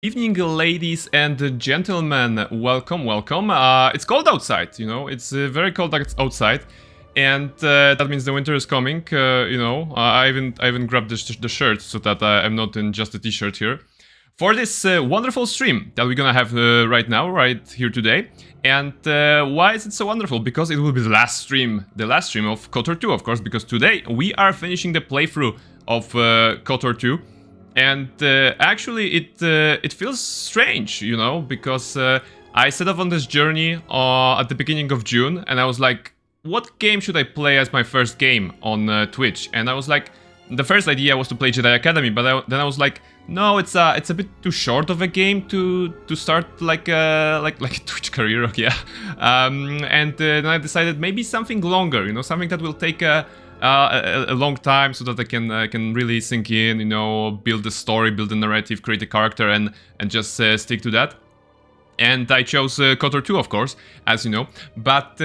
Evening, ladies and gentlemen. Welcome, welcome. It's cold outside, it's very cold outside, and that means the winter is coming. I even grabbed the shirt so that I'm not in just a t-shirt here for this wonderful stream that we're gonna have right now, right here today. And why is it so wonderful? Because it will be the last stream of KotOR 2, of course, because today we are finishing the playthrough of KotOR 2. And actually, it feels strange, because I set off on this journey at the beginning of June, and I was like, what game should I play as my first game on Twitch? And I was like, the first idea was to play Jedi Academy, but then I was like, no, it's a bit too short of a game to start like a Twitch career, yeah. And then I decided maybe something longer, something that will take a long time, so that I can really sink in, build the story, build the narrative, create a character, and just stick to that. And I chose KotOR 2, of course, as you know. But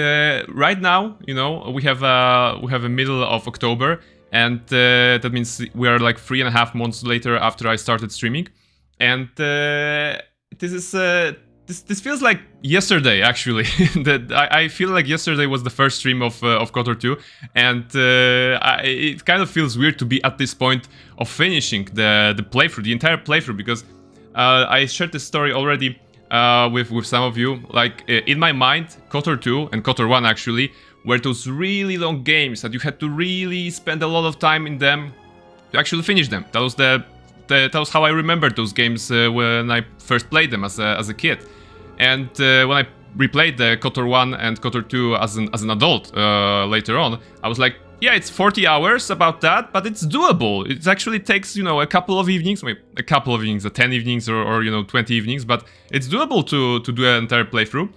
right now, we have a middle of October, and that means we are like 3.5 months later after I started streaming, and this is. This feels like yesterday, actually. I feel like yesterday was the first stream of KotOR 2, and it kind of feels weird to be at this point of finishing the playthrough, the entire playthrough, because I shared this story already with some of you. Like, in my mind, KotOR 2 and KotOR 1 actually were those really long games that you had to really spend a lot of time in them to actually finish them. That was how I remembered those games when I first played them as a kid. And when I replayed the KotOR 1 and KotOR 2 as an adult later on, I was like, yeah, it's 40 hours about that, but it's doable. It actually takes, a couple of evenings, maybe a couple of evenings, 10 evenings or 20 evenings, but it's doable to do an entire playthrough.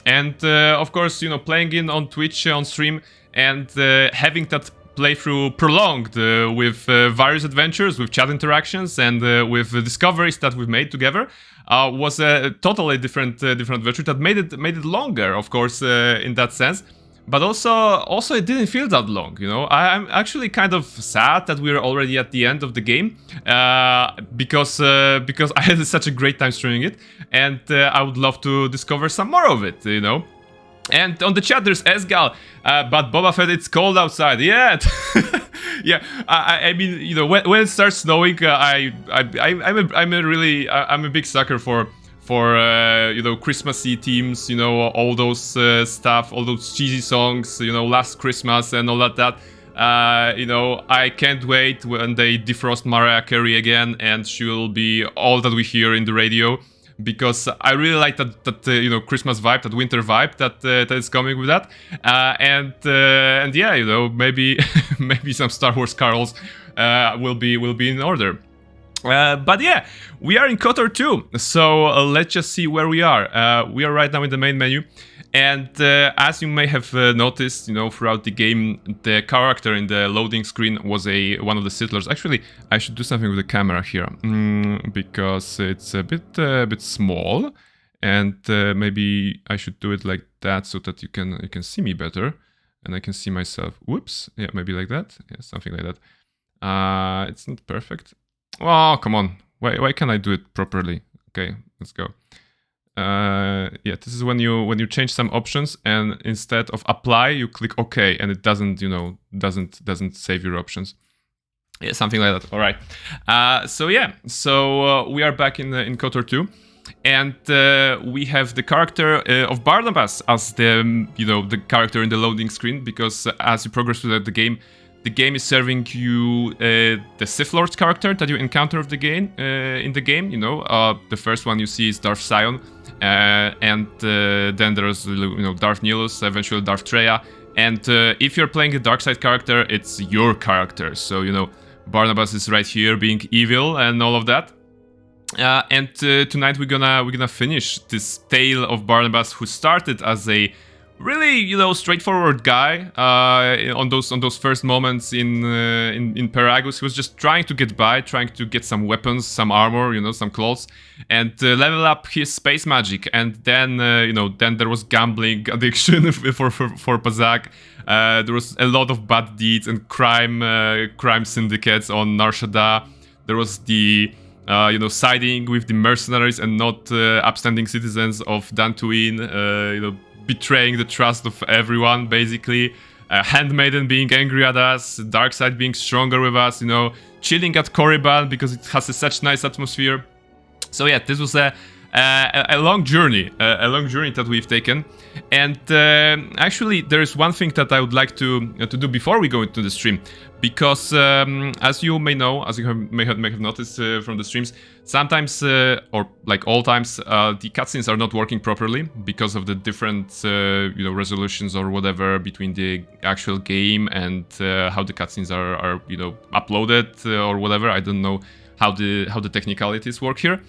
And of course, playing in on Twitch on stream and having that playthrough prolonged with various adventures, with chat interactions, and with discoveries that we've made together, was a totally different adventure that made it longer, of course, in that sense. But also it didn't feel that long, I'm actually kind of sad that we're already at the end of the game, because I had such a great time streaming it, and I would love to discover some more of it, And on the chat, there's Esgal, but Boba Fett, it's cold outside. Yeah, yeah. I mean, when it starts snowing, I'm a big sucker for Christmassy themes. All those stuff, all those cheesy songs. Last Christmas and all that. I can't wait when they defrost Mariah Carey again, and she will be all that we hear in the radio. Because I really like that Christmas vibe, that winter vibe that is coming with that, and yeah, maybe maybe some Star Wars carols will be in order. But yeah, we are in KotOR 2, so let's just see where we are. We are right now in the main menu, and as you may have noticed, throughout the game, the character in the loading screen was one of the Sith Lords. Actually, I should do something with the camera here, because it's a bit small, and maybe I should do it like that so that you can see me better, and I can see myself. Whoops, yeah, maybe like that, yeah, something like that. It's not perfect. Oh, come on, why can't I do it properly? Okay, let's go. Yeah, this is when you change some options, and instead of apply, you click OK, and it doesn't save your options. Yeah, something like that. All right. So yeah, we are back in KotOR 2, and we have the character of Barnabas as the character in the loading screen, because as you progress through the game is serving you the Sith Lord's character that you encounter in the game. The first one you see is Darth Sion, and then there's Darth Nihilus, eventually Darth Treya. And if you're playing a dark side character, it's your character. So Barnabas is right here being evil and all of that. And tonight we're gonna finish this tale of Barnabas, who started as a really, straightforward guy on those first moments in Peragus. He was just trying to get by, trying to get some weapons, some armor, some clothes, and level up his space magic. And then, then there was gambling addiction for Pazak. There was a lot of bad deeds and crime syndicates on Nar Shaddaa. There was the siding with the mercenaries and not upstanding citizens of Dantooine, betraying the trust of everyone, basically. Handmaiden being angry at us, Darkseid being stronger with us, chilling at Korriban because it has such nice atmosphere. So yeah, this was a long journey, that we've taken. And actually, there is one thing that I would like to do before we go into the stream, because as you may know, as you may have noticed from the streams, sometimes or like all times, the cutscenes are not working properly because of the different resolutions or whatever between the actual game and how the cutscenes are uploaded or whatever. I don't know how the technicalities work here.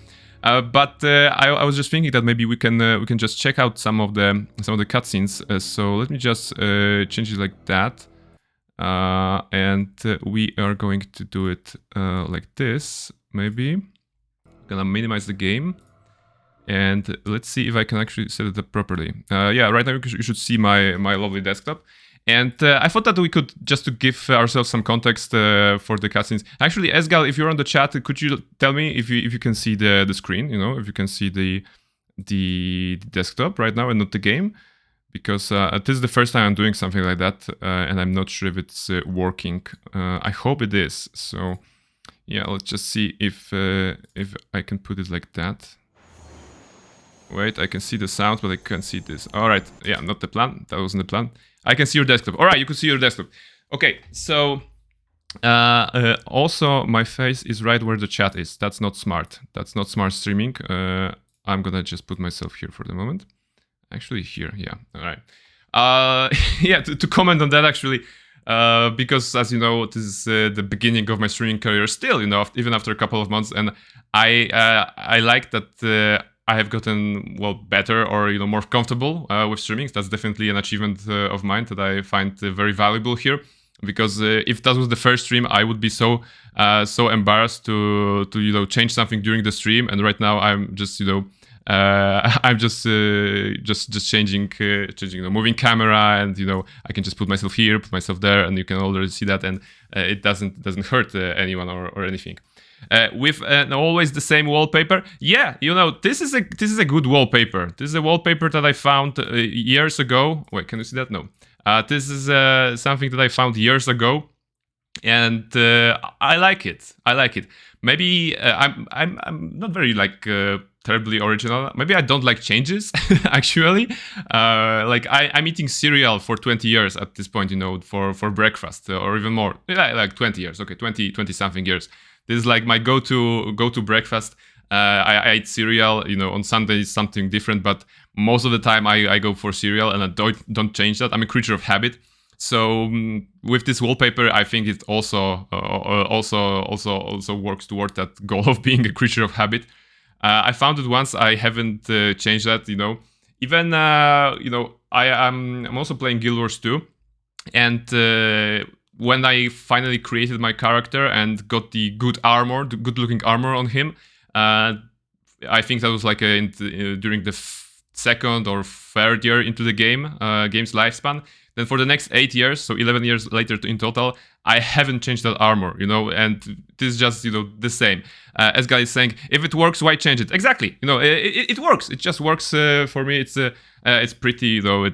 But I was just thinking that maybe we can just check out some of the cutscenes. So let me just change it like that, and we are going to do it like this. Maybe gonna minimize the game, and let's see if I can actually set it up properly. Yeah, right now you should see my lovely desktop. And I thought that we could, just to give ourselves some context for the cutscenes. Actually, Esgal, if you're on the chat, could you tell me if you can see the screen? If you can see the desktop right now and not the game, because this is the first time I'm doing something like that, and I'm not sure if it's working. I hope it is. So yeah, let's just see if I can put it like that. Wait, I can see the sound, but I can't see this. All right, yeah, not the plan. That wasn't the plan. I can see your desktop. All right, you can see your desktop. Okay, so also my face is right where the chat is. That's not smart. That's not smart streaming. I'm gonna just put myself here for the moment. Actually, here, yeah. All right. Yeah, to comment on that actually, because as you know, this is the beginning of my streaming career. Still, even after a couple of months, and I like that. I have gotten better or more comfortable with streaming. That's definitely an achievement of mine that I find very valuable here. Because if that was the first stream, I would be so embarrassed to change something during the stream. And right now I'm just I'm just changing moving camera, and I can just put myself here, put myself there, and you can already see that, and it doesn't hurt anyone or anything. With always the same wallpaper. Yeah, this is a good wallpaper. This is a wallpaper that I found years ago. Wait, can you see that? No. This is something that I found years ago, and I like it. Maybe I'm not very terribly original. Maybe I don't like changes. Actually, I'm eating cereal for 20 years at this point. For breakfast or even more. Like 20 years. Okay, 20 something years. This is like my go-to breakfast. I eat cereal, on Sundays something different, but most of the time I go for cereal, and I don't change that. I'm a creature of habit. So with this wallpaper, I think it also works toward that goal of being a creature of habit. I found it once. I haven't changed that. Even I'm also playing Guild Wars 2, and when I finally created my character and got the good good-looking armor on him, I think that was during the second or third year into the game's lifespan. Then for the next 8 years, so 11 years later in total, I haven't changed that armor, and this is just, the same. As Guy is saying, if it works, why change it? Exactly, it works. It just works for me. It's pretty, though.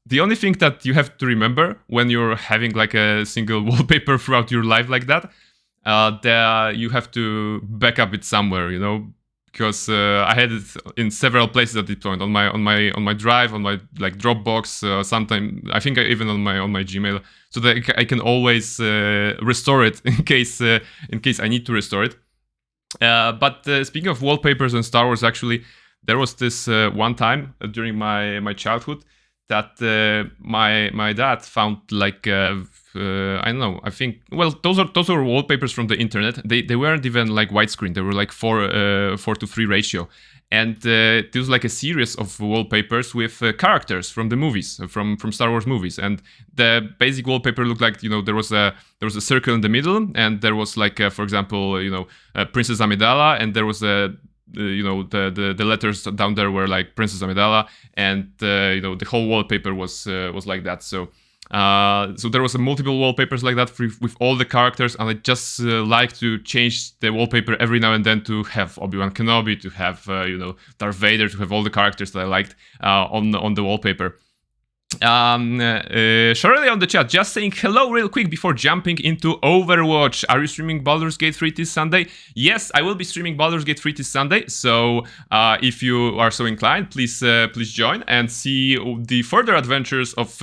The only thing that you have to remember when you're having a single wallpaper throughout your life like that, you have to back up it somewhere, because I had it in several places at this point, on my drive, on my Dropbox, sometimes I think even on my Gmail, so that I can always restore it in case I need to restore it. But speaking of wallpapers and Star Wars, actually, there was this one time during my childhood that my dad found I don't know. I think those are wallpapers from the internet. They weren't even widescreen. They were 4:3 ratio, and this was a series of wallpapers with characters from the movies, from Star Wars movies. And the basic wallpaper looked like there was a circle in the middle, and there was for example Princess Amidala, and there was the letters down there were Princess Amidala, and the whole wallpaper was like that. So So there was a multiple wallpapers like that with all the characters, and I just like to change the wallpaper every now and then to have Obi-Wan Kenobi, to have Darth Vader, to have all the characters that I liked on the wallpaper. Shirley on the chat just saying hello real quick before jumping into Overwatch. Are you streaming Baldur's Gate 3 this Sunday? Yes, I will be streaming Baldur's Gate 3 this Sunday, so if you are so inclined, please join and see the further adventures of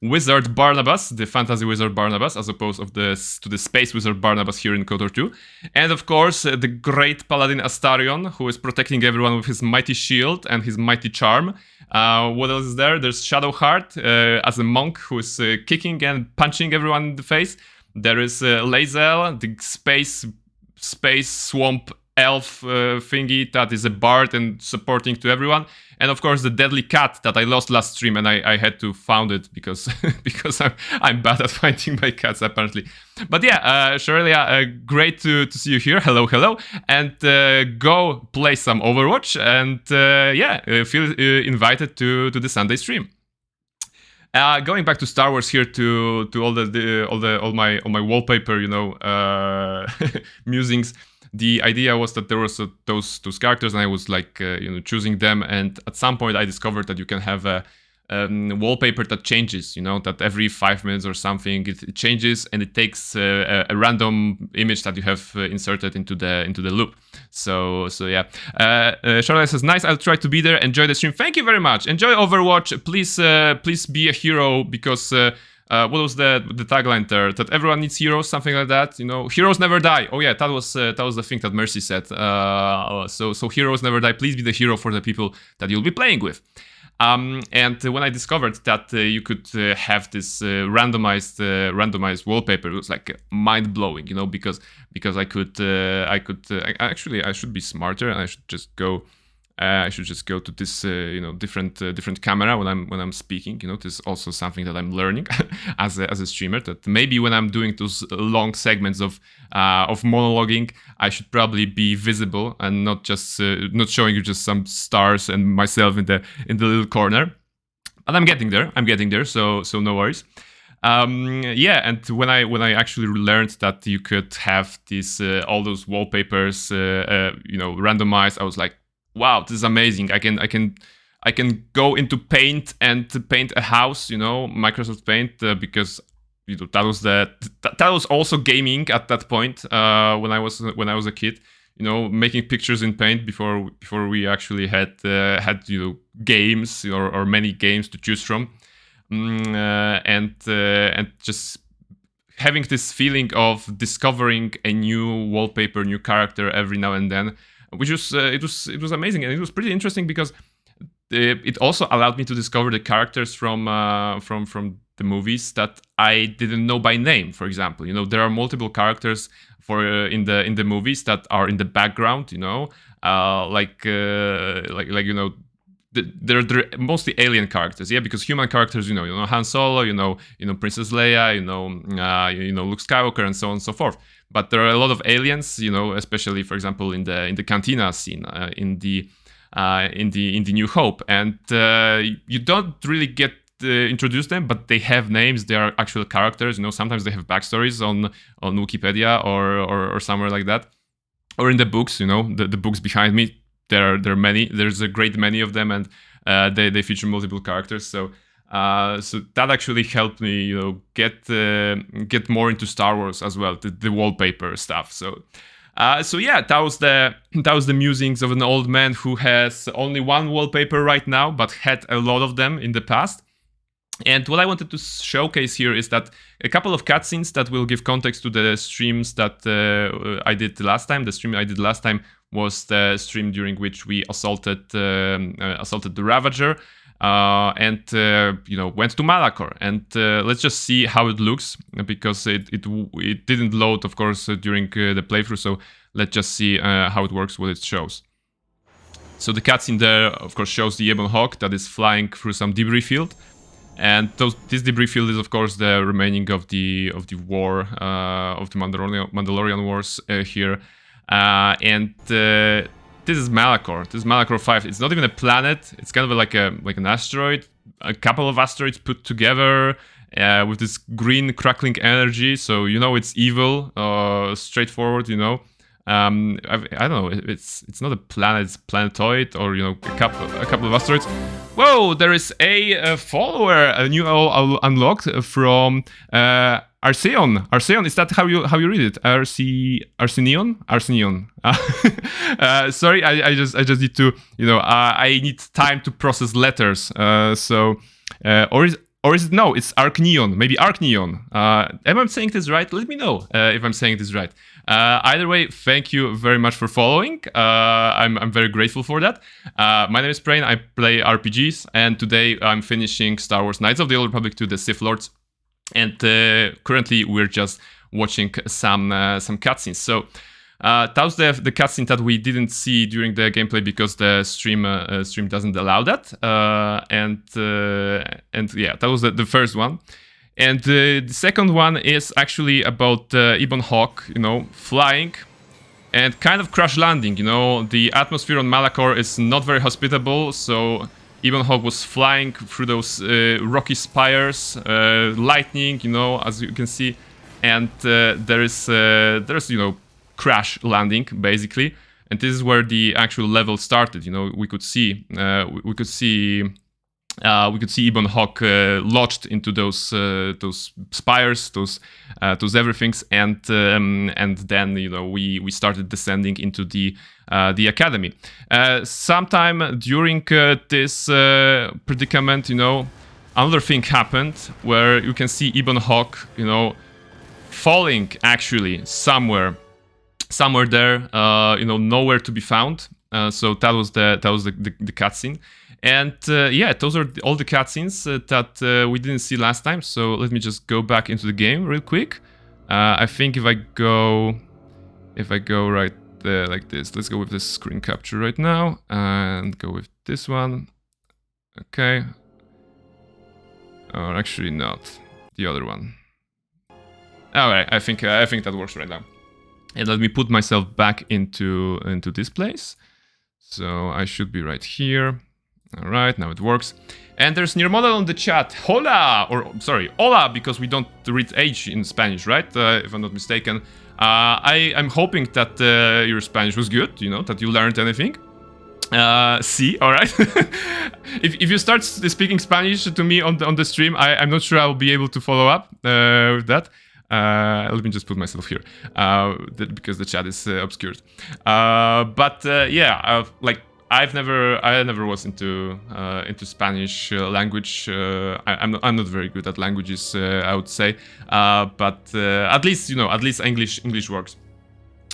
Wizard Barnabas, the fantasy wizard Barnabas, as opposed to the space wizard Barnabas here in KotOR 2. And of course the great paladin Astarion, who is protecting everyone with his mighty shield and his mighty charm. What else is there? There's Shadowheart as a monk who is kicking and punching everyone in the face. There is Lae'zel, the space swamp elf thingy that is a bard and supporting to everyone. And of course the deadly cat that I lost last stream, and I had to found it because because I'm bad at finding my cats apparently. But yeah, Sherelia, great to see you here. Hello, and go play some Overwatch, and feel invited to the Sunday stream. Going back to Star Wars here to all my wallpaper, musings. The idea was that there was those characters, and I was like, choosing them. And at some point, I discovered that you can have a wallpaper that changes. That every 5 minutes or something, it changes, and it takes a random image that you have inserted into the loop. So yeah. Charlotte says, nice. I'll try to be there. Enjoy the stream. Thank you very much. Enjoy Overwatch. Please be a hero, because. What was the tagline there? That everyone needs heroes, something like that. Heroes never die. Oh yeah, that was the thing that Mercy said. So heroes never die. Please be the hero for the people that you'll be playing with. And when I discovered that you could have this randomized wallpaper, it was like mind blowing. Because I could actually I should be smarter, and I should just go. I should just go to this, different camera when I'm speaking. This is also something that I'm learning as a streamer. That maybe when I'm doing those long segments of monologuing, I should probably be visible and not just not showing you just some stars and myself in the little corner. But I'm getting there. So no worries. And when I actually learned that you could have these all those wallpapers, randomized, I was like, wow, this is amazing. I can go into Paint and paint a house, Microsoft Paint, because that was also gaming at that point when I was a kid, making pictures in Paint before we actually had games or many games to choose from, and just having this feeling of discovering a new wallpaper, new character every now and then. Which was it was amazing, and it was pretty interesting because it also allowed me to discover the characters from the movies that I didn't know by name. For example, there are multiple characters in the movies that are in the background. They're mostly alien characters, because human characters, Han Solo, Princess Leia, Luke Skywalker, and so on and so forth. But there are a lot of aliens, especially, for example, in the cantina scene, in the New Hope, and you don't really get introduce them, but they have names. They are actual characters. Sometimes they have backstories on Wikipedia or somewhere like that, or in the books. The books behind me. There are many. There's a great many of them, and they feature multiple characters. So that actually helped me, get more into Star Wars as well, the wallpaper stuff. So that was the musings of an old man who has only one wallpaper right now, but had a lot of them in the past. And what I wanted to showcase here is that a couple of cutscenes that will give context to the streams that I did last time. The stream I did last time was the stream during which we assaulted the Ravager. And went to Malachor, and let's just see how it looks, because it didn't load, of course, during the playthrough. So let's just see how it works, what it shows. So the cutscene there, of course, shows the Ebon Hawk that is flying through some debris field, and this debris field is, of course, the remaining of the war of the Mandalorian Wars here, and this is Malachor. This is Malachor 5. It's not even a planet. It's kind of like an asteroid. A couple of asteroids put together with this green crackling energy. So you know it's evil. Straightforward. You know. I don't know. It's not a planet. It's planetoid, or you know, a couple of asteroids. Whoa! There is a follower, a new unlocked from Arceon. Arceon, is that how you read it? Arsenion. Sorry, I just need to, you know, I need time to process letters. Or is it no? It's Arcneon. Maybe Arcneon. Am I saying this right? Let me know if I'm saying this right. Either way, thank you very much for following. I'm very grateful for that. My name is Brain. I play RPGs, and today I'm finishing Star Wars Knights of the Old Republic 2: The Sith Lords. And currently we're just watching some cutscenes. So that was the cutscene that we didn't see during the gameplay because the stream doesn't allow that. And yeah, that was the first one. And the second one is actually about Ebon Hawk, you know, flying and kind of crash landing. You know, the atmosphere on Malachor is not very hospitable, so Ebon Hawk was flying through those rocky spires, lightning, you know, as you can see, and there's you know, crash landing basically, and this is where the actual level started. You know, we could see Ebon Hawk lodged into those spires, those everythings, and then you know we started descending into the academy. Sometime during this predicament, you know, another thing happened where you can see Ebon Hawk, you know, falling actually somewhere there, you know, nowhere to be found. So that was the cutscene. And yeah, those are all the cutscenes that we didn't see last time. So let me just go back into the game real quick. I think if I go right there like this, let's go with this screen capture right now and go with this one. Okay. Or actually not, the other one. All right, I think that works right now. And let me put myself back into this place. So I should be right here. All right, now it works. And there's near model on the chat. Hola, or sorry, hola, because we don't read H in Spanish, right? If I'm not mistaken. I'm hoping that your Spanish was good, you know, that you learned anything. See, all right. if you start speaking Spanish to me on the stream, I'm not sure I'll be able to follow up with that. Let me just put myself here because the chat is obscured. But yeah, like I never was into Spanish language. I'm not very good at languages, I would say. But at least English works.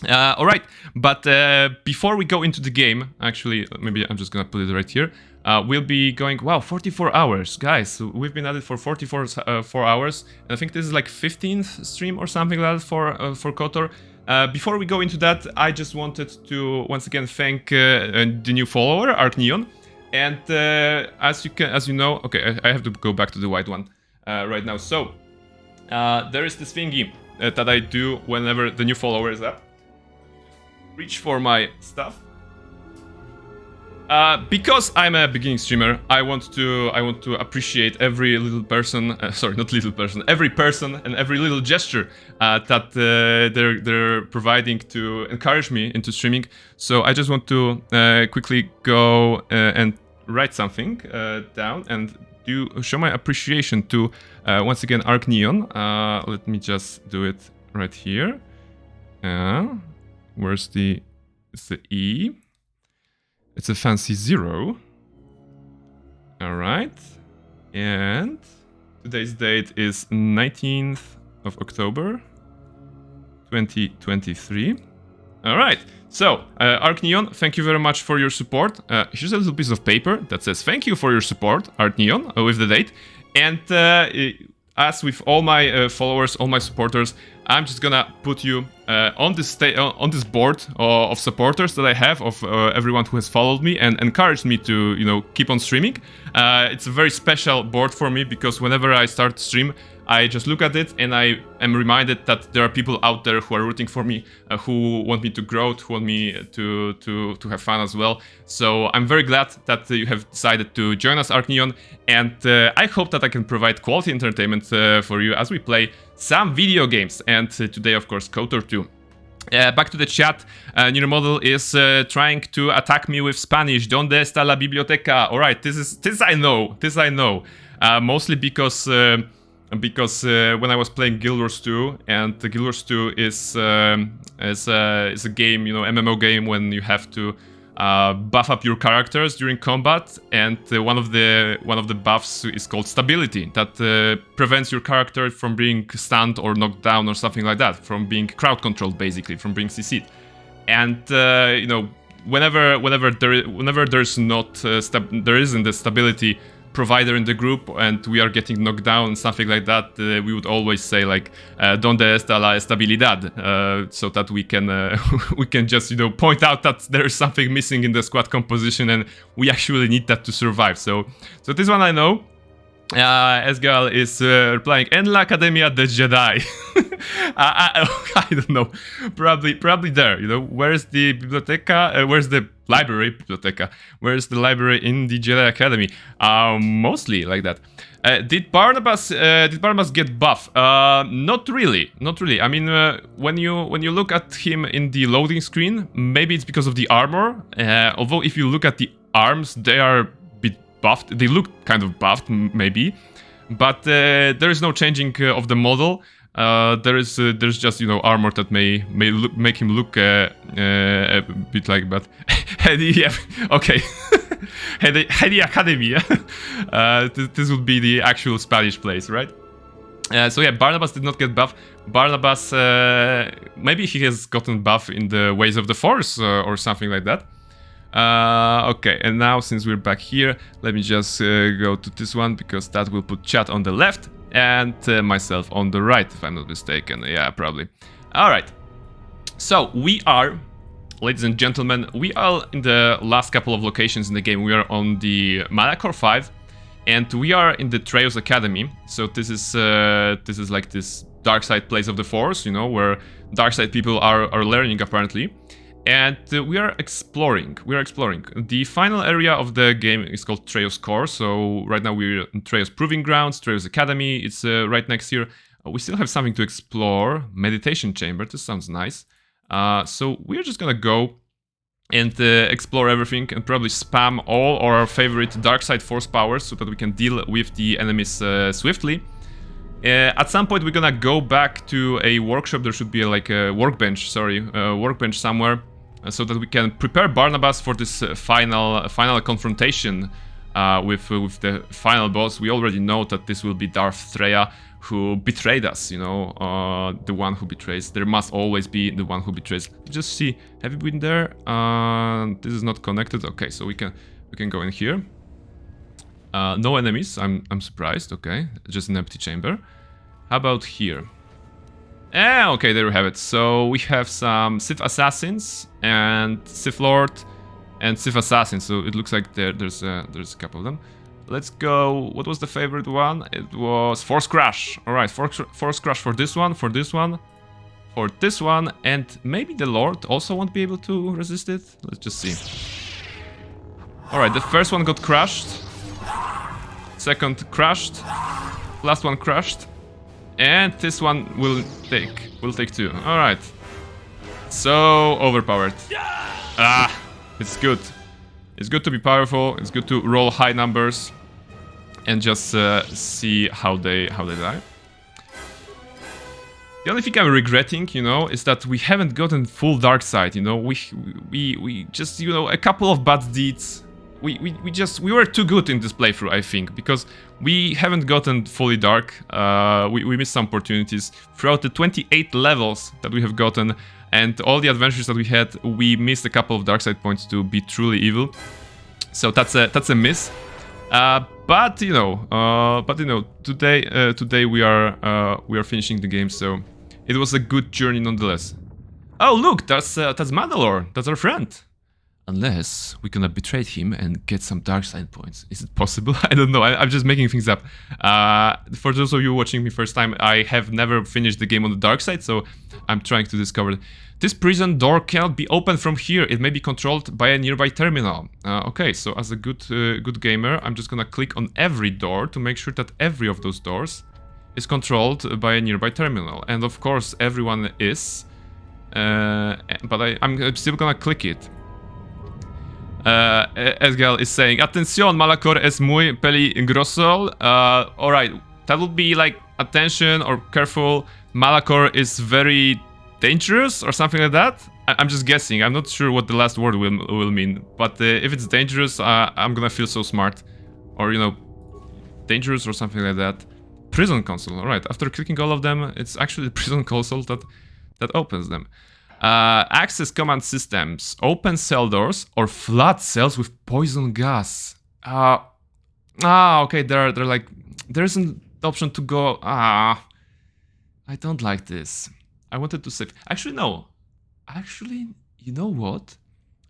All right, but before we go into the game, actually, maybe I'm just gonna put it right here. We'll be going, wow, 44 hours, guys. We've been at it for 44 hours, and I think this is like 15th stream or something like that for KotOR. Before we go into that, I just wanted to once again thank the new follower, Arcneon, and as you know, okay, I have to go back to the white one right now. So there is this thingy that I do whenever the new follower is up. Reach for my stuff. Because I'm a beginning streamer, I want to appreciate every little person. Sorry, not little person. Every person and every little gesture that they're providing to encourage me into streaming. So I just want to quickly go and write something down and show my appreciation to once again Arcneon. Let me just do it right here. Where's the? It's the E. It's a fancy 0. All right. And today's date is 19th of October, 2023. All right. So, Arcneon, thank you very much for your support. Here's a little piece of paper that says thank you for your support, Arcneon, with the date. And as with all my followers, all my supporters, I'm just gonna put you on this board of supporters that I have of everyone who has followed me and encouraged me to, you know, keep on streaming. It's a very special board for me because whenever I start to stream, I just look at it and I am reminded that there are people out there who are rooting for me, who want me to grow, who want me to have fun as well. So I'm very glad that you have decided to join us, Arkneon, and I hope that I can provide quality entertainment for you as we play some video games, and today, of course, KotOR 2. Back to the chat. New model is trying to attack me with Spanish. ¿Dónde está la biblioteca? All right, this I know. This I know. Mostly because when I was playing Guild Wars 2, and the Guild Wars 2 is a game, you know, MMO game when you have to buff up your characters during combat, and one of the buffs is called stability, that prevents your character from being stunned or knocked down or something like that, from being crowd controlled, basically, from being CC'd. And you know, whenever there isn't a stability provider in the group and we are getting knocked down and something like that, we would always say like "Donde está la estabilidad?" So that we can just, you know, point out that there is something missing in the squad composition and we actually need that to survive. So this one I know. Esgal is replying, "En la Academia de Jedi." I don't know. Probably there. You know, where's the biblioteca? Where's the library? Biblioteca. Where's the library in the Jedi Academy? Mostly like that. Did Barnabas get buff? Not really. Not really. I mean, when you look at him in the loading screen, maybe it's because of the armor. Although if you look at the arms, they are buffed. They look kind of buffed, maybe, but there is no changing of the model. There's just, you know, armor that may make him look a bit like. But yeah, okay, Hedy Academy. This would be the actual Spanish place, right? So yeah, Barnabas did not get buff. Barnabas, maybe he has gotten buff in the Ways of the Force or something like that. Okay, and now since we're back here, let me just go to this one, because that will put chat on the left and myself on the right, if I'm not mistaken. Yeah, probably. Alright, so we are, ladies and gentlemen, we are in the last couple of locations in the game. We are on the Malachor 5, and we are in the Trails Academy. So this is like this dark side place of the Force, you know, where dark side people are learning, apparently. And we are exploring. The final area of the game is called Treos Core. So right now we're in Treos Proving Grounds, Treos Academy. It's right next here. We still have something to explore. Meditation Chamber. This sounds nice. So we're just gonna go and explore everything and probably spam all our favorite dark side force powers so that we can deal with the enemies swiftly. At some point we're gonna go back to a workshop. There should be like a workbench, workbench somewhere, so that we can prepare Barnabas for this final confrontation with the final boss. We already know that this will be Darth Treya, who betrayed us, you know, the one who betrays. There must always be the one who betrays. Just see, have you been there? This is not connected. Okay, so we can go in here. No enemies. I'm surprised. Okay, just an empty chamber. How about here? Okay, there we have it. So we have some Sith assassins and Sith Lord and Sith assassins. So it looks like there's a couple of them. Let's go. What was the favorite one? It was Force Crash. All right, Force Crash for this one, for this one, for this one, and maybe the Lord also won't be able to resist it. Let's just see. All right, the first one got crushed. Second crushed. Last one crushed. And this one will take two. Alright. So overpowered. It's good. It's good to be powerful. It's good to roll high numbers and just see how they die. The only thing I'm regretting, you know, is that we haven't gotten full dark side, you know. We just, you know, a couple of bad deeds. We were too good in this playthrough, I think, because we haven't gotten fully dark. We missed some opportunities throughout the 28 levels that we have gotten, and all the adventures that we had. We missed a couple of dark side points to be truly evil, so that's a miss. But you know, today we are finishing the game, so it was a good journey nonetheless. Oh, look, that's Mandalore. That's our friend. Unless we're gonna betray him and get some dark side points. Is it possible? I don't know. I'm just making things up. For those of you watching me first time, I have never finished the game on the dark side, so I'm trying to discover. This prison door cannot be opened from here. It may be controlled by a nearby terminal. Okay, so as a good gamer, I'm just gonna click on every door to make sure that every of those doors is controlled by a nearby terminal. And of course, everyone is. But I'm still gonna click it. Esgal is saying, "Atención, Malacor es muy peligroso." Alright, that would be like, attention or careful, Malacor is very dangerous or something like that. I'm just guessing. I'm not sure what the last word will mean. But if it's dangerous, I'm gonna feel so smart. Or, you know, dangerous or something like that. Prison console. Alright, after clicking all of them, it's actually the prison console that opens them. Access command systems. Open cell doors or flood cells with poison gas. Okay, they're like... There's an option to go... I don't like this. I wanted to save... Actually, no. Actually, you know what?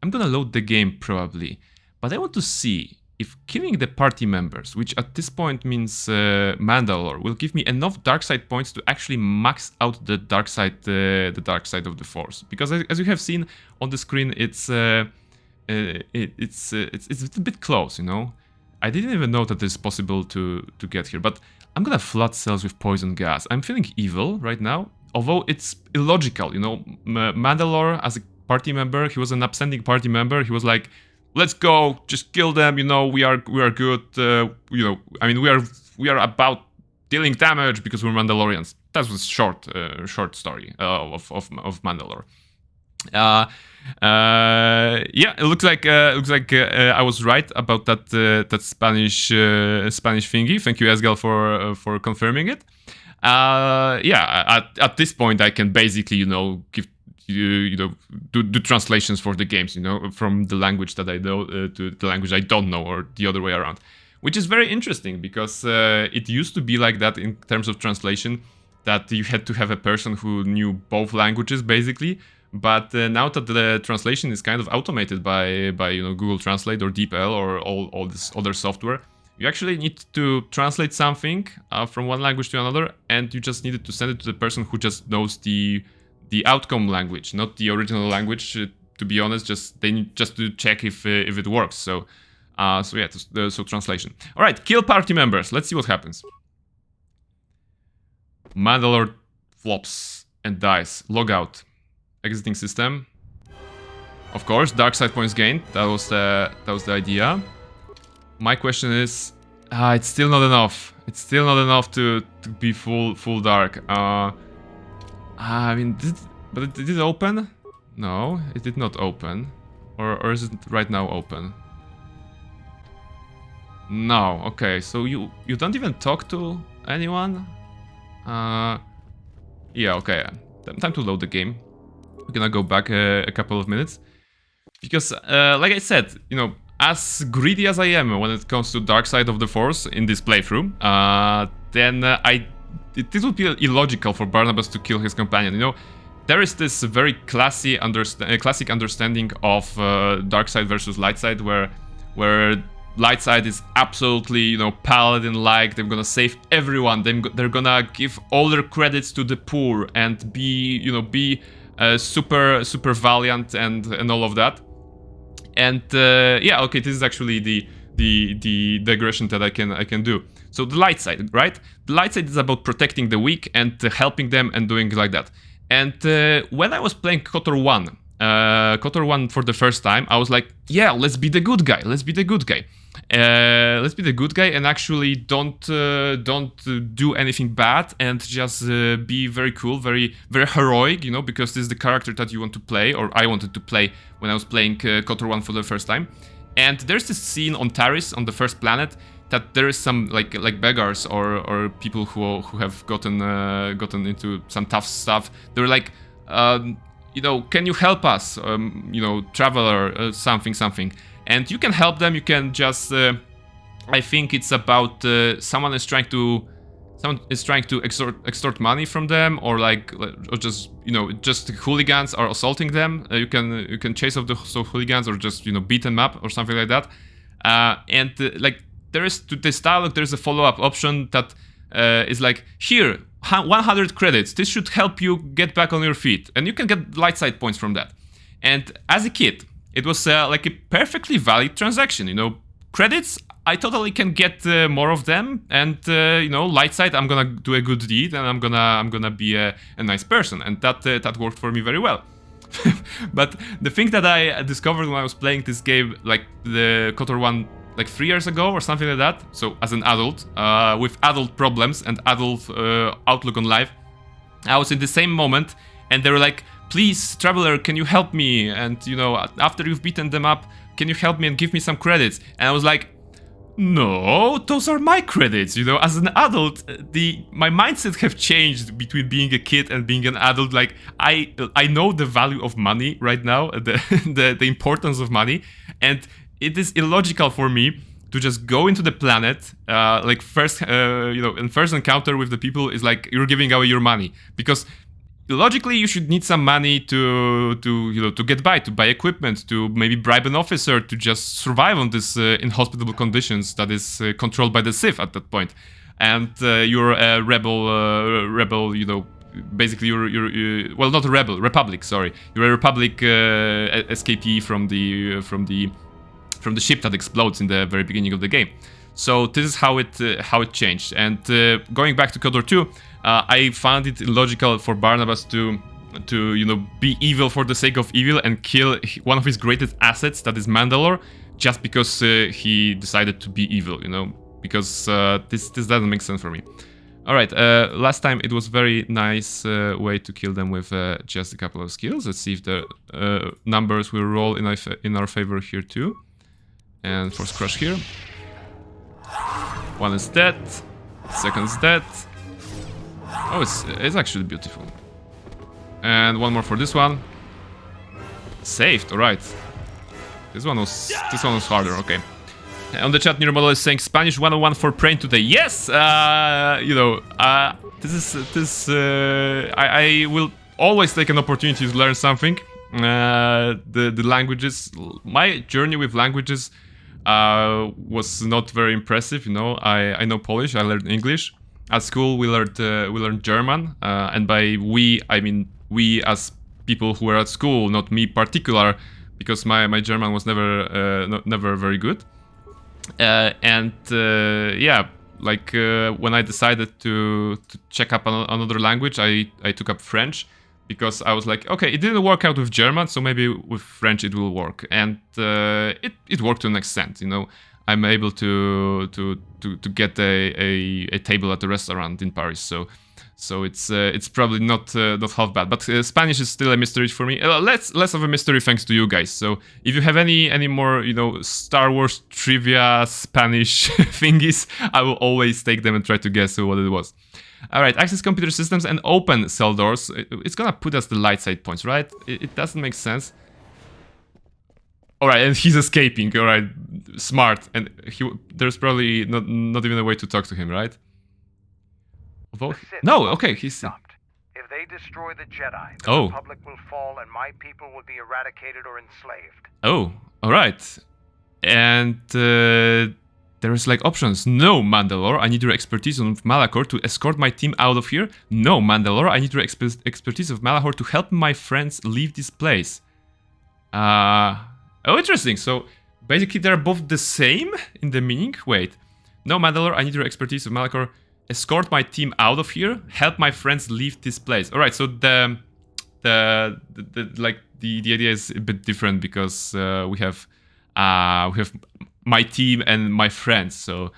I'm gonna load the game, probably. But I want to see if killing the party members, which at this point means Mandalore, will give me enough dark side points to actually max out the dark side of the Force. Because as you have seen on the screen, it's a bit close, you know. I didn't even know that it's possible to get here, but I'm gonna flood cells with poison gas. I'm feeling evil right now, although it's illogical, you know. Mandalore, as a party member, he was an upstanding party member. He was like, let's go, just kill them. You know, we are good. You know, I mean, we are about dealing damage because we're Mandalorians. That was short story of Mandalore. Yeah, it looks like I was right about that Spanish thingy. Thank you, Esgal, for confirming it. Yeah, at this point I can basically, you know, do translations for the games, you know, from the language that I know to the language I don't know, or the other way around, which is very interesting because it used to be like that in terms of translation, that you had to have a person who knew both languages basically. But now that the translation is kind of automated by you know, Google Translate or DeepL or all this other software, you actually need to translate something from one language to another, and you just needed to send it to the person who just knows the outcome language, not the original language. To be honest, they need just to check if it works. So yeah, so translation. All right, kill party members. Let's see what happens. Mandalore flops and dies. Log out. Exiting system. Of course, dark side points gained. That was the idea. My question is, it's still not enough. It's still not enough to be full dark. I mean, did it open? No, it did not open. Or is it right now open? No. Okay, so you don't even talk to anyone? Yeah. Okay. Time to load the game. We're gonna go back a couple of minutes because, like I said, you know, as greedy as I am when it comes to dark side of the Force in this playthrough, then it would be illogical for Barnabas to kill his companion. You know, there is this very classic understanding of dark side versus light side, where light side is absolutely, you know, paladin-like. They're gonna save everyone. They're gonna give all their credits to the poor and be super valiant and all of that. And yeah, okay, this is actually the digression that I can do. So the light side, right? The light side is about protecting the weak and helping them and doing like that. And when I was playing KotOR 1 for the first time, I was like, yeah, let's be the good guy. Let's be the good guy. Let's be the good guy and actually don't do anything bad and just be very cool, very heroic, you know, because this is the character that you want to play, or I wanted to play when I was playing KotOR 1 for the first time. And there's this scene on Taris, on the first planet, that there is some like beggars or people who have gotten into some tough stuff. They're like, you know, can you help us, you know, traveler, something. And you can help them, you can just, I think it's about someone is trying to someone is trying to extort money from them, or or just just hooligans are assaulting them, you can chase off the hooligans, or just beat them up or something like that. And like there is to this dialogue, there's a follow-up option that is like, here, 100 credits. This should help you get back on your feet, and you can get light side points from that. And as a kid, it was like a perfectly valid transaction. Credits, I totally can get more of them, and light side, I'm gonna do a good deed, and I'm gonna be a nice person, and that worked for me very well. But the thing that I discovered when I was playing this game, like the KotOR 1, like 3 years ago or something like that, so as an adult, with adult problems and adult outlook on life, I was in the same moment, and they were like, please, traveler, can you help me? And after you've beaten them up, can you help me and give me some credits? And I was like, no, those are my credits. As an adult, my mindset have changed between being a kid and being an adult. Like I know the value of money right now, the importance of money, and it is illogical for me to just go into the planet, like first, and first encounter with the people is like you're giving away your money, because logically you should need some money to get by, to buy equipment, to maybe bribe an officer to just survive on this inhospitable conditions that is controlled by the Sith at that point. And you're a rebel, basically you're well, not a rebel, republic, sorry. You're a republic escapee from the ship that explodes in the very beginning of the game. So this is how it changed. And going back to KotOR 2, I found it illogical for Barnabas to be evil for the sake of evil and kill one of his greatest assets, that is Mandalore, just because he decided to be evil, because this doesn't make sense for me. All right, last time it was very nice way to kill them with just a couple of skills. Let's see if the numbers will roll in our favor here too. And force crush here. One is dead. Second is dead. Oh, it's actually beautiful. And one more for this one. Saved. All right. This one was harder. Okay. On the chat, Nero Model is saying Spanish 101 for praying today. Yes. I will always take an opportunity to learn something. The languages. My journey with languages was not very impressive. I know Polish. I learned English. At school, we learned German, and by we, I mean we as people who were at school, not me particular, because my German was never very good. Yeah, like when I decided to check up on another language, I took up French, because I was like, okay, it didn't work out with German, so maybe with French it will work, and it worked to an extent. I'm able to get a table at the restaurant in Paris, so it's probably not half bad. But Spanish is still a mystery for me. Less of a mystery thanks to you guys. So if you have any more Star Wars trivia Spanish thingies, I will always take them and try to guess what it was. All right, access computer systems and open cell doors. It's gonna put us the light side points, right? It doesn't make sense. All right, and he's escaping. All right, smart. And there's probably not even a way to talk to him, right? No, okay, he's stopped. If they destroy the Jedi, the Oh. Republic will fall and my people will be eradicated or enslaved. Oh, all right. And there's like options. No, Mandalore, I need your expertise on Malachor to escort my team out of here. No, Mandalore, I need your expertise of Malachor to help my friends leave this place. Oh, interesting. So basically they're both the same in the meaning. Wait. No, Mandalore, I need your expertise of Malachor. Escort my team out of here. Help my friends leave this place. All right. So the idea is a bit different, because we have my team and my friends. So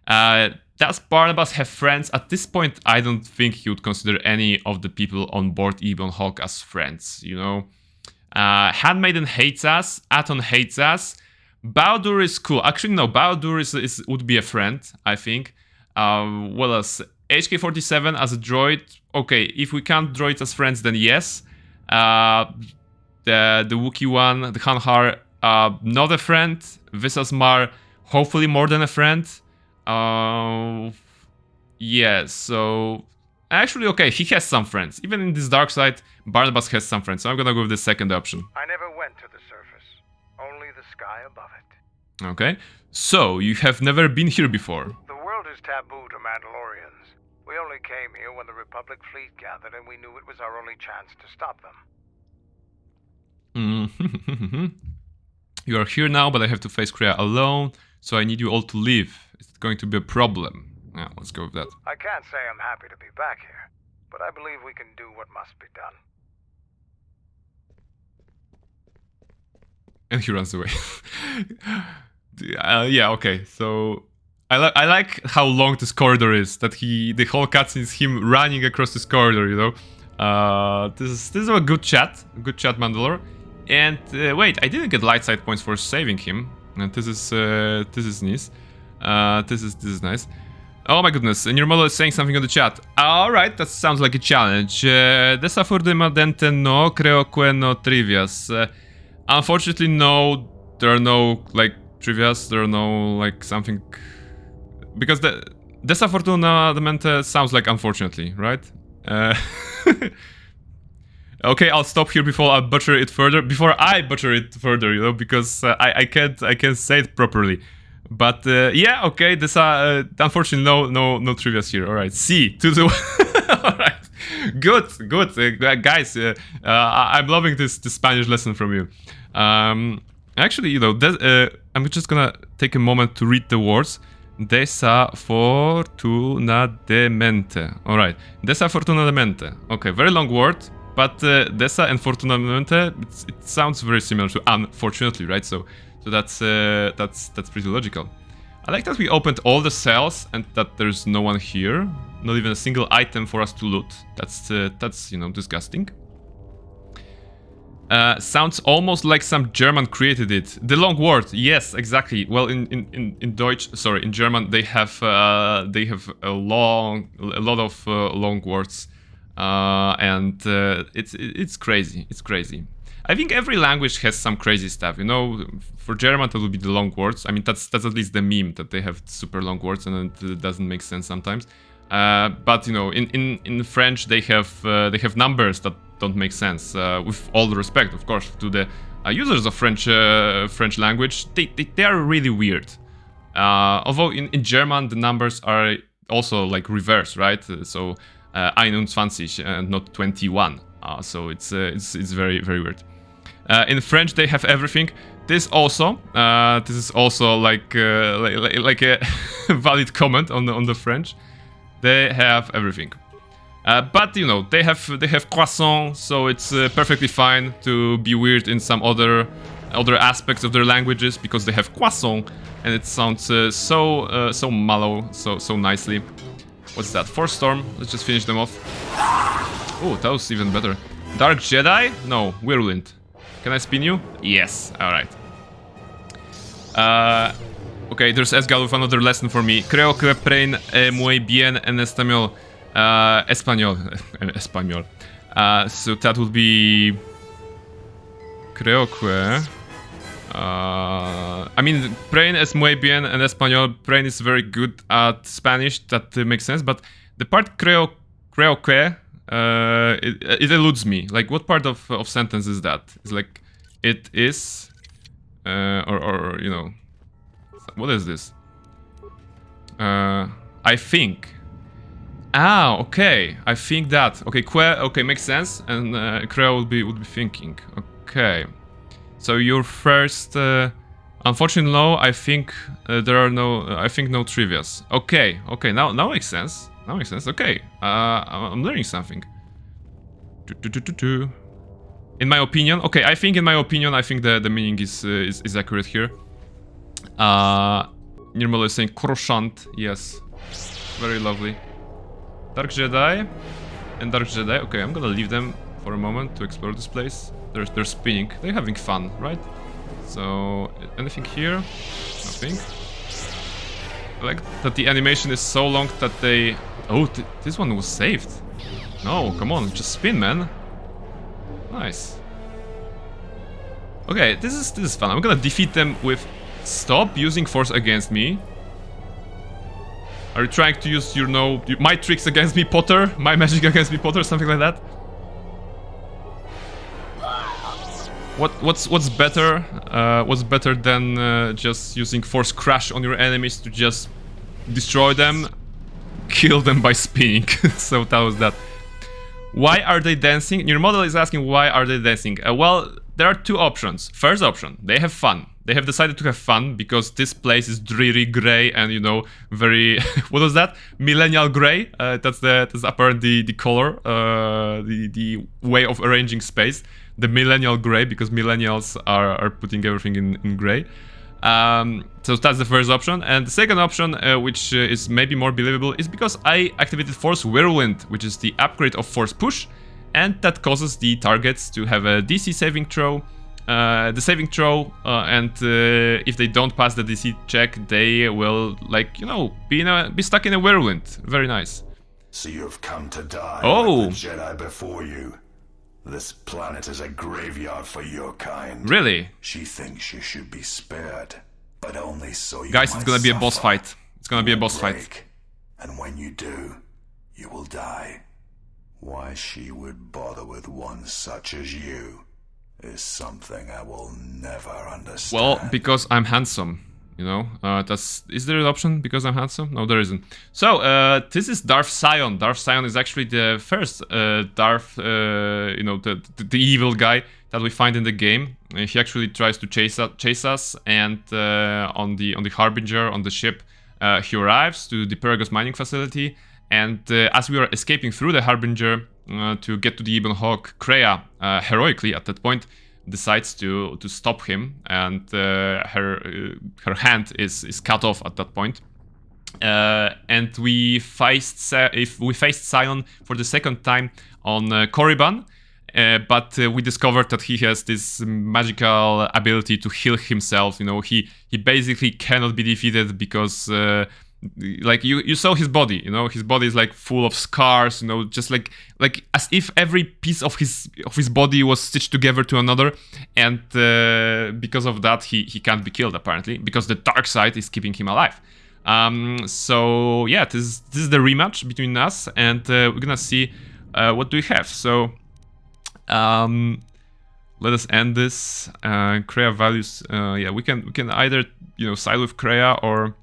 does Barnabas have friends? At this point, I don't think he would consider any of the people on board Ebon Hawk as friends. Handmaiden hates us. Aton hates us. Baldur is cool. Actually, no. Baldur would be a friend, I think. What else? HK-47 as a droid. Okay, if we count droids as friends, then yes. The Wookiee one, the Hanhar, not a friend. Visas Mar, hopefully more than a friend. Yes, so... Actually, okay, he has some friends. Even in this dark side, Barnabas has some friends, so I'm gonna go with the second option. I never went to the surface. Only the sky above it. Okay, so you have never been here before. The world is taboo to Mandalorians. We only came here when the Republic fleet gathered and we knew it was our only chance to stop them. You are here now, but I have to face Kreia alone, so I need you all to leave. It's going to be a problem. Yeah, let's go with that. I can't say I'm happy to be back here, but I believe we can do what must be done. And he runs away. Yeah, okay, so... I like how long this corridor is, that the whole cutscene is him running across this corridor, you know? This is a good chat, Mandalore. And wait, I didn't get light side points for saving him. And this is nice. This is nice. Oh my goodness, and your model is saying something on the chat. Alright, that sounds like a challenge. Desafortunadamente no creo que no trivias. Unfortunately, no, there are no, like, trivias, there are no, like, something... Because the desafortunadamente sounds like unfortunately, right? Okay, I'll stop here before I butcher it further. Before I butcher it further, you know, because I can't say it properly. But yeah, okay. This unfortunately no trivias here. All right, C to the. All right, good, guys. I'm loving this Spanish lesson from you. Actually, you know, I'm just gonna take a moment to read the words. Desafortunadamente. All right, desafortunadamente. Okay, very long word. But desa and fortunadamente, it sounds very similar to unfortunately, right? So that's pretty logical. I like that we opened all the cells and that there's no one here, not even a single item for us to loot. That's you know, disgusting. Sounds almost like some German created it. The long word, yes, exactly. Well, in Deutsch, sorry, in German, they have a lot of long words. And it's crazy. It's crazy. I think every language has some crazy stuff. You know, for German that would be the long words. I mean, that's at least the meme that they have super long words, and it doesn't make sense sometimes. But you know, in French they have numbers that don't make sense. With all the respect, of course, to the users of French language, they are really weird. Although in German the numbers are also like reverse, right? So 21 and not 21. So it's very very weird. In French they have everything. This is also like a valid comment on the French. They have everything. But you know, they have croissant, so it's perfectly fine to be weird in some other aspects of their languages, because they have croissant and it sounds so mellow, so nicely. What's that? Force Storm. Let's just finish them off. Oh, that was even better. Dark Jedi? No, Whirlwind. Can I spin you? Yes. Alright. Okay, there's Esgal with another lesson for me. Creo que preen muy bien en español. Español. So that would be... Creo que... I mean, Brain es muy bien en español. Brain is very good at Spanish. That makes sense. But the part creo que it eludes me. Like, what part of sentence is that? It's like it is, or you know, what is this? I think. Ah, okay. I think that. Okay, que. Okay, makes sense. And creo would be thinking. Okay. So your first, unfortunately, no. I think there are no. I think no trivias. Okay, okay. Now makes sense. Now makes sense. Okay. I'm learning something. In my opinion, okay. I think the meaning is accurate here. Nirmal is saying croissant. Yes, very lovely. Dark Jedi and Dark Jedi. Okay, I'm gonna leave them for a moment to explore this place. They're spinning. They're having fun, right? So, anything here? Nothing. I like that the animation is so long that they... Oh, this one was saved. No, come on, just spin, man. Nice. Okay, this is fun. I'm gonna defeat them with... Stop using force against me. Are you trying to use your, my tricks against me, Potter? My magic against me, Potter? Something like that? What's better? What's better than just using Force Crash on your enemies to just destroy them, kill them by spinning? So that was that. Why are they dancing? Your model is asking why are they dancing. Well, there are two options. First option, they have fun. They have decided to have fun because this place is dreary, grey, and very what was that? Millennial grey. That's apparently the color, the way of arranging space. The millennial grey, because millennials are putting everything in grey. So that's the first option. And the second option, which is maybe more believable, is because I activated Force Whirlwind, which is the upgrade of Force Push, and that causes the targets to have a DC saving throw. The saving throw, and if they don't pass the DC check, they will, be stuck in a whirlwind. Very nice. So you've come to die Oh. like the Jedi before you. This planet is a graveyard for your kind. Really? She thinks you should be spared, but only so you Guys, might it's gonna be a boss suffer. fight. It's gonna be a boss fight. Break. And when you do, you will die. Why she would bother with one such as you is something I will never understand. Well, because I'm handsome, is there an option because I'm handsome? No, there isn't. So, this is Darth Sion. Darth Sion is actually the first Darth, the evil guy that we find in the game. He actually tries to chase us, and on the Harbinger, on the ship, he arrives to the Peragos mining facility, and as we are escaping through the Harbinger to get to the Ebon Hawk, Kreia, heroically at that point, decides to stop him, and her hand is cut off at that point. And we faced Sion for the second time on Korriban, but we discovered that he has this magical ability to heal himself. He basically cannot be defeated because you saw his body. His body is full of scars. Just like as if every piece of his body was stitched together to another, and because of that he can't be killed apparently, because the dark side is keeping him alive. So yeah, this is the rematch between us, and we're gonna see what do we have. So let us end this. Kreia values. Yeah, we can either side with Kreia or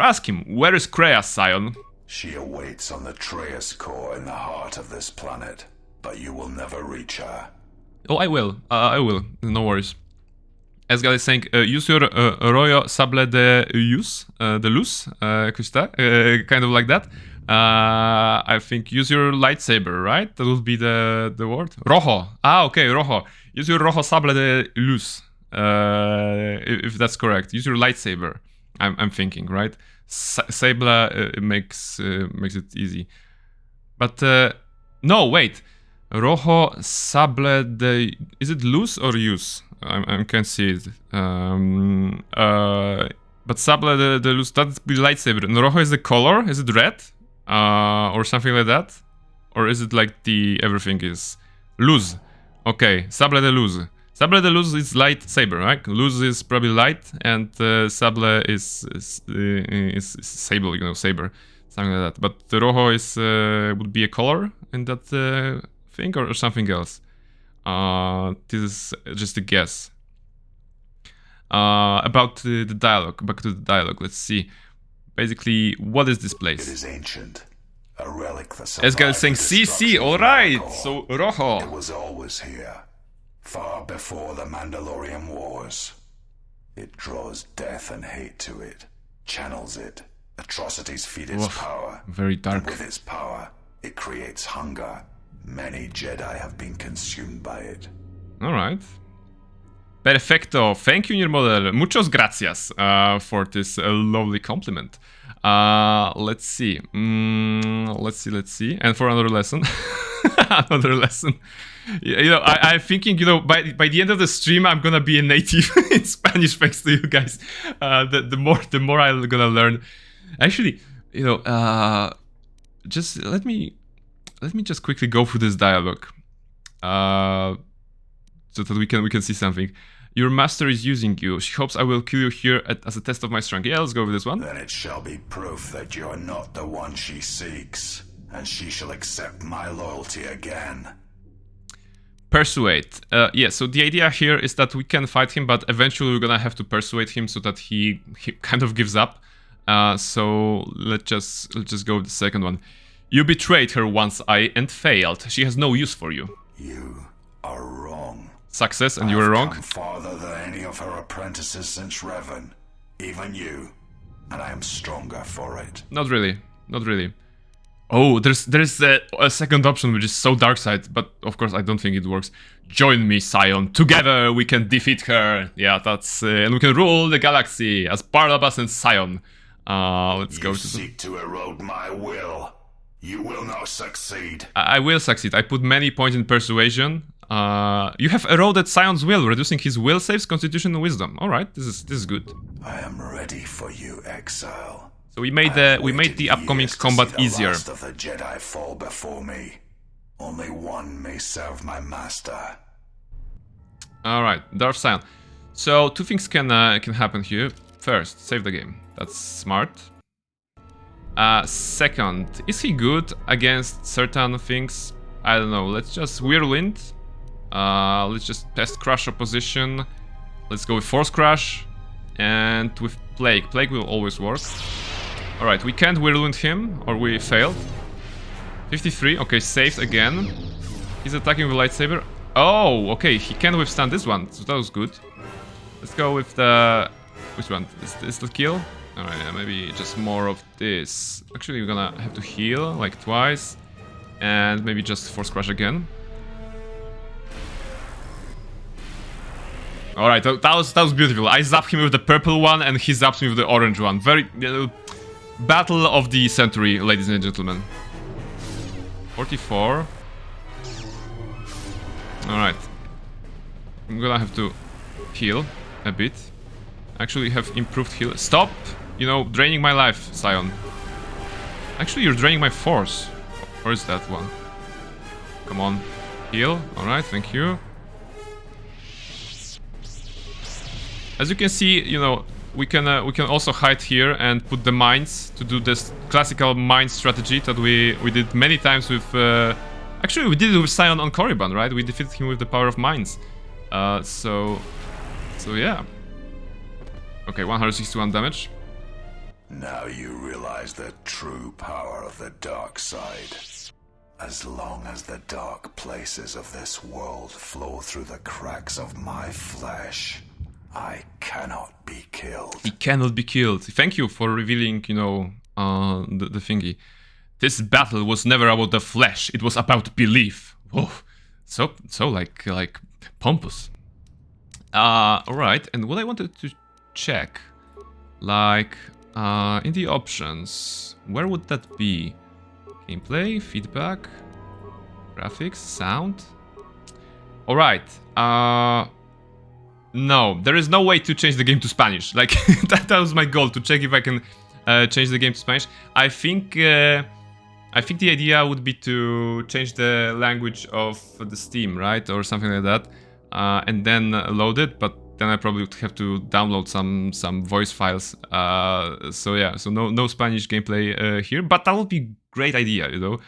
ask him, where is Kreia, Sion? She awaits on the Traeus core in the heart of this planet, but you will never reach her. Oh, I will. No worries. Asgard is saying, use your Royo Sable de Luz, kind of like that. I think use your lightsaber, right? That would be the word. Rojo. Okay, Rojo. Use your Rojo Sable de Luz, if that's correct. Use your lightsaber. I'm thinking, right? Sable makes it easy. But no, wait. Rojo Sable de... Is it Luz or Use? I can't see it. But Sable de Luz, that's the lightsaber. And Rojo is the color? Is it red? Or something like that? Or is it like the everything is... Luz. Okay, Sable de Luz. Sable de Luz is lightsaber, right? Luz is probably light, and Sable is sable, saber, something like that. But the Rojo is would be a color in that thing, or something else. This is just a guess. About the dialogue. Back to the dialogue. Let's see. Basically, what is this place? It is ancient, a relic that Asgard is saying, CC, alright, so Rojo. It was always here, far before the Mandalorian Wars. It draws death and hate to it, channels it, atrocities feed its power. Very dark. And with its power, it creates hunger. Many Jedi have been consumed by it. Alright. Perfecto. Thank you, Nier Model. Muchos gracias for this lovely compliment. Let's see. Let's see. And for another lesson. Another lesson. I'm thinking, by the end of the stream, I'm gonna be a native in Spanish thanks to you guys. The more I'm gonna learn. Actually, just let me just quickly go through this dialogue, so that we can see something. Your master is using you. She hopes I will kill you here as a test of my strength. Yeah, let's go with this one. Then it shall be proof that you are not the one she seeks, and she shall accept my loyalty again. Persuade. Yeah, so the idea here is that we can fight him, but eventually we're gonna have to persuade him so that he kind of gives up. So let's just go with the second one. You betrayed her once and failed. She has no use for you. You are wrong. Success, and you were wrong. I've come farther than any of her apprentices since Revan. Even you. And I am stronger for it. Not really. Not really. Oh, there's a second option which is so dark side, but of course I don't think it works. Join me, Sion. Together we can defeat her. Yeah, that's and we can rule the galaxy as Barnabas and Sion. Let's go to. You seek to erode my will. You will not succeed. I will succeed. I put many points in persuasion. You have eroded Sion's will, reducing his will saves, constitution, and wisdom. All right, this is good. I am ready for you, exile. So we made the upcoming combat easier. The last of the Jedi fall before me. Only one may serve my master. All right, Darth Sion. So two things can happen here. First, save the game. That's smart. Second, is he good against certain things? I don't know. Let's just Whirlwind. Let's just test crush opposition. Let's go with Force Crush. And with Plague. Plague will always work. Alright, we can't Whirlwind him, or we failed. 53, okay, saved again. He's attacking with lightsaber. Oh, okay, he can withstand this one, so that was good. Let's go with the... Which one? Is the kill? Alright, yeah, maybe just more of this. Actually, we're gonna have to heal, like twice. And maybe just Force Crush again. Alright, that was beautiful. I zapped him with the purple one, and he zapped me with the orange one. Very... Battle of the century, ladies and gentlemen. 44. Alright. I'm gonna have to heal a bit. Actually have improved heal. Stop, you know, draining my life, Sion. Actually, you're draining my force. Or is that one? Come on. Heal. Alright, thank you. As you can see, you know, we can also hide here and put the mines to do this classical mine strategy that we did many times with... actually, we did it with Sion on Korriban, right? We defeated him with the power of mines. So yeah. Okay, 161 damage. Now you realize the true power of the dark side. As long as the dark places of this world flow through the cracks of my flesh, I cannot be killed. He cannot be killed. Thank you for revealing, you know, the thingy. This battle was never about the flesh. It was about belief. Whoa, so like pompous. All right. And what I wanted to check, like, in the options, where would that be? Gameplay, feedback, graphics, sound. All right. No, there is no way to change the game to Spanish. Like, that was my goal, to check if I can change the game to Spanish. I think the idea would be to change the language of the Steam, right? Or something like that. And then load it, but then I probably would have to download some voice files. So yeah, so no Spanish gameplay here, but that would be great idea, you know.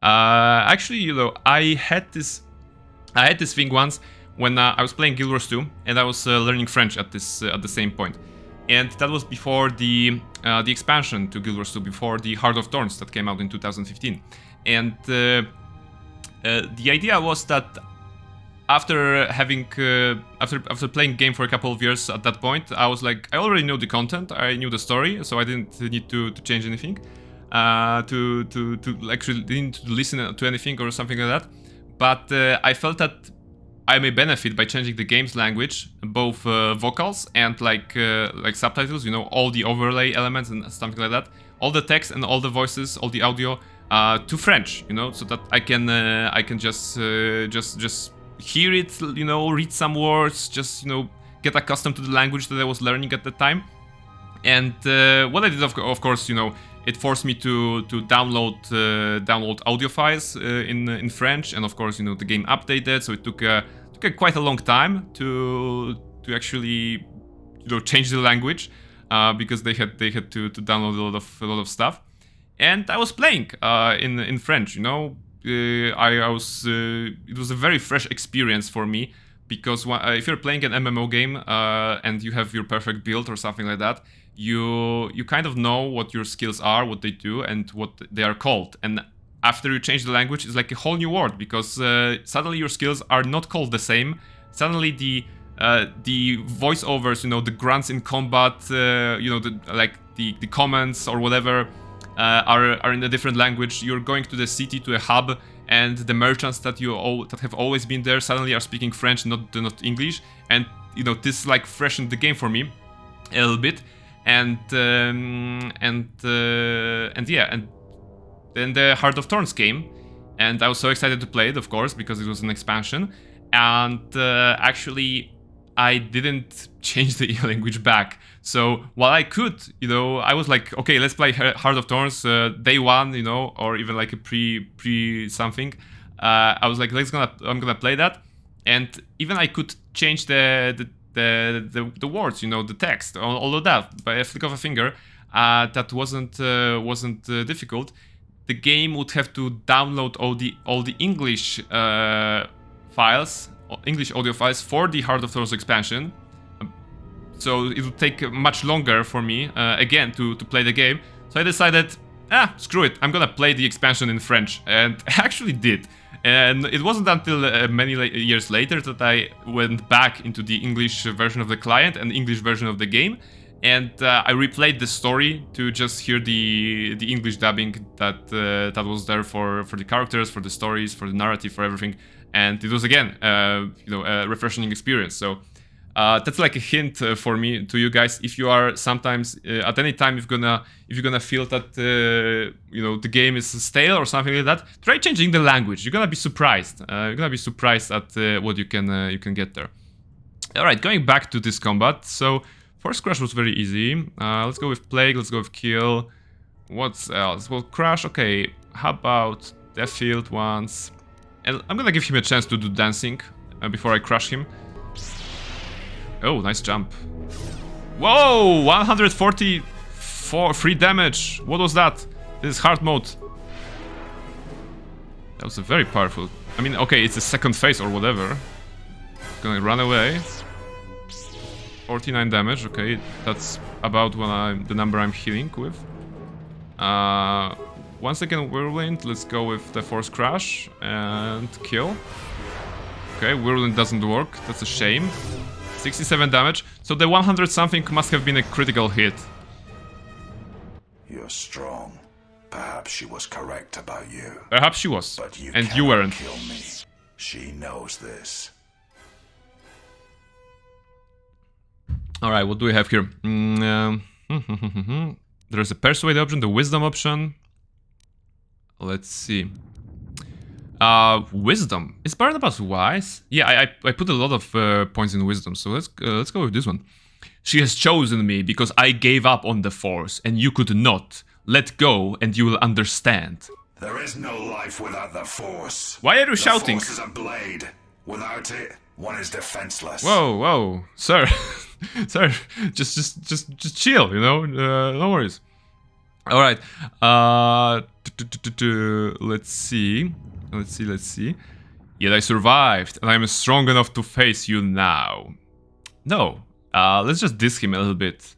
Actually, you know, I had this thing once when I was playing Guild Wars 2, and I was learning French at the same point, and that was before the expansion to Guild Wars 2, before the Heart of Thorns that came out in 2015, and the idea was that after playing the game for a couple of years at that point, I was like, I already know the content, I knew the story, so I didn't need to change anything, to actually didn't listen to anything or something like that. But I felt that I may benefit by changing the game's language, both vocals and like subtitles, you know, all the overlay elements and something like that, all the text and all the voices, all the audio to French, you know, so that I can just hear it, you know, read some words, just, you know, get accustomed to the language that I was learning at the time. And what I did, of course, you know, it forced me to download audio files in French, and of course, you know, the game updated, so it took quite a long time to to actually, change the language because they had to download a lot of stuff, and I was playing in French. I was it was a very fresh experience for me because if you're playing an MMO game and you have your perfect build or something like that, you kind of know what your skills are, what they do, and what they are called. And after you change the language, it's like a whole new world because suddenly your skills are not called the same. Suddenly the voiceovers, the grunts in combat, the comments or whatever are in a different language. You're going to the city, to a hub, and the merchants that have always been there suddenly are speaking French, not English. And this like freshened the game for me a little bit. And then the Heart of Thorns came, and I was so excited to play it, of course, because it was an expansion. And actually, I didn't change the language back. So while I could, I was like, okay, let's play Heart of Thorns day one, or even like a pre something. I was like, I'm gonna play that, and even I could change the words, the text, all of that by a flick of a finger. That wasn't difficult. The game would have to download all the English files, English audio files for the Heart of Thorns expansion. So it would take much longer for me again to play the game. So I decided, screw it, I'm gonna play the expansion in French, and I actually did. And it wasn't until many years later that I went back into the English version of the client and English version of the game. And I replayed the story to just hear the English dubbing that was there for the characters, for the stories, for the narrative, for everything. And it was again, a refreshing experience. So that's like a hint for me to you guys. If you are sometimes at any time, if you're gonna feel that the game is stale or something like that, try changing the language. You're gonna be surprised. You're gonna be surprised at what you can get there. All right, going back to this combat. So. First crash was very easy. Let's go with Plague, let's go with Kill. What's else? Well, Crash, okay. How about Death Field once? And I'm gonna give him a chance to do dancing before I crush him. Oh, nice jump. Whoa! 144 free damage. What was that? This is hard mode. That was a very powerful... I mean, okay, it's a second phase or whatever. Gonna run away. 49 damage, okay, that's about the number I'm healing with. Once again, Whirlwind, let's go with the Force Crash and Kill. Okay, Whirlwind doesn't work, that's a shame. 67 damage, so the 100 something must have been a critical hit. You're strong. Perhaps she was correct about you. Perhaps she was, but and you weren't. Kill me. She knows this. Alright, what do we have here? There's a Persuade option, the Wisdom option. Let's see. Wisdom. Is Barnabas wise? Yeah, I put a lot of points in Wisdom, so let's go with this one. She has chosen me because I gave up on the Force, and you could not. Let go, and you will understand. There is no life without the Force. Why are you shouting? The Force is a blade. Without it, one is defenseless. Whoa, sir. Sir, just chill, no worries. All right. Let's see. Yet I survived, and I'm strong enough to face you now. No. Let's just diss him a little bit.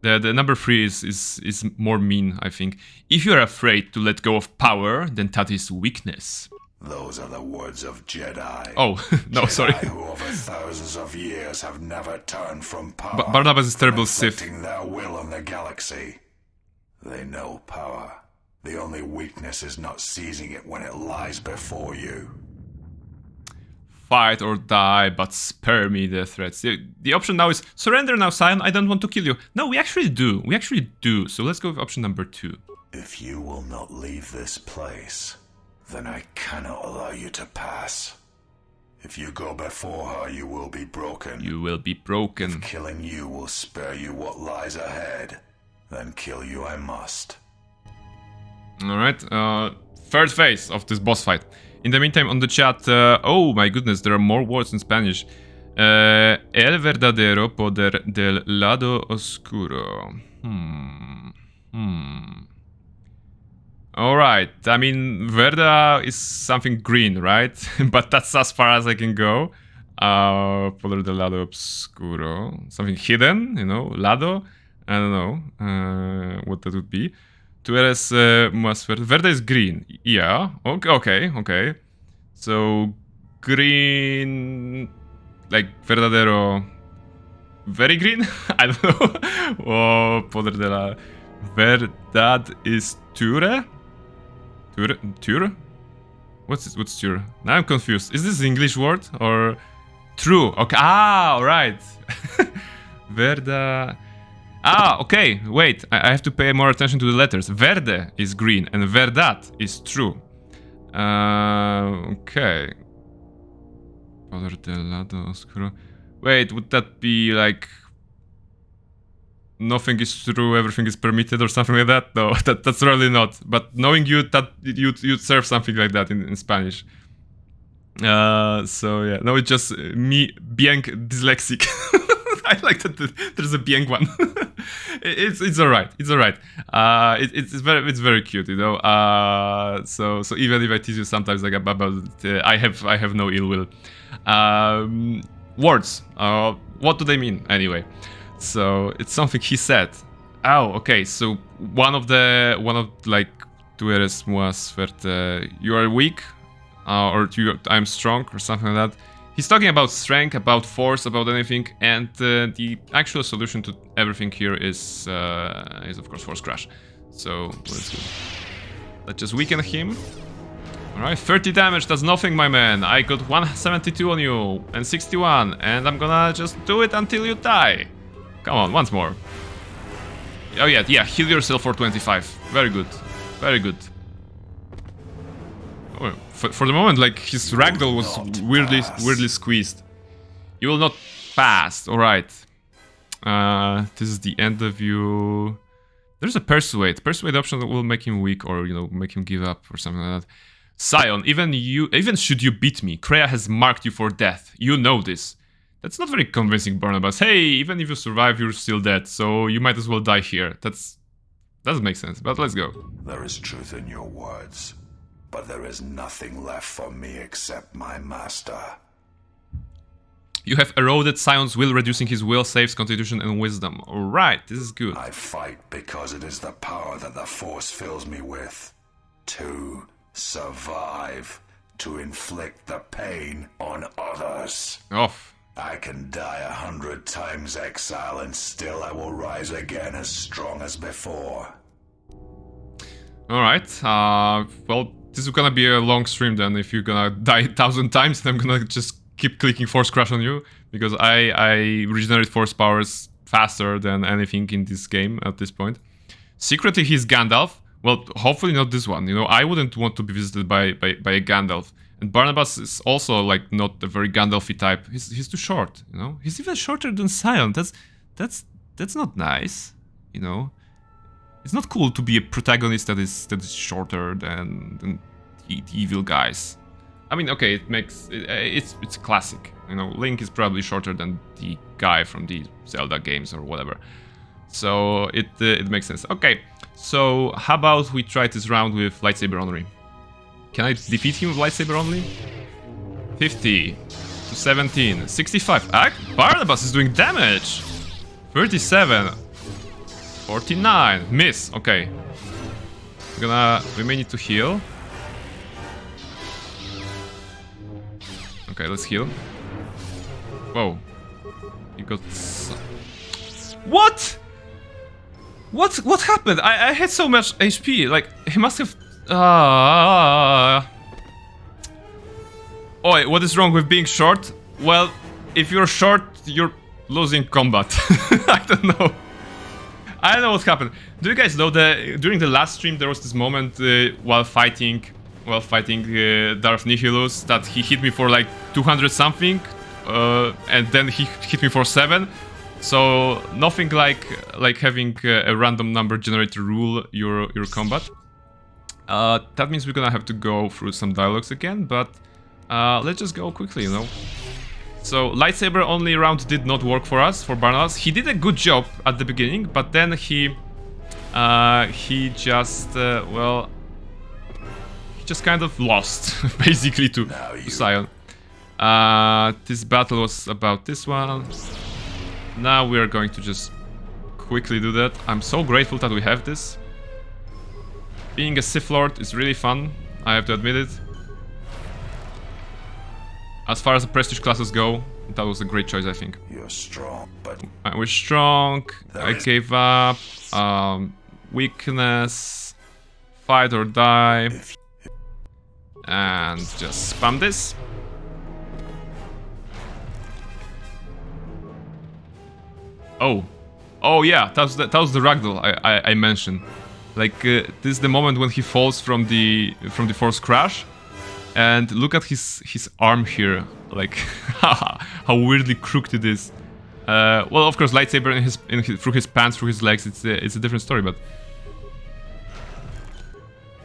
The number 3 is more mean, I think. If you're afraid to let go of power, then that is weakness. Those are the words of Jedi. Oh, no, Jedi sorry. Who over thousands of years have never turned from power. Barnabas is terrible Sith. Reflecting their will on the galaxy. They know power. The only weakness is not seizing it when it lies before you. Fight or die, but spare me the threats. The option now is surrender now, Scion. I don't want to kill you. No, we actually do. So let's go with option number 2. If you will not leave this place, then I cannot allow you to pass. If you go before her, you will be broken. You will be broken. If killing you will spare you what lies ahead, then kill you I must. Alright, third phase of this boss fight. In the meantime, on the chat, oh my goodness, there are more words in Spanish. El verdadero poder del lado oscuro. Alright, I mean, Verda is something green, right? But that's as far as I can go. Poder del lado oscuro. Something hidden, you know, lado. I don't know what that would be. Tú eres más verde. Verde is green. Yeah, okay. So, green... Like, verdadero... Very green? I don't know. Oh, poder de la... Verdad is ture? Ture? What's ture? Now I'm confused. Is this an English word? Or... True. Okay. Ah, alright. Verda... Ah, okay. Wait. I have to pay more attention to the letters. Verde is green and verdad is true. Okay. Poder del lado oscuro. Wait, would that be like... Nothing is true, everything is permitted or something like that? No, that's really not. But knowing you, that you'd serve something like that in Spanish. So yeah, no, it's just me being dyslexic. I like that there's a bien one. it's alright. It's alright. It's very cute, you know. So even if I tease you sometimes like about it, I have no ill will. Words. What do they mean anyway? So it's something he said. Oh, okay. So one of like tú eres más fuerte. You are weak, or I'm strong, or something like that. He's talking about strength, about force, about anything, and the actual solution to everything here is of course force crash. So let's just weaken him. Alright, 30 damage, that's nothing, my man. I got 172 on you, and 61, and I'm gonna just do it until you die. Come on, once more. Oh yeah, heal yourself for 25. Very good, very good. Oh, for the moment, like, his ragdoll was weirdly squeezed. You will not pass, alright. This is the end of you. There's a persuade. Persuade option that will make him weak, or, you know, make him give up, or something like that. Scion, even should you beat me, Kreia has marked you for death. You know this. That's not very convincing, Barnabas. Hey, even if you survive, you're still dead, so you might as well die here. Doesn't make sense, but let's go. There is truth in your words, but there is nothing left for me except my master. You have eroded Sion's will, reducing his will, saves, constitution, and wisdom. Alright, this is good. I fight because it is the power that the Force fills me with. To survive, to inflict the pain on others. Off. I can die 100 times, exile, and still I will rise again as strong as before. Alright, well, this is gonna be a long stream then. If you're gonna die 1,000 times, then I'm gonna just keep clicking force crash on you, because I regenerate force powers faster than anything in this game at this point. Secretly, he's Gandalf. Well, hopefully not this one. You know, I wouldn't want to be visited by a Gandalf. And Barnabas is also, like, not a very Gandalfy type. He's too short, you know? He's even shorter than Sion. That's not nice, you know? It's not cool to be a protagonist that is shorter than the evil guys. I mean, okay, it's classic. You know, Link is probably shorter than the guy from the Zelda games or whatever. So it makes sense. Okay, so how about we try this round with lightsaber only? Can I defeat him with lightsaber only? 50 to 17, 65. Ah, Barnabas is doing damage. 37, 49. Miss. Okay. We may need to heal. Okay, let's heal. Whoa. You got... What? What happened? I had so much HP. Like, he must have... Oh, what is wrong with being short? Well, if you're short, you're losing combat. I don't know. I don't know what happened. Do you guys know that during the last stream there was this moment while fighting Darth Nihilus that he hit me for like 200 something, and then he hit me for 7. So nothing like having a random number generator rule your combat. That means we're gonna have to go through some dialogues again, but let's just go quickly, you know. So lightsaber only round did not work for us, for Barnabas. He did a good job at the beginning, but then he just well, he just kind of lost basically to Sion. This battle was about this one. Now we are going to just quickly do that. I'm so grateful that we have this. Being a Sith Lord is really fun, I have to admit it. As far as the prestige classes go, that was a great choice, I think. You're strong, but We're strong. I gave up. Weakness. Fight or die. And just spam this. Oh. Oh yeah, that was the ragdoll I mentioned. Like this is the moment when he falls from the force crash. And look at his arm here, like how weirdly crooked it is. Well, of course, lightsaber through his pants, through his legs, it's a different story. But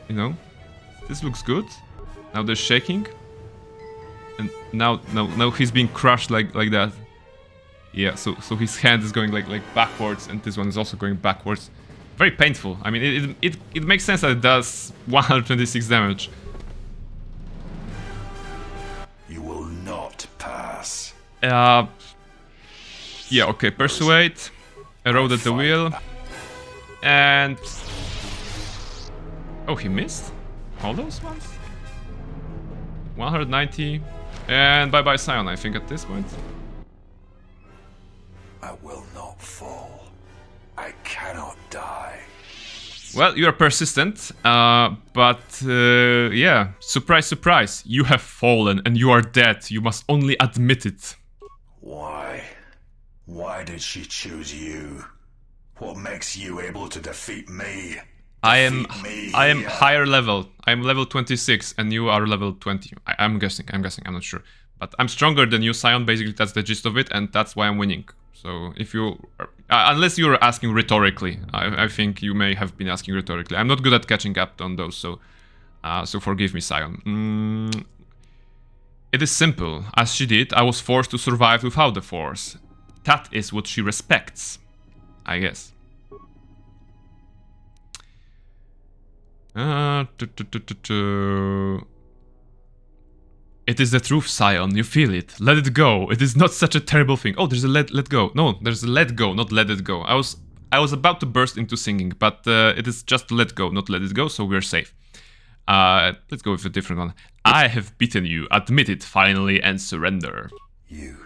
you know, this looks good. Now they're shaking, and now he's being crushed like that. Yeah, so his hand is going like backwards, and this one is also going backwards. Very painful. I mean, it makes sense that it does 126 damage. pass. Yeah, okay, persuade. Erode at the wheel. And... oh, he missed? All those ones? 190. And bye-bye Sion, I think, at this point. I will not fall. I cannot die. Well, you are persistent, but yeah, surprise, surprise, you have fallen and you are dead. You must only admit it. Why? Why did she choose you? What makes you able to defeat me? I am higher level. I am level 26 and you are level 20. I'm guessing, I'm not sure. But I'm stronger than you, Sion, basically that's the gist of it, and that's why I'm winning. So if you... unless you're asking rhetorically, I think you may have been asking rhetorically. I'm not good at catching up on those, so forgive me, Sion. It is simple. As she did, I was forced to survive without the Force. That is what she respects, I guess. It is the truth, Sion. You feel it. Let it go. It is not such a terrible thing. Oh, there's a let go. No, there's a let go, not let it go. I was about to burst into singing, but it is just let go, not let it go, so we're safe. Let's go with a different one. I have beaten you. Admit it finally and surrender. You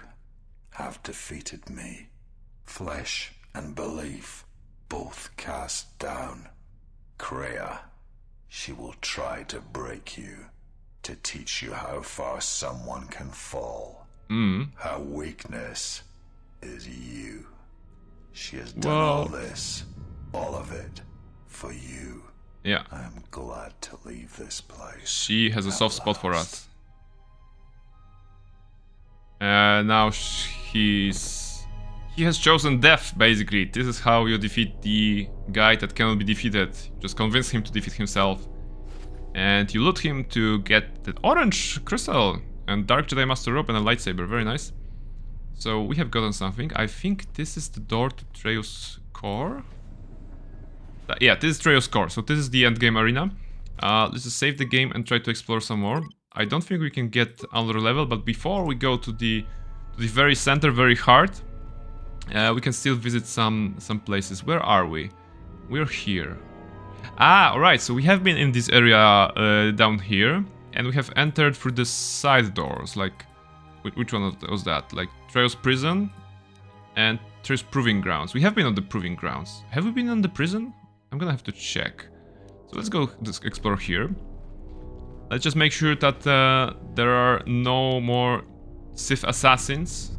have defeated me. Flesh and belief both cast down. Kreia, she will try to break you. To teach you how far someone can fall. Her weakness is you. She has done all this, all of it, for you. Yeah. I am glad to leave this place. She has a soft spot for us. Now he has chosen death, basically. This is how you defeat the guy that cannot be defeated. Just convince him to defeat himself. And you loot him to get the orange crystal and Dark Jedi Master Robe and a lightsaber. Very nice. So we have gotten something. I think this is the door to Treo's core. Yeah, this is Treo's core. So this is the endgame arena. Let's just save the game and try to explore some more. I don't think we can get another level, but before we go to the very center, very heart, we can still visit some places. Where are we? We're here. Ah, alright, so we have been in this area down here, and we have entered through the side doors, like, which one was that? Like, Treo's prison and Treo's proving grounds. We have been on the proving grounds. Have we been on the prison? I'm gonna have to check. So let's go explore here. Let's just make sure that there are no more Sith assassins,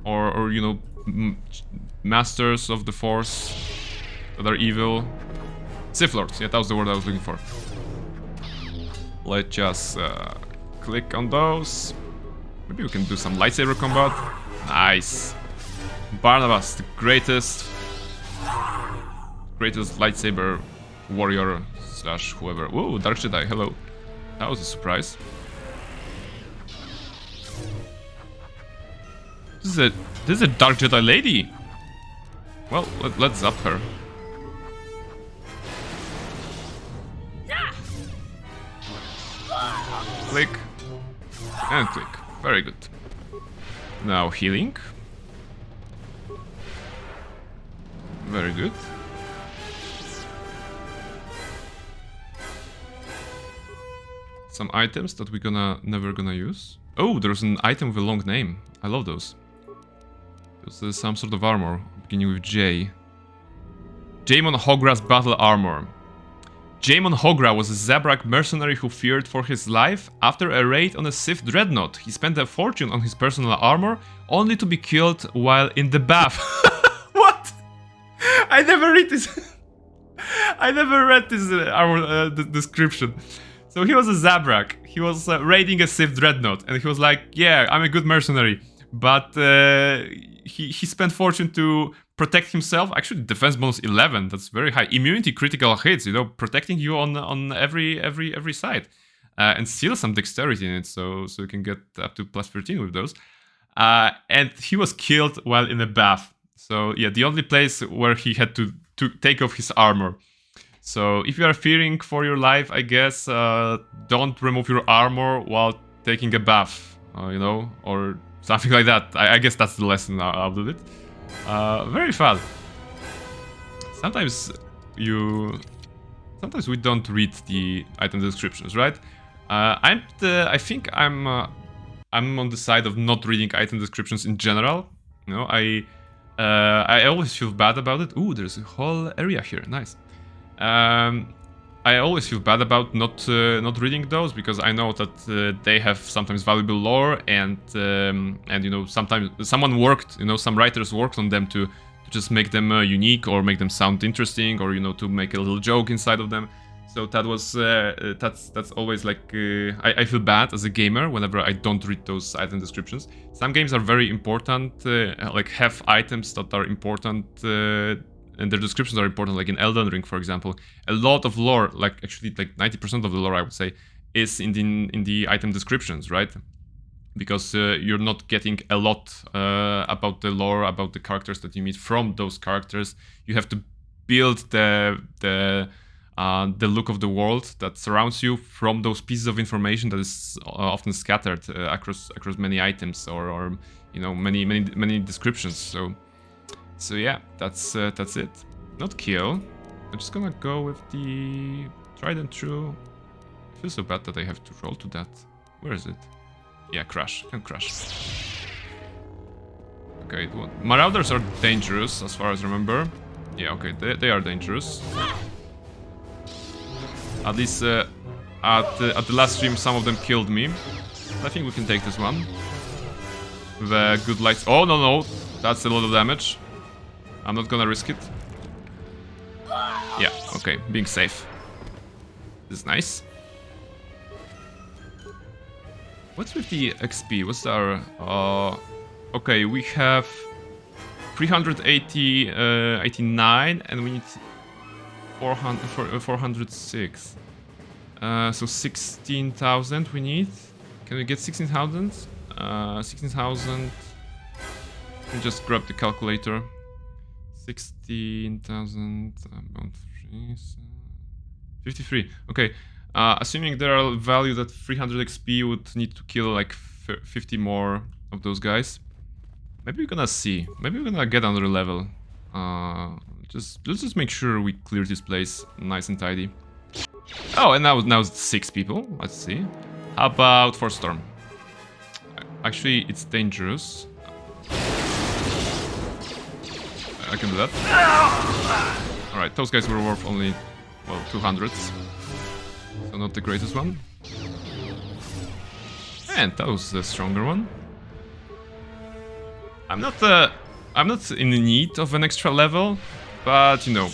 or you know, masters of the Force that are evil. Sith Lords, yeah, that was the word I was looking for. Let's just click on those. Maybe we can do some lightsaber combat. Nice. Barnabas, the greatest lightsaber warrior slash whoever. Whoa, Dark Jedi, hello. That was a surprise. This is a Dark Jedi lady. Well, let's zap her. Click. And click. Very good. Now healing. Very good. Some items that we're never gonna use. Oh, there's an item with a long name. I love those. There's some sort of armor beginning with J. Jaemon Hogra's battle armor. Jaemon Hogra was a Zabrak mercenary who feared for his life. After a raid on a Sith dreadnought, he spent a fortune on his personal armor, only to be killed while in the bath. What? I never read this. I never read this armor description. So he was a Zabrak. He was raiding a Sith dreadnought, and he was like, "Yeah, I'm a good mercenary," but he spent fortune to protect himself. Actually, defense bonus 11. That's very high. Immunity critical hits. You know, protecting you on every side, and still some dexterity in it. So you can get up to plus 13 with those. And he was killed while in a bath. So yeah, the only place where he had to take off his armor. So if you are fearing for your life, I guess don't remove your armor while taking a bath, you know, or something like that. I guess that's the lesson out of it. Very fun. Sometimes we don't read the item descriptions, right? I think I'm on the side of not reading item descriptions in general. You know, I always feel bad about it. Ooh, there's a whole area here. Nice. I always feel bad about not reading those, because I know that they have sometimes valuable lore, and you know, sometimes someone worked, you know, some writers worked on them to just make them unique, or make them sound interesting, or, you know, to make a little joke inside of them. So that was that's always like I feel bad as a gamer whenever I don't read those item descriptions. Some games are very important, like have items that are important. And their descriptions are important, like in Elden Ring, for example. A lot of lore, like actually like 90% of the lore, I would say, is in the item descriptions, right? Because you're not getting a lot about the lore, about the characters that you meet from those characters. You have to build the look of the world that surrounds you from those pieces of information that is often scattered across many items, or you know, many descriptions. So yeah, that's it. Not kill. I'm just gonna go with the tried and true. I feel so bad that I have to roll to that. Where is it? Yeah, crash. Can crash. Okay, Marauders are dangerous, as far as I remember. Yeah, okay, they are dangerous. At least at the last stream, some of them killed me. I think we can take this one. The good lights. Oh no, that's a lot of damage. I'm not gonna risk it. Yeah, okay, being safe. This is nice. What's with the XP? What's our... okay, we have 389 and we need 406. So 16,000 we need. Can we get 16,000? 16,000. Just grab the calculator. 16,000, about 53. Okay, assuming there are values at 300 XP, would need to kill like 50 more of those guys. Maybe we're gonna see. Maybe we're gonna get another level. Let's just make sure we clear this place nice and tidy. Oh, and now it's 6 people. Let's see. How about Force Storm? Actually, it's dangerous. I can do that. Alright, those guys were worth only, well, 200s. So not the greatest one. And that was the stronger one. I'm not in need of an extra level, but you know,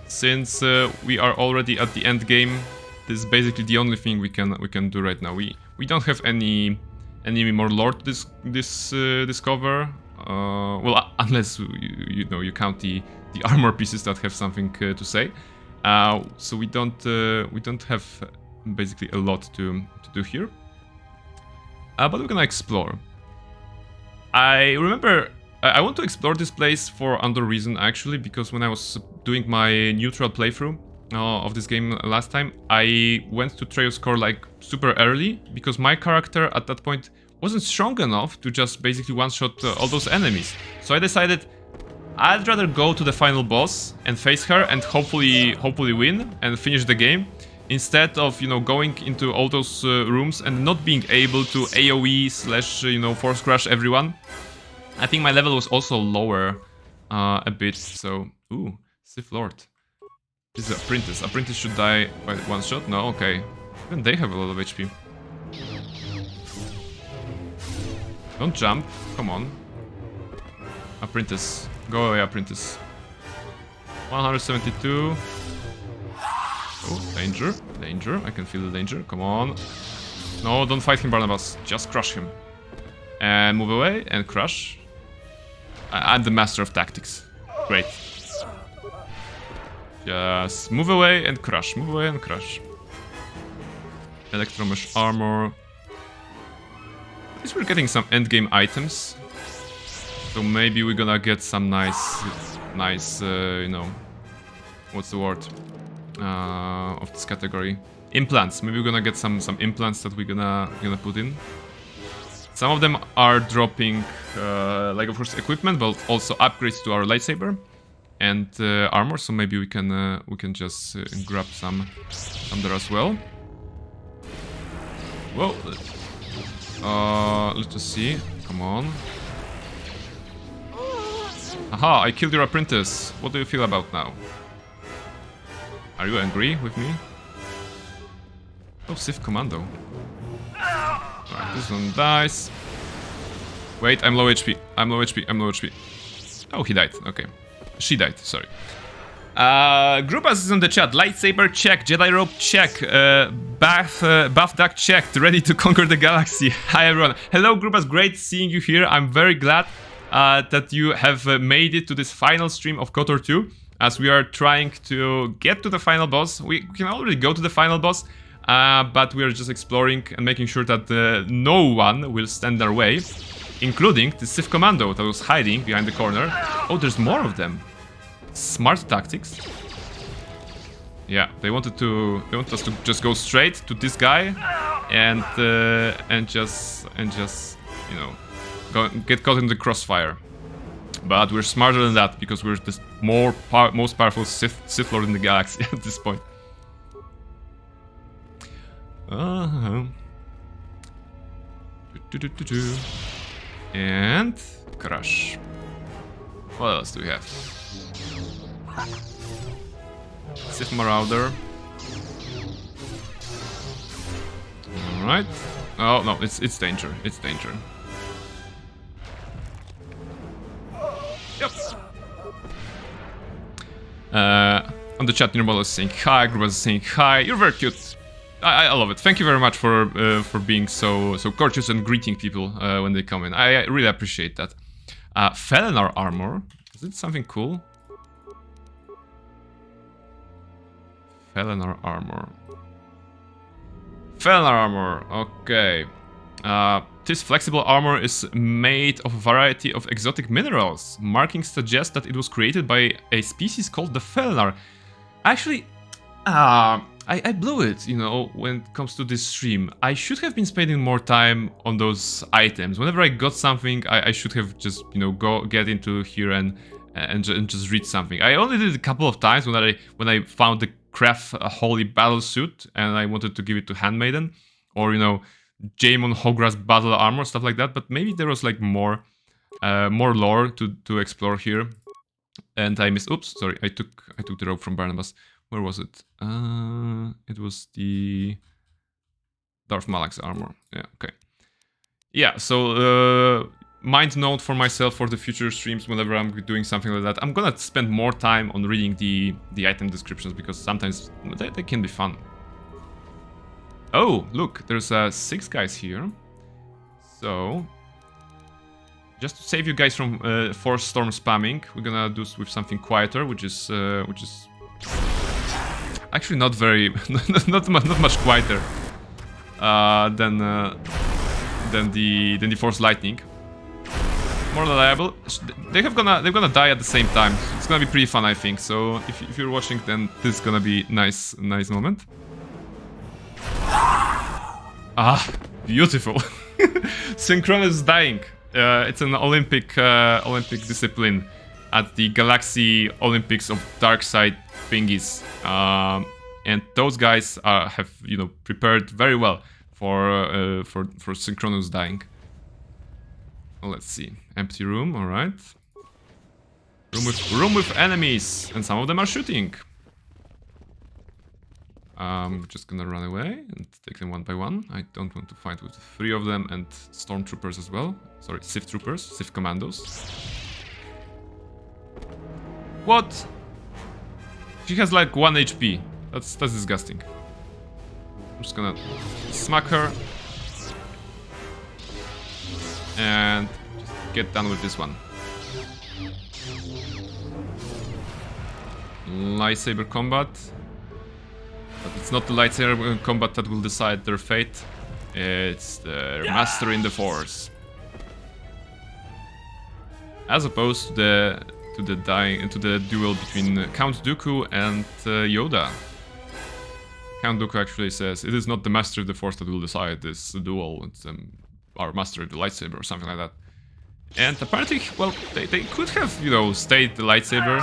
since we are already at the end game, this is basically the only thing we can do right now. We don't have any more lore to discover. Well, unless you know, you count the armor pieces that have something to say. So we don't have basically a lot to do here. But we're gonna explore. I remember I want to explore this place for another reason actually, because when I was doing my neutral playthrough of this game last time, I went to Trey's core like super early because my character at that point wasn't strong enough to just basically one-shot all those enemies. So I decided I'd rather go to the final boss and face her and hopefully win and finish the game, instead of, you know, going into all those rooms and not being able to AoE slash, you know, force crush everyone. I think my level was also lower a bit, so... Ooh, Sith Lord. This is Apprentice. Apprentice should die by one shot? No, okay. Even they have a lot of HP. Don't jump, come on. Apprentice. Go away, Apprentice. 172. Oh, danger. Danger. I can feel the danger. Come on. No, don't fight him, Barnabas. Just crush him. And move away and crush. I'm the master of tactics. Great. Just move away and crush. Move away and crush. Electromesh armor. At least we're getting some endgame items. So maybe we're gonna get some nice, you know, what's the word of this category? Implants. Maybe we're gonna get some implants that we're gonna put in. Some of them are dropping, like of course equipment, but also upgrades to our lightsaber and armor. So maybe we can just grab some there as well. Whoa. Let's just see. Come on. Aha! I killed your apprentice. What do you feel about now? Are you angry with me? Oh, Sith Commando. Alright, this one dies. Wait, I'm low HP. I'm low HP. I'm low HP. Oh, he died. Okay. She died, sorry. Grupas is on the chat. Lightsaber, check. Jedi rope, check. Buff duck, checked. Ready to conquer the galaxy. Hi, everyone. Hello, Grupas. Great seeing you here. I'm very glad that you have made it to this final stream of KotOR 2, as we are trying to get to the final boss. We can already go to the final boss, but we are just exploring and making sure that no one will stand our way, including the Sith Commando that was hiding behind the corner. Oh, there's more of them. Smart tactics. Yeah, they want us to just go straight to this guy and just you know, get caught in the crossfire. But we're smarter than that because we're the most powerful Sith Lord in the galaxy at this point. And crush. What else do we have? Sith Marauder. Alright. Oh no, it's danger. It's danger. Yep. On the chat, Nirmal is saying hi, Gruba is saying hi. You're very cute. I love it. Thank you very much for being so courteous and greeting people when they come in. I really appreciate that. Felenar armor. Is it something cool? Felenar armor. Felenar armor. Okay. This flexible armor is made of a variety of exotic minerals. Markings suggest that it was created by a species called the Felenar. Actually, I blew it, you know, when it comes to this stream. I should have been spending more time on those items. Whenever I got something, I should have just, you know, get into here and just read something. I only did it a couple of times when I found the Craft a Holy Battle Suit and I wanted to give it to Handmaiden, or, you know, Jaemon Hogra's battle armor, stuff like that. But maybe there was like more lore to explore here, and I missed. Oops, sorry. I took the rope from Barnabas. Where was it? It was the Darth Malak's armor. Yeah. Okay. Yeah. So mind note for myself for the future streams. Whenever I'm doing something like that, I'm gonna spend more time on reading the item descriptions because sometimes they can be fun. Oh, look, there's 6 guys here. So, just to save you guys from Force Storm spamming, we're gonna do with something quieter, which is actually not very, not much quieter than the Force Lightning. more reliable. They're gonna die at the same time. It's gonna be pretty fun, I think. So if you're watching, then this is gonna be nice moment. Ah, beautiful. Synchronous dying. It's an Olympic discipline at the Galaxy Olympics of Dark Side thingies. And those guys have, you know, prepared very well for synchronous dying. Well, let's see. Empty room, all right. Room with enemies, and some of them are shooting. Just gonna run away and take them one by one. I don't want to fight with 3 of them and stormtroopers as well. Sorry, Sith troopers, Sith commandos. What? She has like 1 HP. That's disgusting. I'm just gonna smack her. And just get done with this one. Lightsaber combat. But it's not the lightsaber combat that will decide their fate. It's their master in the Force. As opposed to the duel between Count Dooku and Yoda. Count Dooku actually says, "It is not the master of the Force that will decide this duel. It's our master of the lightsaber," or something like that. And apparently, well, they could have, you know, stayed the lightsaber.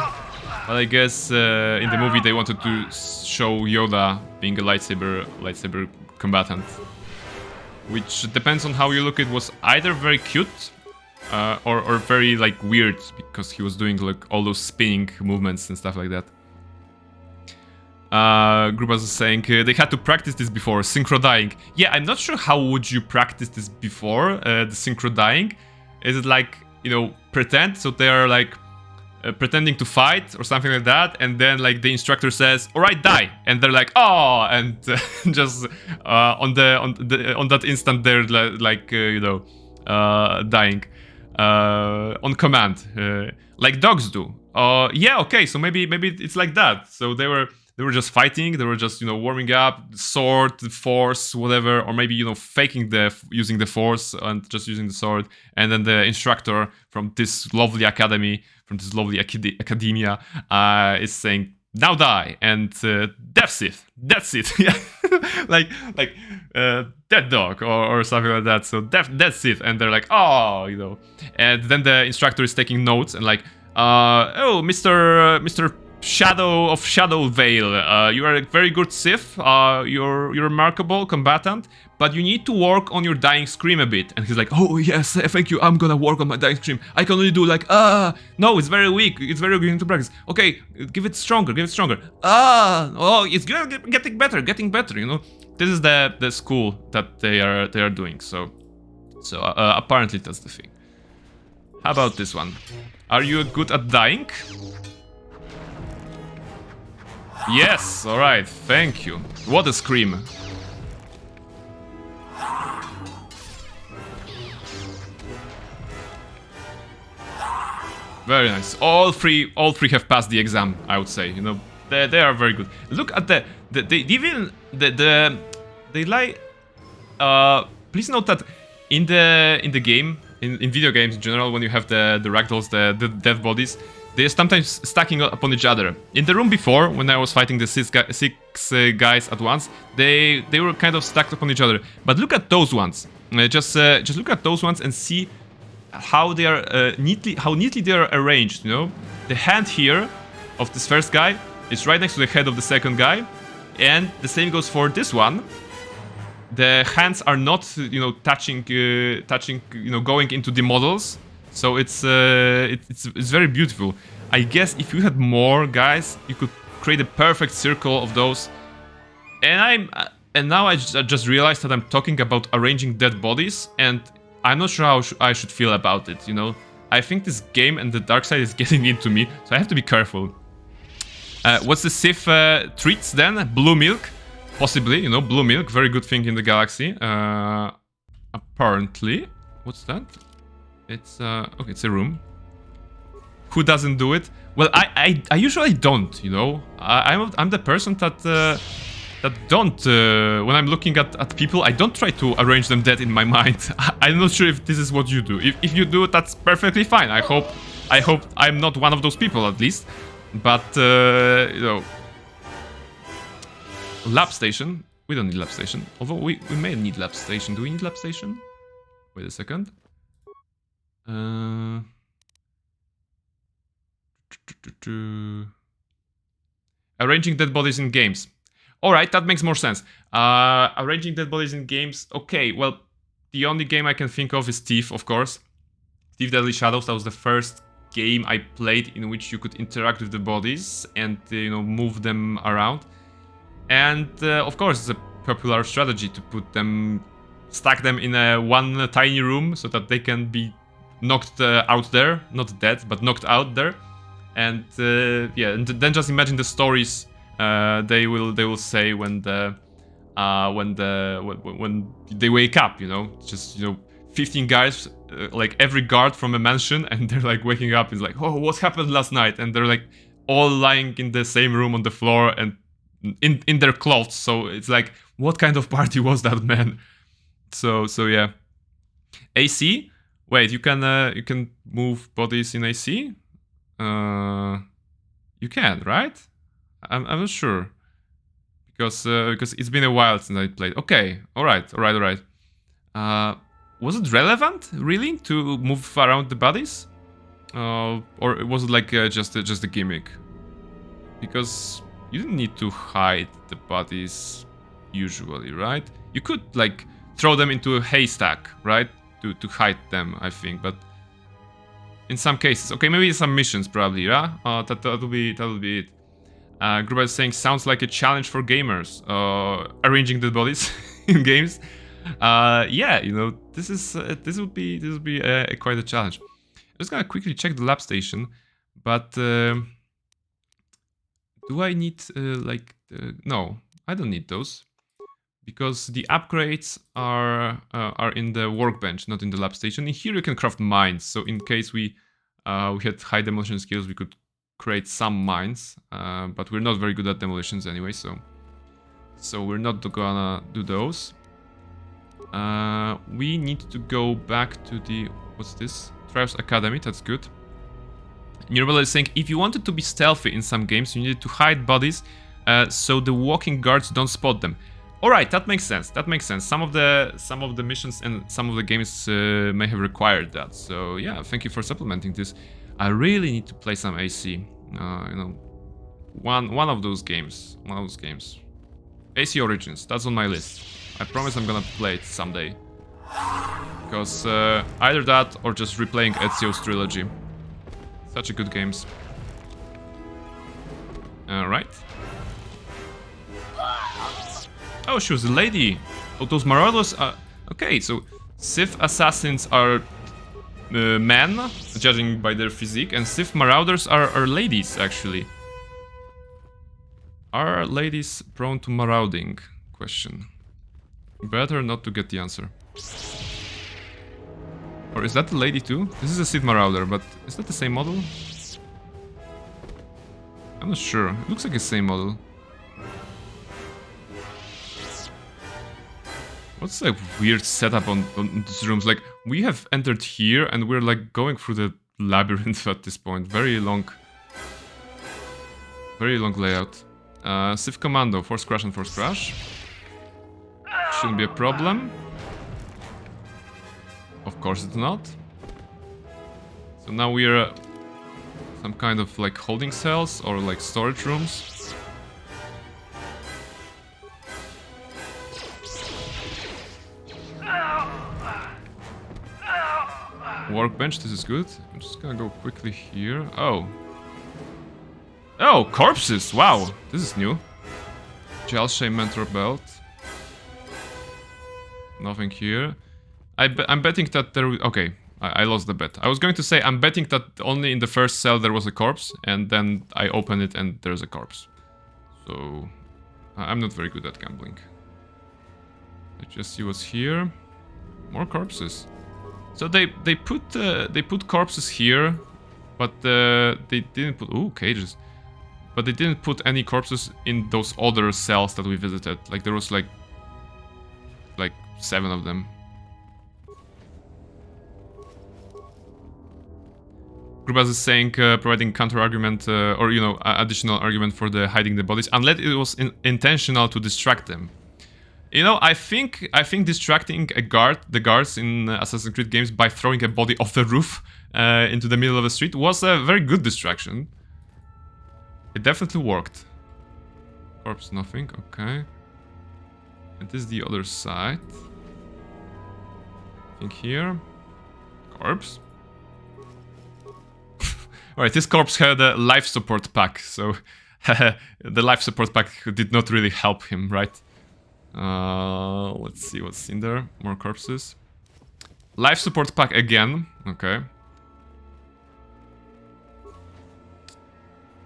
But I guess in the movie they wanted to show Yoda being a lightsaber combatant. Which depends on how you look, it was either very cute or very like weird, because he was doing like all those spinning movements and stuff like that. Grupas is saying they had to practice this before, synchro dying. Yeah, I'm not sure how would you practice this before, the synchro dying. Is it like, you know, pretend, so they are like pretending to fight or something like that, and then like the instructor says, "Alright, die," and they're like, "Oh," and just on that instant they're like you know, dying on command, like dogs do. Yeah, okay, so maybe it's like that. So they were just fighting, they were just, you know, warming up, sword, force, whatever, or maybe, you know, faking using the force and just using the sword, and then the instructor from this lovely academy, from this lovely academia, is saying, "Now die," and death Sith, yeah, like dead dog or something like that. So death Sith, and they're like, "Oh," you know, and then the instructor is taking notes and like, "Oh, Mr. Shadow of Shadow Veil, you are a very good Sith, you're remarkable combatant, but you need to work on your dying scream a bit." And he's like, "Oh yes, thank you, I'm gonna work on my dying scream. I can only do like, no, it's very weak, it's very weak to practice. Okay, give it stronger, oh, it's getting better, you know." This is the school that they are doing, so apparently that's the thing. How about this one? Are you good at dying? Yes, alright, thank you. What a scream. Very nice. All three have passed the exam, I would say. You know, they are very good. Look at they lie. Please note that in the game, in video games in general, when you have the ragdolls, the dead bodies, they're sometimes stacking upon each other. In the room before, when I was fighting the six guys at once, they were kind of stacked upon each other. But look at those ones. Just look at those ones and see how they are neatly they are arranged. You know, the hand here of this first guy is right next to the head of the second guy, and the same goes for this one. The hands are not, you know, touching, you know, going into the models. So it's very beautiful. I guess if you had more guys, you could create a perfect circle of those. And now I just realized that I'm talking about arranging dead bodies, and I'm not sure how I should feel about it. You know, I think this game and the dark side is getting into me, so I have to be careful. What's the Sith treats then? Blue milk, possibly. You know, blue milk, very good thing in the galaxy. Apparently, what's that? It's okay, it's a room. Who doesn't do it? Well, I usually don't, you know. I'm the person that don't, when I'm looking at people, I don't try to arrange them dead in my mind. I'm not sure if this is what you do. If you do, that's perfectly fine. I hope I'm not one of those people, at least. But, you know... Lab station. We don't need lab station. Although we may need lab station. Do we need lab station? Wait a second. Arranging dead bodies in games. Alright, that makes more sense. Arranging dead bodies in games. Okay, well, the only game I can think of is Thief, of course. Thief Deadly Shadows, that was the first game I played in which you could interact with the bodies and, you know, move them around. And, of course, it's a popular strategy to put them, stack them in one tiny room so that they can be knocked out there. Not dead, but knocked out there. And, yeah, and then just imagine the stories they will say when they wake up, you know, just, you know, 15 guys, like every guard from a mansion, and they're like waking up. It's like, oh, what happened last night? And they're like all lying in the same room on the floor and in their clothes. So it's like, what kind of party was that, man? So yeah. AC. Wait, you can move bodies in AC. You can, right? I'm not sure, because it's been a while since I played. Okay, all right. Was it relevant, really, to move around the bodies, or was it like just a gimmick? Because you didn't need to hide the bodies usually, right? You could like throw them into a haystack, right, to hide them, I think, but. In some cases. Okay, maybe some missions, probably, yeah? That'll be it. Gruber is saying, sounds like a challenge for gamers. Arranging the bodies in games. Yeah, you know, this would be quite a challenge. I'm just gonna quickly check the lab station, but do I need no, I don't need those, because the upgrades are in the workbench, not in the lab station. In here you can craft mines, so in case we had high demolition skills, we could create some mines, but we're not very good at demolitions anyway, so we're not gonna do those. We need to go back to the, what's this? Trials Academy, that's good. Neural is saying, if you wanted to be stealthy in some games, you needed to hide bodies so the walking guards don't spot them. Alright, that makes sense. Some of the missions and some of the games may have required that. So yeah, thank you for supplementing this. I really need to play some AC. You know, one of those games. AC Origins, that's on my list. I promise I'm gonna play it someday. Because either that or just replaying Ezio's trilogy. Such a good games. Alright. Oh, she was a lady. Oh, those marauders are... Okay, so Sith assassins are men, judging by their physique, and Sith marauders are ladies, actually. Are ladies prone to marauding? Question. Better not to get the answer. Or is that a lady too? This is a Sith marauder, but is that the same model? I'm not sure. It looks like the same model. What's that weird setup on these rooms? Like, we have entered here and we're like going through the labyrinth at this point. Very long layout. Sith Commando, Force Crash and Force Crash. Shouldn't be a problem. Of course it's not. So now we're some kind of like holding cells or like storage rooms. Workbench, this is good. I'm just gonna go quickly here. Oh, corpses! Wow, this is new. Gel Shame Mentor Belt. Nothing here. I'm betting that there... Okay, I lost the bet. I was going to say I'm betting that only in the first cell there was a corpse, and then I open it and there's a corpse. So I'm not very good at gambling. Let's just see what's here. More corpses. So they put corpses here, but they didn't put... Ooh, cages. But they didn't put any corpses in those other cells that we visited. Like there was like 7 of them. Grubas is saying providing counter argument or additional argument for the hiding the bodies, unless it was intentional to distract them. I think distracting the guards in Assassin's Creed games by throwing a body off the roof into the middle of the street was a very good distraction. It definitely worked. Corpse, nothing. Okay. And this is the other side. I think here. Corpse. Alright, this corpse had a life support pack, so the life support pack did not really help him, right? Let's see what's in there. More corpses. Life support pack again. Okay.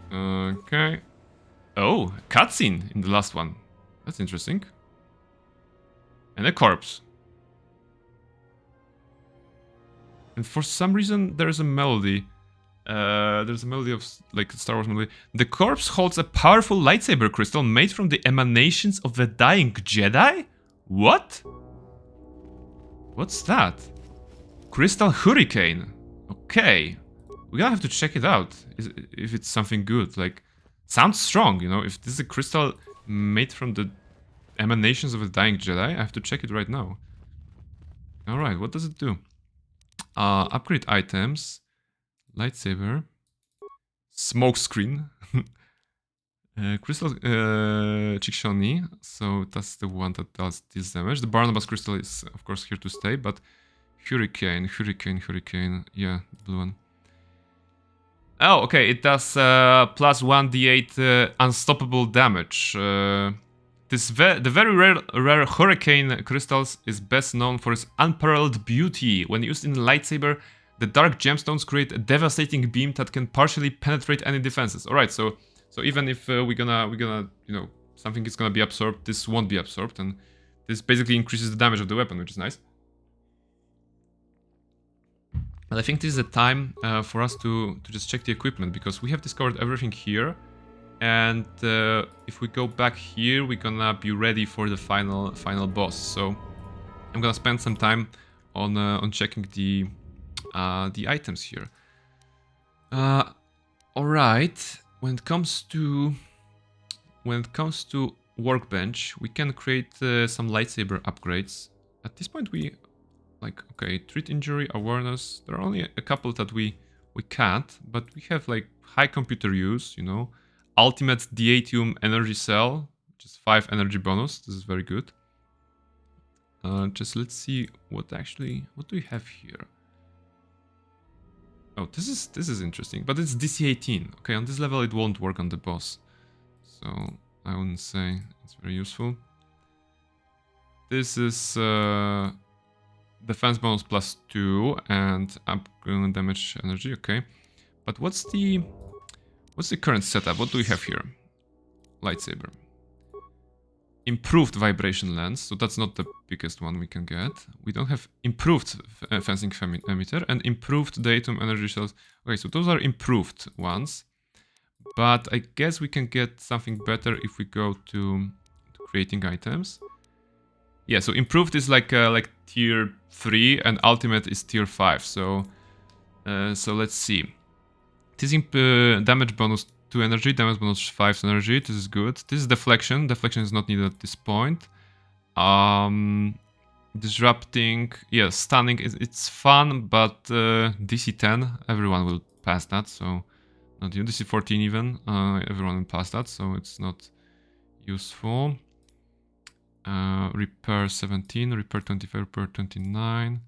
Okay. Oh, cutscene in the last one. That's interesting. And a corpse. And for some reason, there's a melody. There's a melody of, like, Star Wars melody. The corpse holds a powerful lightsaber crystal made from the emanations of the dying Jedi? What? What's that? Crystal Hurricane. Okay. We're gonna have to check it out. If it's something good. Like, sounds strong, If this is a crystal made from the emanations of the dying Jedi, I have to check it right now. Alright, what does it do? Upgrade items. Lightsaber. Smoke screen. Crystal Chikshoni. So that's the one that does this damage. The Barnabas crystal is, of course, here to stay, but Hurricane. Yeah, the blue one. Oh, okay, it does plus 1d8 unstoppable damage. The very rare Hurricane crystals is best known for its unparalleled beauty. When used in a lightsaber, the dark gemstones create a devastating beam that can partially penetrate any defenses. All right, so even if we're gonna something is gonna be absorbed, this won't be absorbed, and this basically increases the damage of the weapon, which is nice. But I think this is the time for us to just check the equipment, because we have discovered everything here, and if we go back here, we're gonna be ready for the final boss. So I'm gonna spend some time on checking the items here. All right. When it comes to workbench, we can create some lightsaber upgrades. At this point, okay, treat injury, awareness. There are only a couple that we can't, but we have like high computer use, ultimate diatium energy cell, which is 5 energy bonus. This is very good. Just let's see what do we have here. Oh, this is interesting, but it's DC 18. Okay, on this level it won't work on the boss, so I wouldn't say it's very useful. This is defense bonus plus 2 and upgrade damage energy. Okay, but what's the current setup? What do we have here? Lightsaber. Improved vibration lens, so that's not the biggest one we can get. We don't have improved fencing emitter and improved datum energy cells. Okay, so those are improved ones, but I guess we can get something better if we go to creating items. Yeah, so improved is like tier 3 and ultimate is tier 5. So let's see. This damage bonus 2 energy, damage bonus 5 energy. This is good. This is deflection. Deflection is not needed at this point. Disrupting. Yeah, stunning. It's fun, but DC 10, everyone will pass that. So not you. DC 14 even. Everyone will pass that. So it's not useful. Repair 17, repair 25, repair 29.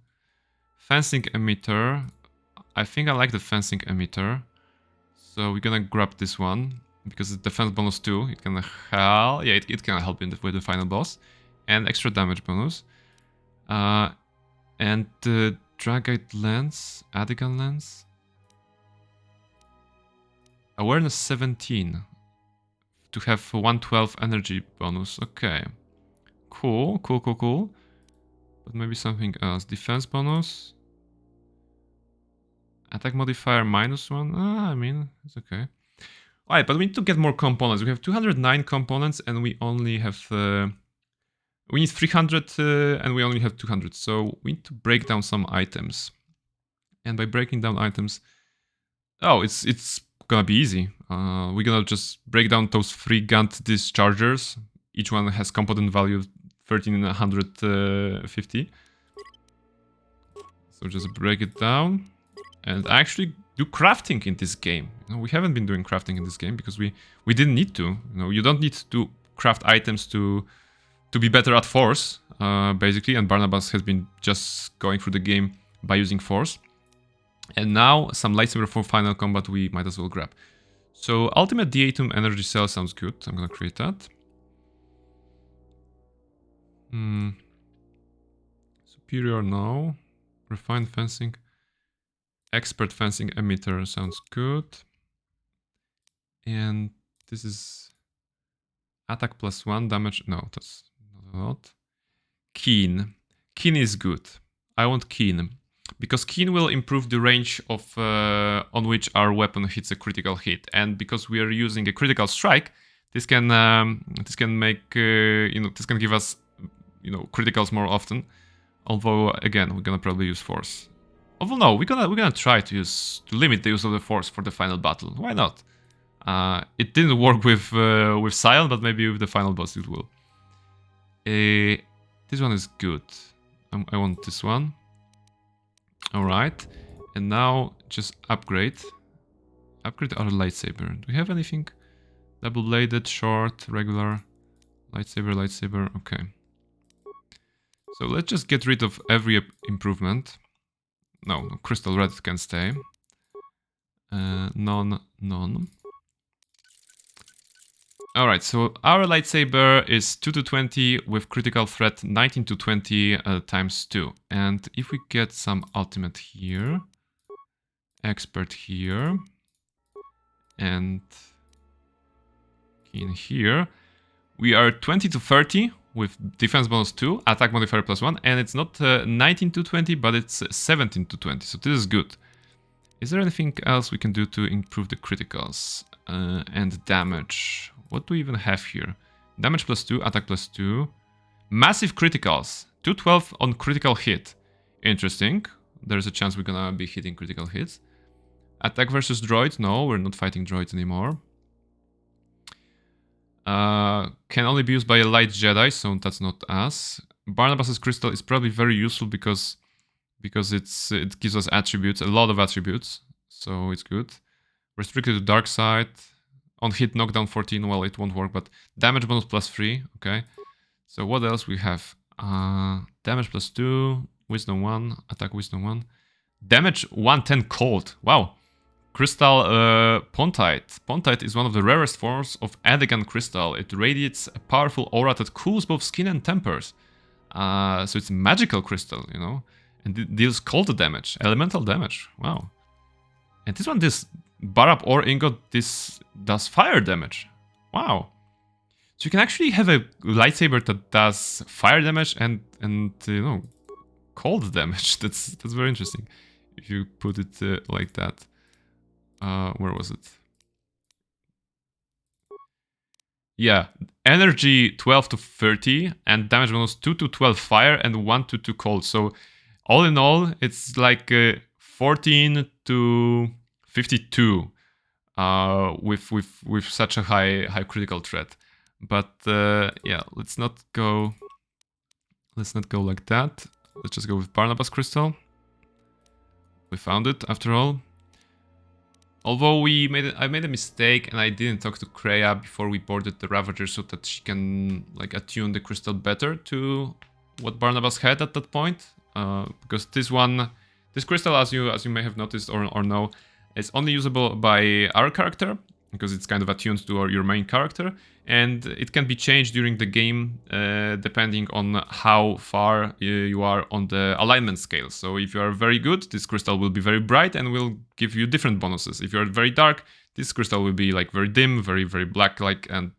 Fencing emitter. I think I like the fencing emitter. So we're gonna grab this one because it's defense bonus 2. It can help. Yeah, it can help with the final boss, and extra damage bonus. And the Dragite lens, Adigan lens. Awareness 17 to have 112 energy bonus. Okay, cool. But maybe something else. Defense bonus. Attack modifier -1. I mean, it's okay. Alright, but we need to get more components. We have 209 components and we only have... we need 300 and we only have 200. So we need to break down some items. And by breaking down items... Oh, it's gonna be easy. We're gonna just break down those 3 Gantt dischargers. Each one has component value 1350. So just break it down. And actually do crafting in this game. You know, we haven't been doing crafting in this game because we didn't need to. You know, you don't need to craft items to be better at force, basically. And Barnabas has been just going through the game by using force. And now some lightsaber for final combat we might as well grab. So ultimate D-Atom energy cell sounds good. I'm gonna create that. Superior, no. Refined fencing. Expert fencing emitter sounds good. And this is attack +1, damage. No, that's not a lot. Keen. Keen is good. I want keen. Because keen will improve the range of on which our weapon hits a critical hit. And because we are using a critical strike, this can make this can give us criticals more often. Although again, we're gonna probably use force. Although no, we're gonna try to limit the use of the force for the final battle. Why not? It didn't work with Sion, but maybe with the final boss it will. This one is good. I want this one. All right, and now just upgrade our lightsaber. Do we have anything? Double-bladed, short, regular, lightsaber. Okay. So let's just get rid of every improvement. No, crystal red can stay. None. Alright, so our lightsaber is 2 to 20 with critical threat 19 to 20 times 2. And if we get some ultimate here, expert here, and in here, we are 20 to 30 with defense bonus 2, attack modifier +1, and it's not 19 to 20, but it's 17 to 20, so this is good. Is there anything else we can do to improve the criticals and damage? What do we even have here? Damage +2, attack +2. Massive criticals. 212 on critical hit. Interesting. There's a chance we're gonna be hitting critical hits. Attack versus droids. No, we're not fighting droids anymore. Can only be used by a light Jedi, so that's not us. Barnabas's crystal is probably very useful because it gives us attributes, a lot of attributes, so it's good. Restricted to dark side. On hit, knockdown 14, well, it won't work, but damage bonus +3, okay. So what else we have? Damage +2, wisdom 1, attack wisdom 1. Damage 110 cold, wow. Crystal Pontite. Pontite is one of the rarest forms of Edegan crystal. It radiates a powerful aura that cools both skin and tempers. So it's a magical crystal, you know. And it deals cold damage, elemental damage, wow. And this one, this Barab ore ingot, this does fire damage. Wow. So you can actually have a lightsaber that does fire damage and you know, cold damage. That's very interesting if you put it like that. Where was it? Yeah, energy 12 to 30 and damage bonus 2 to 12 fire and 1 to 2 cold. So all in all, it's like 14 to 52 with such a high critical threat. But yeah, let's not go like that. Let's just go with Barnabas crystal. We found it after all. Although I made a mistake and I didn't talk to Kreia before we boarded the Ravager so that she can like attune the crystal better to what Barnabas had at that point. Because this crystal, as you may have noticed or know, is only usable by our character because it's kind of attuned to your main character, and it can be changed during the game depending on how far you are on the alignment scale. So if you are very good, this crystal will be very bright and will give you different bonuses. If you are very dark, this crystal will be like very dim, very black-like, and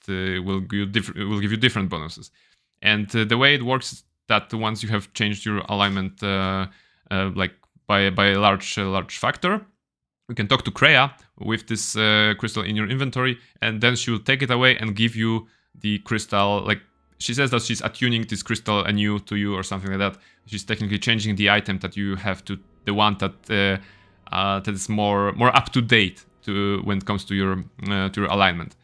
will give you different bonuses. And the way it works is that once you have changed your alignment like by a large factor, We can talk to Kreia with this crystal in your inventory, and then she will take it away and give you the crystal. Like, she says that she's attuning this crystal anew to you or something like that. She's technically changing the item that you have to the one that that is more up to date to when it comes to your alignment.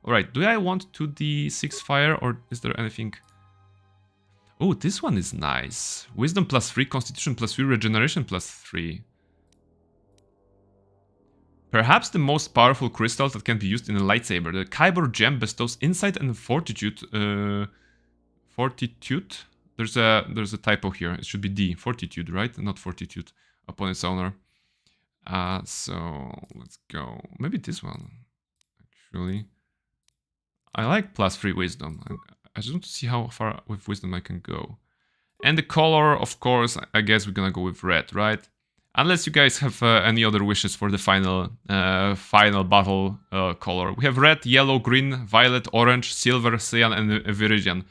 All right, do I want to the 6 fire, or is there anything? Oh, this one is nice. Wisdom +3, Constitution +3, Regeneration +3. Perhaps the most powerful crystal that can be used in a lightsaber. The KotOR gem bestows insight and fortitude. Fortitude? There's a typo here. It should be D. Fortitude, right? Not fortitude. Upon its owner. So let's go. Maybe this one. Actually, I like +3 wisdom. I just want to see how far with wisdom I can go. And the color, of course, I guess we're gonna go with red, right? Unless you guys have any other wishes for the final battle color. We have red, yellow, green, violet, orange, silver, cyan, and viridian.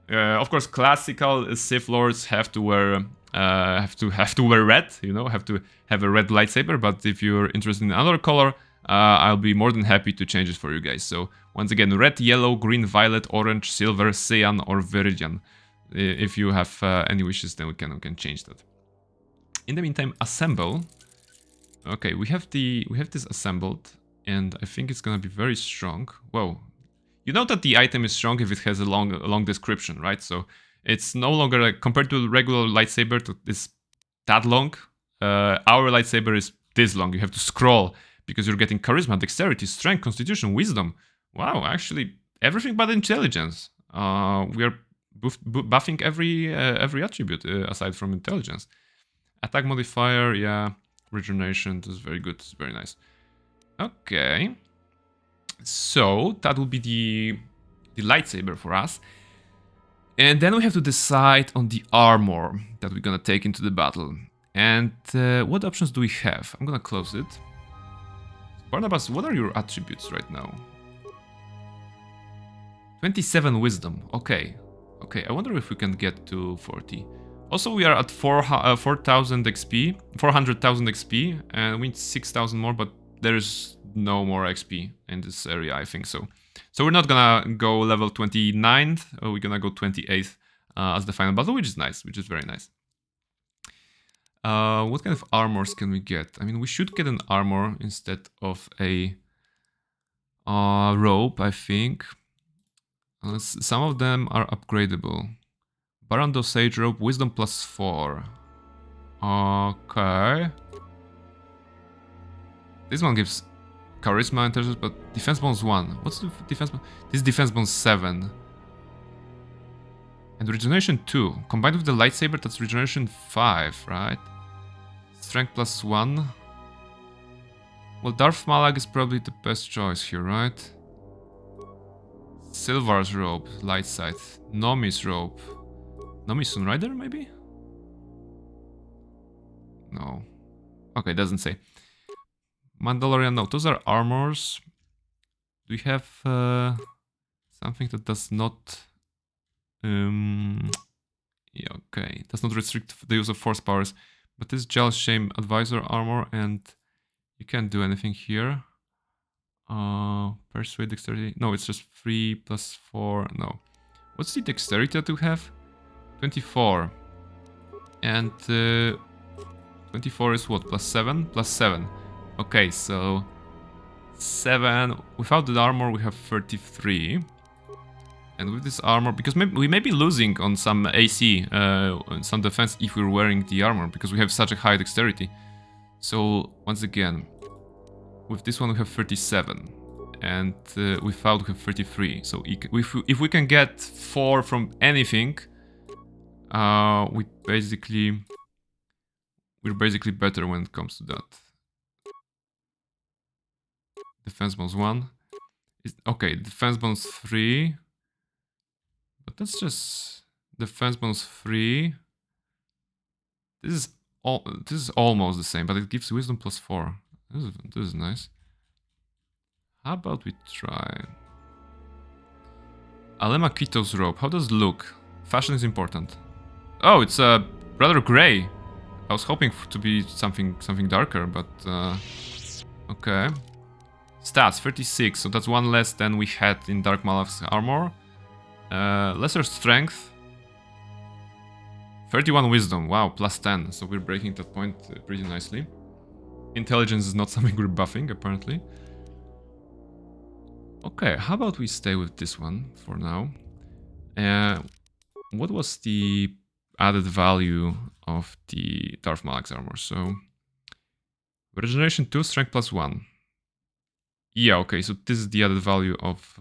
Of course, classical Sith lords have to wear red. You know, have to have a red lightsaber. But if you're interested in another color, I'll be more than happy to change it for you guys. So once again, red, yellow, green, violet, orange, silver, cyan, or viridian. If you have any wishes, then we can change that. In the meantime, assemble. Okay, we have this assembled, and I think it's gonna be very strong. Whoa, you know that the item is strong if it has a long description, right? So it's no longer like, compared to a regular lightsaber that is that long. Our lightsaber is this long. You have to scroll because you're getting charisma, dexterity, strength, constitution, wisdom. Wow, actually everything but intelligence. We are buffing every attribute aside from intelligence. Attack modifier, yeah. Regeneration, this is very good. It's very nice. Okay. So, that will be the lightsaber for us. And then we have to decide on the armor that we're gonna take into the battle. And what options do we have? I'm gonna close it. Barnabas, what are your attributes right now? 27 wisdom. Okay. Okay, I wonder if we can get to 40. Also, we are at 4,000 XP, 400,000 XP, and we need 6,000 more, but there's no more XP in this area, I think so. So we're not gonna go level 29th, we're gonna go 28th as the final battle, which is nice, which is very nice. What kind of armors can we get? I mean, we should get an armor instead of a robe, I think. Some of them are upgradable. Barando Sage Robe, Wisdom +4. Okay. This one gives Charisma, intelligence, but Defense Bonus 1. What's the Defense Bonus? This is Defense Bonus 7. And Regeneration 2. Combined with the Lightsaber, that's Regeneration 5, right? Strength +1. Well, Darth Malak is probably the best choice here, right? Silvar's Robe, Light Sight. Nomi's Robe. Nomi Sunrider, maybe? No. Okay, doesn't say. Mandalorian, no. Those are armors. Do we have something that does not... yeah, okay. Does not restrict the use of force powers. But this is Jal Shame Advisor armor, and you can't do anything here. Persuade, dexterity. No, it's just 3 + 4. No. What's the dexterity that we have? 24. And 24 is what? +7? +7. Okay, so 7. Without the armor, we have 33. And with this armor, because we may be losing on some AC, some defense if we're wearing the armor, because we have such a high dexterity. So, once again, with this one we have 37. And without we have 33. So if we can get 4 from anything, we're basically better when it comes to that. Defense bonus 1. Okay, defense bonus 3. But that's just defense bonus 3. This is almost the same, but it gives wisdom +4. This is nice. How about we try Alema Kito's robe? How does it look? Fashion is important. Oh, it's rather gray. I was hoping to be something darker, but Okay. Stats, 36, so that's one less than we had in Dark Malak's armor. Lesser strength. 31 wisdom, wow, plus 10, so we're breaking that point pretty nicely. Intelligence is not something we're buffing, apparently. Okay, how about we stay with this one for now? What was the added value of the Darth Malak's armor? So, regeneration 2, strength plus 1. Yeah, okay, so this is the added value of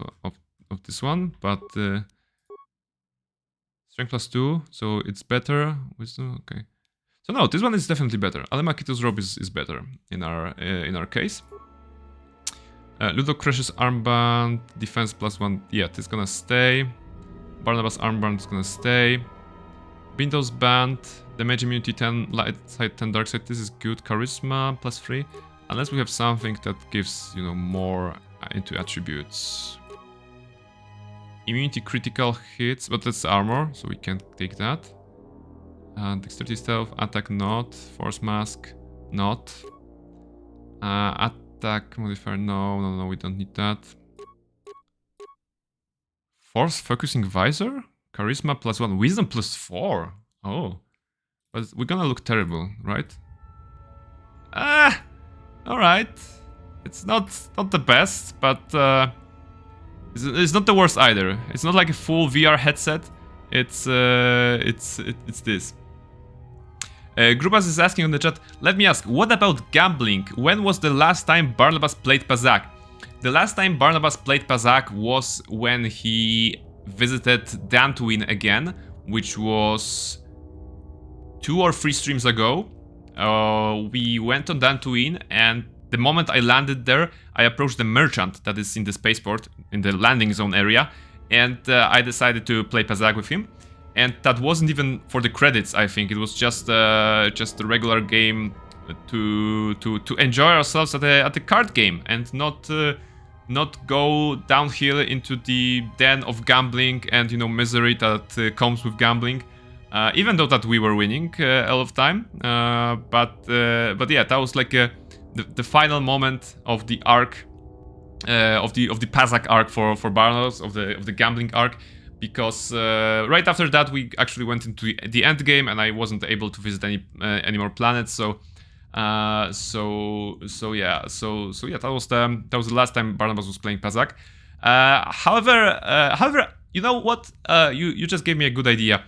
this one, but strength plus 2, so it's better. Wisdom, okay. So no, this one is definitely better. Alemakito's robe is better in our case. Ludo Crash's armband, defense plus 1. Yeah, it's gonna stay. Barnabas armband is gonna stay. Bindo's band, damage immunity 10, light side 10, dark side. This is good. Charisma plus 3. Unless we have something that gives, you know, more into attributes. Immunity critical hits, but that's armor, so we can't take that. Dexterity stealth, attack not. Force mask, not. Attack modifier, no, we don't need that. Force focusing visor? Charisma plus 1, wisdom plus 4. Oh. But we're gonna look terrible, right? Alright. It's not the best, but it's not the worst either. It's not like a full VR headset. It's this. Grubas is asking on the chat, let me ask, what about gambling? When was the last time Barnabas played Pazak? The last time Barnabas played Pazak was when he visited Dantooine again, which was 2 or 3 streams ago. We went on Dantooine, and the moment I landed there, I approached the merchant that is in the spaceport, in the landing zone area, and I decided to play Pazak with him. And that wasn't even for the credits, I think. It was just a regular game to enjoy ourselves at a card game and not go downhill into the den of gambling and, you know, misery that comes with gambling. Even though that we were winning a lot of time, but yeah, that was like the final moment of the arc, of the Pazak arc for Barnabas, of the gambling arc. Because right after that we actually went into the end game, and I wasn't able to visit any more planets. So yeah, that was the last time Barnabas was playing Pazak. However, you know what? You just gave me a good idea.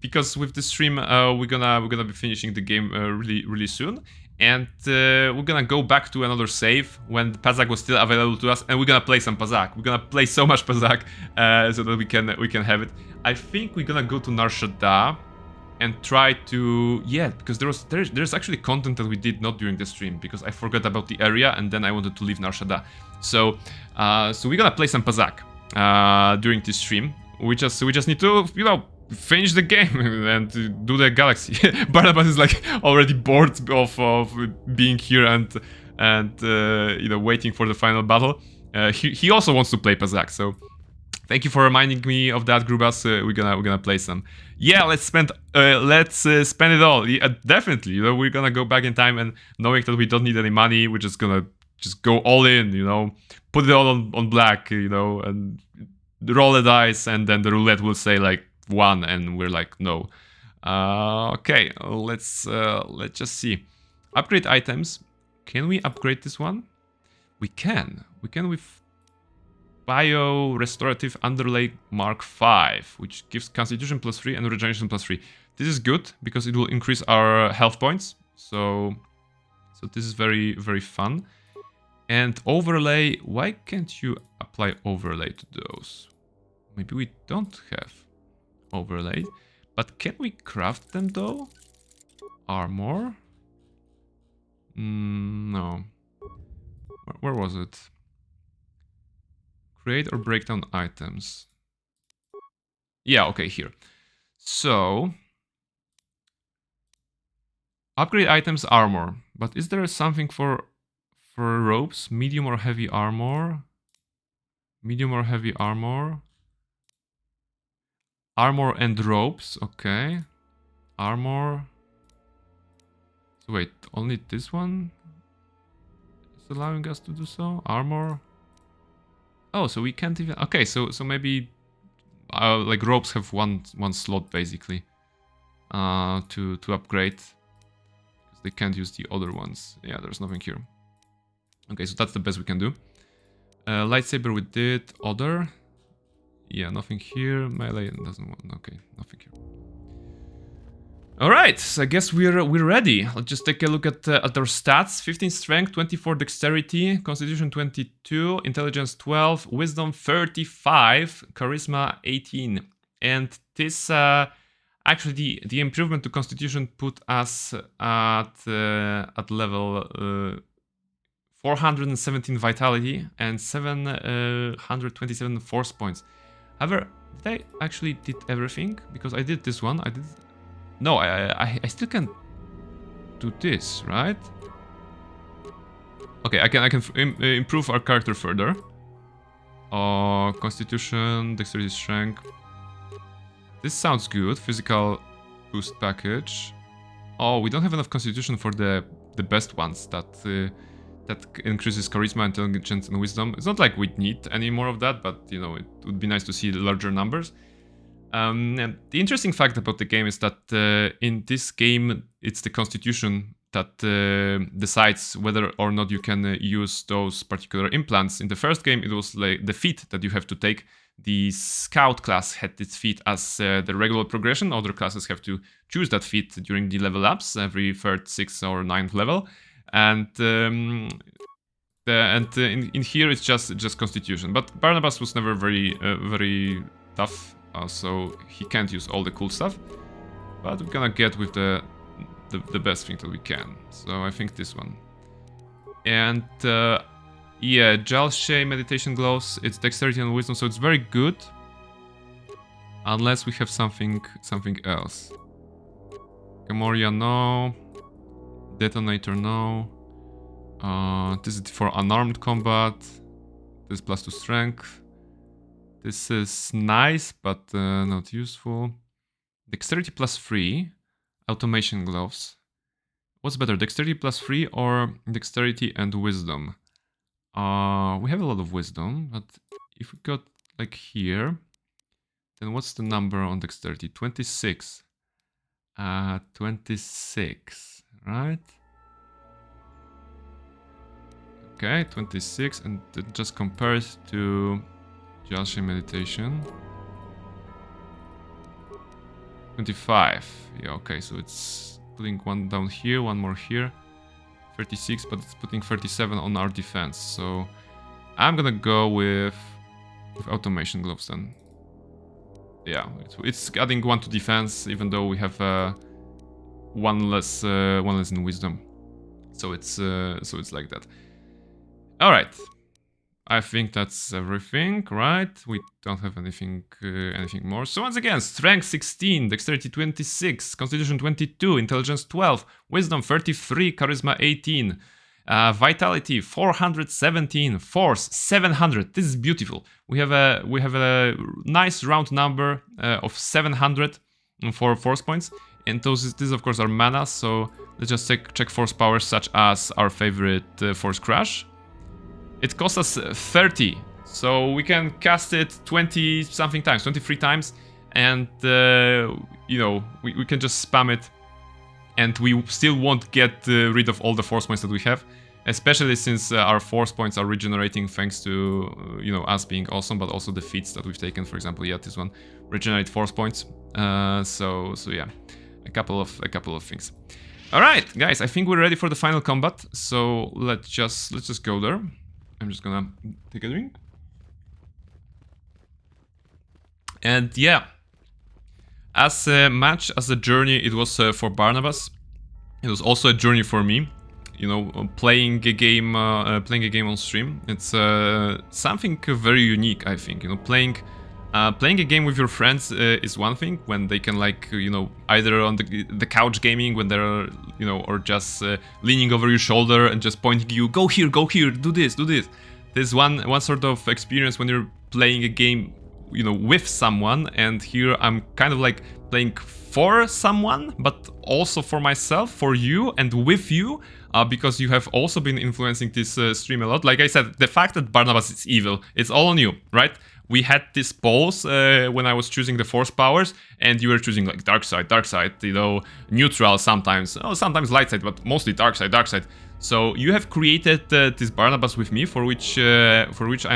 Because with this stream, we're gonna be finishing the game really soon. And we're gonna go back to another save when Pazak was still available to us, and we're gonna play some Pazak. We're gonna play so much Pazak so that we can have it. I think we're gonna go to Nar Shaddaa and try to because there's actually content that we did not during the stream because I forgot about the area and then I wanted to leave Nar Shaddaa. So we're gonna play some Pazak during this stream. We just need to, you know, finish the game and do the galaxy. Barnabas is like already bored of being here and you know, waiting for the final battle. He also wants to play Pazak, so thank you for reminding me of that, Grubas. We're gonna play some. Yeah, let's spend it all. Yeah, definitely. You know, we're gonna go back in time, and knowing that we don't need any money, we're just gonna go all in. You know, put it all on black. You know, and roll the dice, and then the roulette will say like 1, and we're like no. Okay, let's just see. Upgrade items. Can we upgrade this one? We can with Bio Restorative Underlay Mark 5, which gives Constitution plus 3 and Regeneration plus 3. This is good because it will increase our health points. So this is very fun. And overlay. Why can't you apply overlay to those? Maybe we don't have overlay, but can we craft them though? Armor? No. Where was it? Create or break down items. Yeah, okay, here. So upgrade items, armor. But is there something for robes? Medium or heavy armor? Medium or heavy armor? Armor and robes, okay. Armor. So wait, only this one? allowing us to do so? Armor. Oh, so we can't even. Okay, so maybe like ropes have one slot basically to upgrade. They can't use the other ones. Yeah, there's nothing here. Okay, so that's the best we can do. Lightsaber we did. Other. Yeah, nothing here. Melee doesn't want. Okay, nothing here. All right, so I guess we're ready. Let's just take a look at our stats. 15 strength, 24 dexterity, constitution 22, intelligence 12, wisdom 35, charisma 18. And this actually the improvement to constitution put us at level 417 vitality and 727 force points. However, did I actually did everything? Because I did this one. I did. No, I still can do this, right? Okay, I can improve our character further. Constitution, dexterity, strength. This sounds good. Physical boost package. Oh, we don't have enough constitution for the best ones that increases charisma, intelligence, and wisdom. It's not like we need any more of that, but you know, it would be nice to see the larger numbers. And the interesting fact about the game is that in this game, it's the constitution that decides whether or not you can use those particular implants. In the first game, it was like the feat that you have to take. The scout class had its feat as the regular progression. Other classes have to choose that feat during the level ups every 3rd, 6th, or 9th level. And in here it's just constitution. But Barnabas was never very tough, so he can't use all the cool stuff. But we're gonna get with the best thing that we can. So I think this one. And yeah, Jalshay meditation gloves. It's dexterity and wisdom, so it's very good. Unless we have something else. Gamoria, no. Detonator, no. This is for unarmed combat. This +2 strength. This is nice, but not useful. Dexterity +3. Automation gloves. What's better, dexterity +3 or dexterity and wisdom? We have a lot of wisdom, but if we got like here, then what's the number on dexterity? 26. 26, right? Okay, 26, and it just compares to Jalshay meditation. 25. Yeah, okay, so it's putting one down here, one more here. 36, but it's putting 37 on our defense. So I'm gonna go with automation gloves then. Yeah, it's adding 1 to defense, even though we have one less in wisdom. So it's like that. All right, I think that's everything, right? We don't have anything more. So once again, strength 16, dexterity 26, constitution 22, intelligence 12, wisdom 33, charisma 18, vitality 417, force 700. This is beautiful. We have a nice round number of 700 for force points, and these of course are mana. So let's just check force powers such as our favorite force crash. It costs us 30, so we can cast it 20 something times, 23 times, and you know, we can just spam it, and we still won't get rid of all the force points that we have, especially since our force points are regenerating thanks to you know, us being awesome, but also the feats that we've taken. For example, yeah, this one regenerate force points. So yeah, a couple of things. All right, guys, I think we're ready for the final combat. So let's just go there. I'm just gonna take a drink. And yeah, as much as a journey it was for Barnabas, it was also a journey for me. You know, playing a game on stream. It's something very unique, I think. You know, playing a game with your friends is one thing, when they can, like, you know, either on the couch gaming, when they're, you know, or just leaning over your shoulder and just pointing you, go here, do this. There's one sort of experience when you're playing a game, you know, with someone, and here I'm kind of like playing for someone, but also for myself, for you, and with you. because you have also been influencing this stream a lot. Like I said, the fact that Barnabas is evil, it's all on you, right? We had this polls when I was choosing the force powers, and you were choosing like dark side, you know, neutral sometimes, sometimes light side, but mostly dark side. So you have created this Barnabas with me, for which I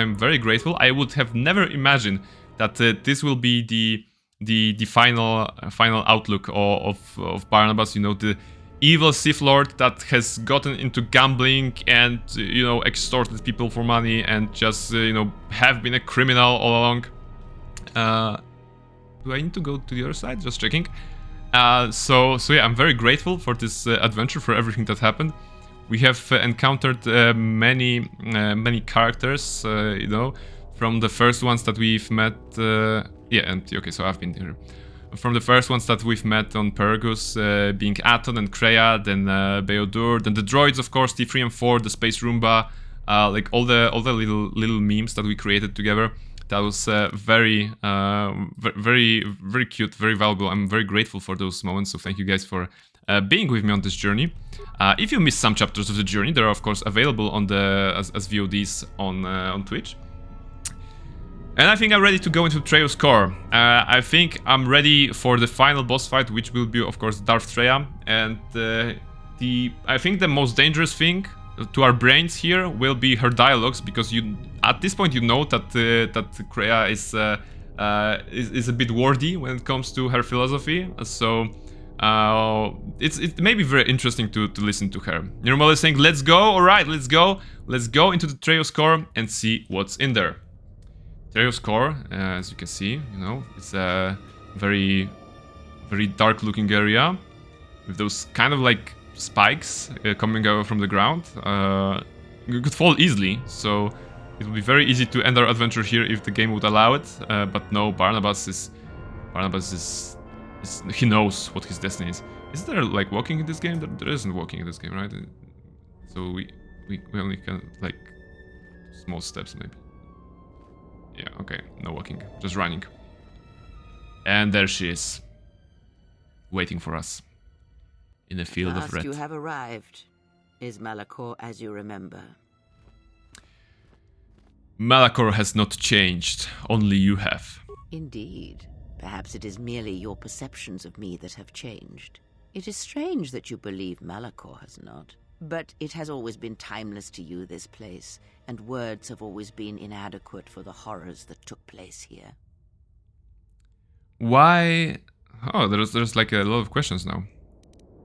am very grateful. I would have never imagined that this will be the final outlook of Barnabas. You know, the evil Sith Lord that has gotten into gambling and, you know, extorted people for money and just, you know, have been a criminal all along. Do I need to go to the other side? Just checking. So yeah, I'm very grateful for this adventure, for everything that happened. We have encountered many characters, you know, from the first ones that we've met. Okay, so I've been here. From the first ones that we've met on Pergus, being Aton and Kreia, then Beodur, then the droids, of course, T3 and 4, the Space Roomba, like all the little memes that we created together. That was very cute, very valuable. I'm very grateful for those moments. So thank you guys for being with me on this journey. If you missed some chapters of the journey, they are of course available on as VODs on Twitch. And I think I'm ready to go into Trey's core. I think I'm ready for the final boss fight, which will be, of course, Darth Treya. And I think the most dangerous thing to our brains here will be her dialogues, because at this point you know that Kreia is a bit wordy when it comes to her philosophy. So it may be very interesting to listen to her. Nirmal is saying, "Let's go! All right, let's go into the Trey's core and see what's in there." Trey's core, as you can see, you know, it's a very dark looking area with those kind of like spikes coming out from the ground. You could fall easily, so it would be very easy to end our adventure here if the game would allow it. But no, Barnabas is he knows what his destiny is. Is there like walking in this game? There isn't walking in this game, right? So we only can like small steps maybe. Yeah, okay, no walking, just running. And there she is, waiting for us in a field of red. You have arrived. Is Malachor as you remember? Malachor has not changed, only you have. Indeed. Perhaps it is merely your perceptions of me that have changed. It is strange that you believe Malachor has not. But it has always been timeless to you, this place, and words have always been inadequate for the horrors that took place here. Why? Oh, there's like a lot of questions now.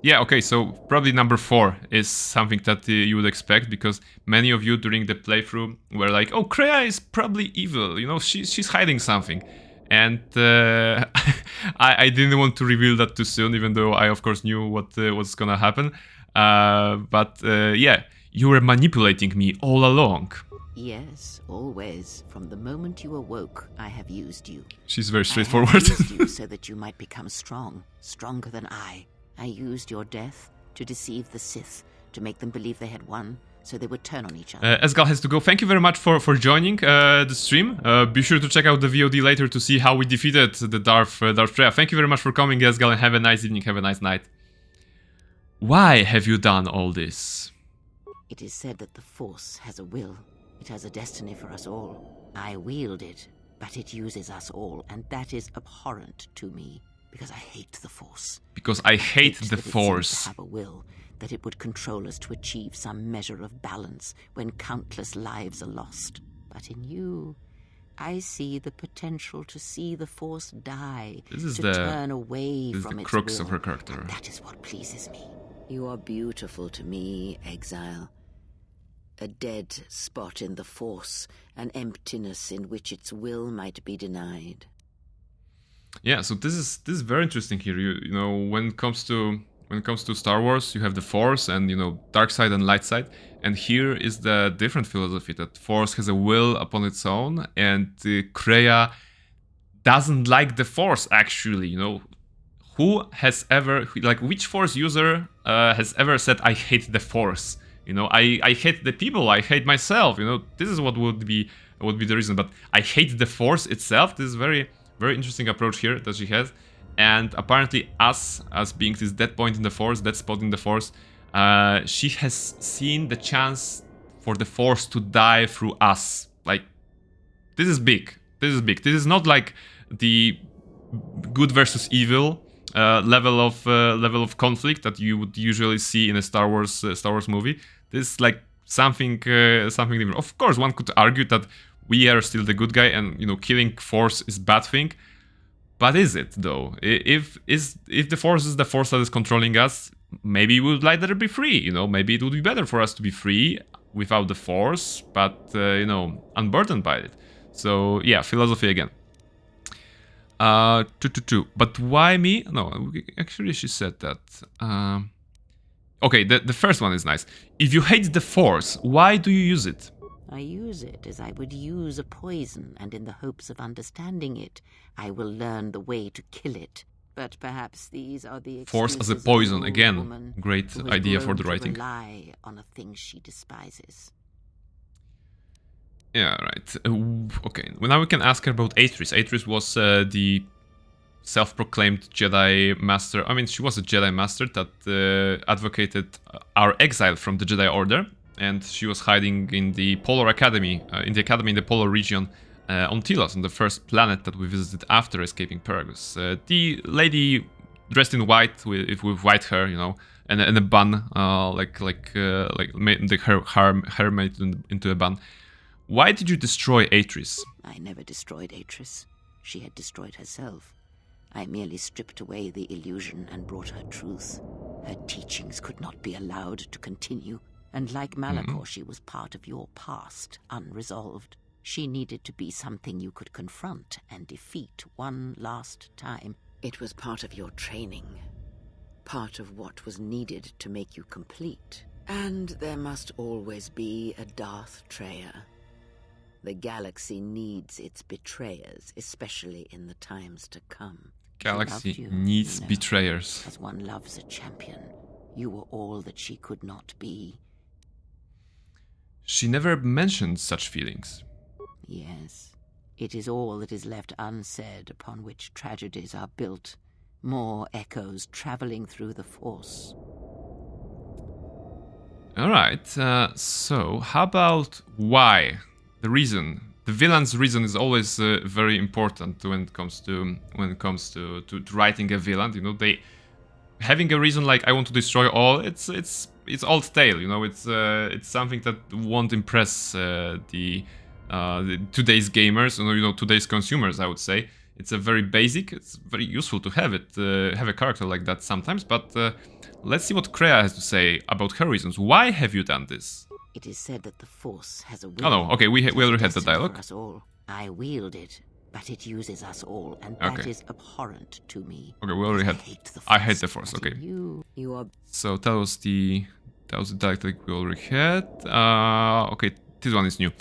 Yeah, okay, so probably number 4 is something that you would expect, because many of you during the playthrough were like, "Oh, Kreia is probably evil, you know, she's hiding something." And I didn't want to reveal that too soon, even though I of course knew what was gonna happen. Yeah, you were manipulating me all along. Yes, always. From the moment you awoke, I have used you. She's very straightforward. I have used you so that you might become strong, stronger than I. I used your death to deceive the Sith, to make them believe they had won, so they would turn on each other. Esgal has to go. Thank you very much for joining the stream. Be sure to check out the VOD later to see how we defeated the Darth Treya. Thank you very much for coming, Esgal, and have a nice evening, have a nice night. Why have you done all this? It is said that the Force has a will. It has a destiny for us all. I wield it, but it uses us all, and that is abhorrent to me, because I hate the Force. Because I hate the that Force. It seems to have a will, that it would control us to achieve some measure of balance when countless lives are lost. But in you, I see the potential to see the Force die, turn away from its crux will, of her character. and that is what pleases me. You are beautiful to me, Exile. A dead spot in the Force, an emptiness in which its will might be denied. Yeah, so this is very interesting here. You know, when it comes to Star Wars, you have the Force and, you know, dark side and light side, and here is the different philosophy that Force has a will upon its own, and Kreia doesn't like the Force actually. You know, who has ever, like, which Force user has ever said, "I hate the Force"? You know, I hate the people, I hate myself. You know, this is what would be the reason. But I hate the Force itself. This is very interesting approach here that she has. And apparently us, as being this dead point in the Force, dead spot in the Force, She has seen the chance for the Force to die through us. Like, this is big. This is big. This is not like the good versus evil level of conflict that you would usually see in a Star Wars movie. This is like something different. Of course, one could argue that we are still the good guy, and killing Force is bad thing. But is it though? If the Force is the force that is controlling us, maybe we would like that to be free. Maybe it would be better for us to be free without the Force, but unburdened by it. So yeah, philosophy again. But why me? No, actually she said that. Okay, the first one is nice. If you hate the Force, why do you use it? I use it as I would use a poison, and in the hopes of understanding it, I will learn the way to kill it. But perhaps these are the Force as a excuses of poison, an old again. woman Great who has idea for grown the to writing. rely on a thing she despises. Yeah, right. Okay, well, now we can ask her about Atris. Atris was the self-proclaimed Jedi Master. I mean, she was a Jedi Master that advocated our exile from the Jedi Order, and she was hiding in the Polar Academy, in the Polar region, on Telos, on the first planet that we visited after escaping Peragus. The lady dressed in white with white hair, and a bun, made her hair made into a bun. Why did you destroy Atris? I never destroyed Atris. She had destroyed herself. I merely stripped away the illusion and brought her truth. Her teachings could not be allowed to continue, and like Malachor, she was part of your past, unresolved. She needed to be something you could confront and defeat one last time. It was part of your training, part of what was needed to make you complete. And there must always be a Darth Treya. The galaxy needs its betrayers, especially in the times to come. Galaxy needs betrayers. As one loves a champion, you were all that she could not be. She never mentioned such feelings. Yes, it is all that is left unsaid upon which tragedies are built. More echoes traveling through the Force. Alright, so how about why? The reason. The villain's reason is always very important when it comes to writing a villain. They having a reason like I want to destroy all. It's old tale. It's something that won't impress the today's gamers. Today's consumers. I would say it's a very basic. It's very useful to have it. Have a character like that sometimes. But let's see what Kreia has to say about her reasons. Why have you done this? It is said that the Force has a will. Oh no, okay, we already had the dialogue. For us all. I wield it, but it uses us all, and that is abhorrent to me. Okay, we already had. I hate the Force. Okay. You are. So that was the dialogue that we already had. Okay, this one is new.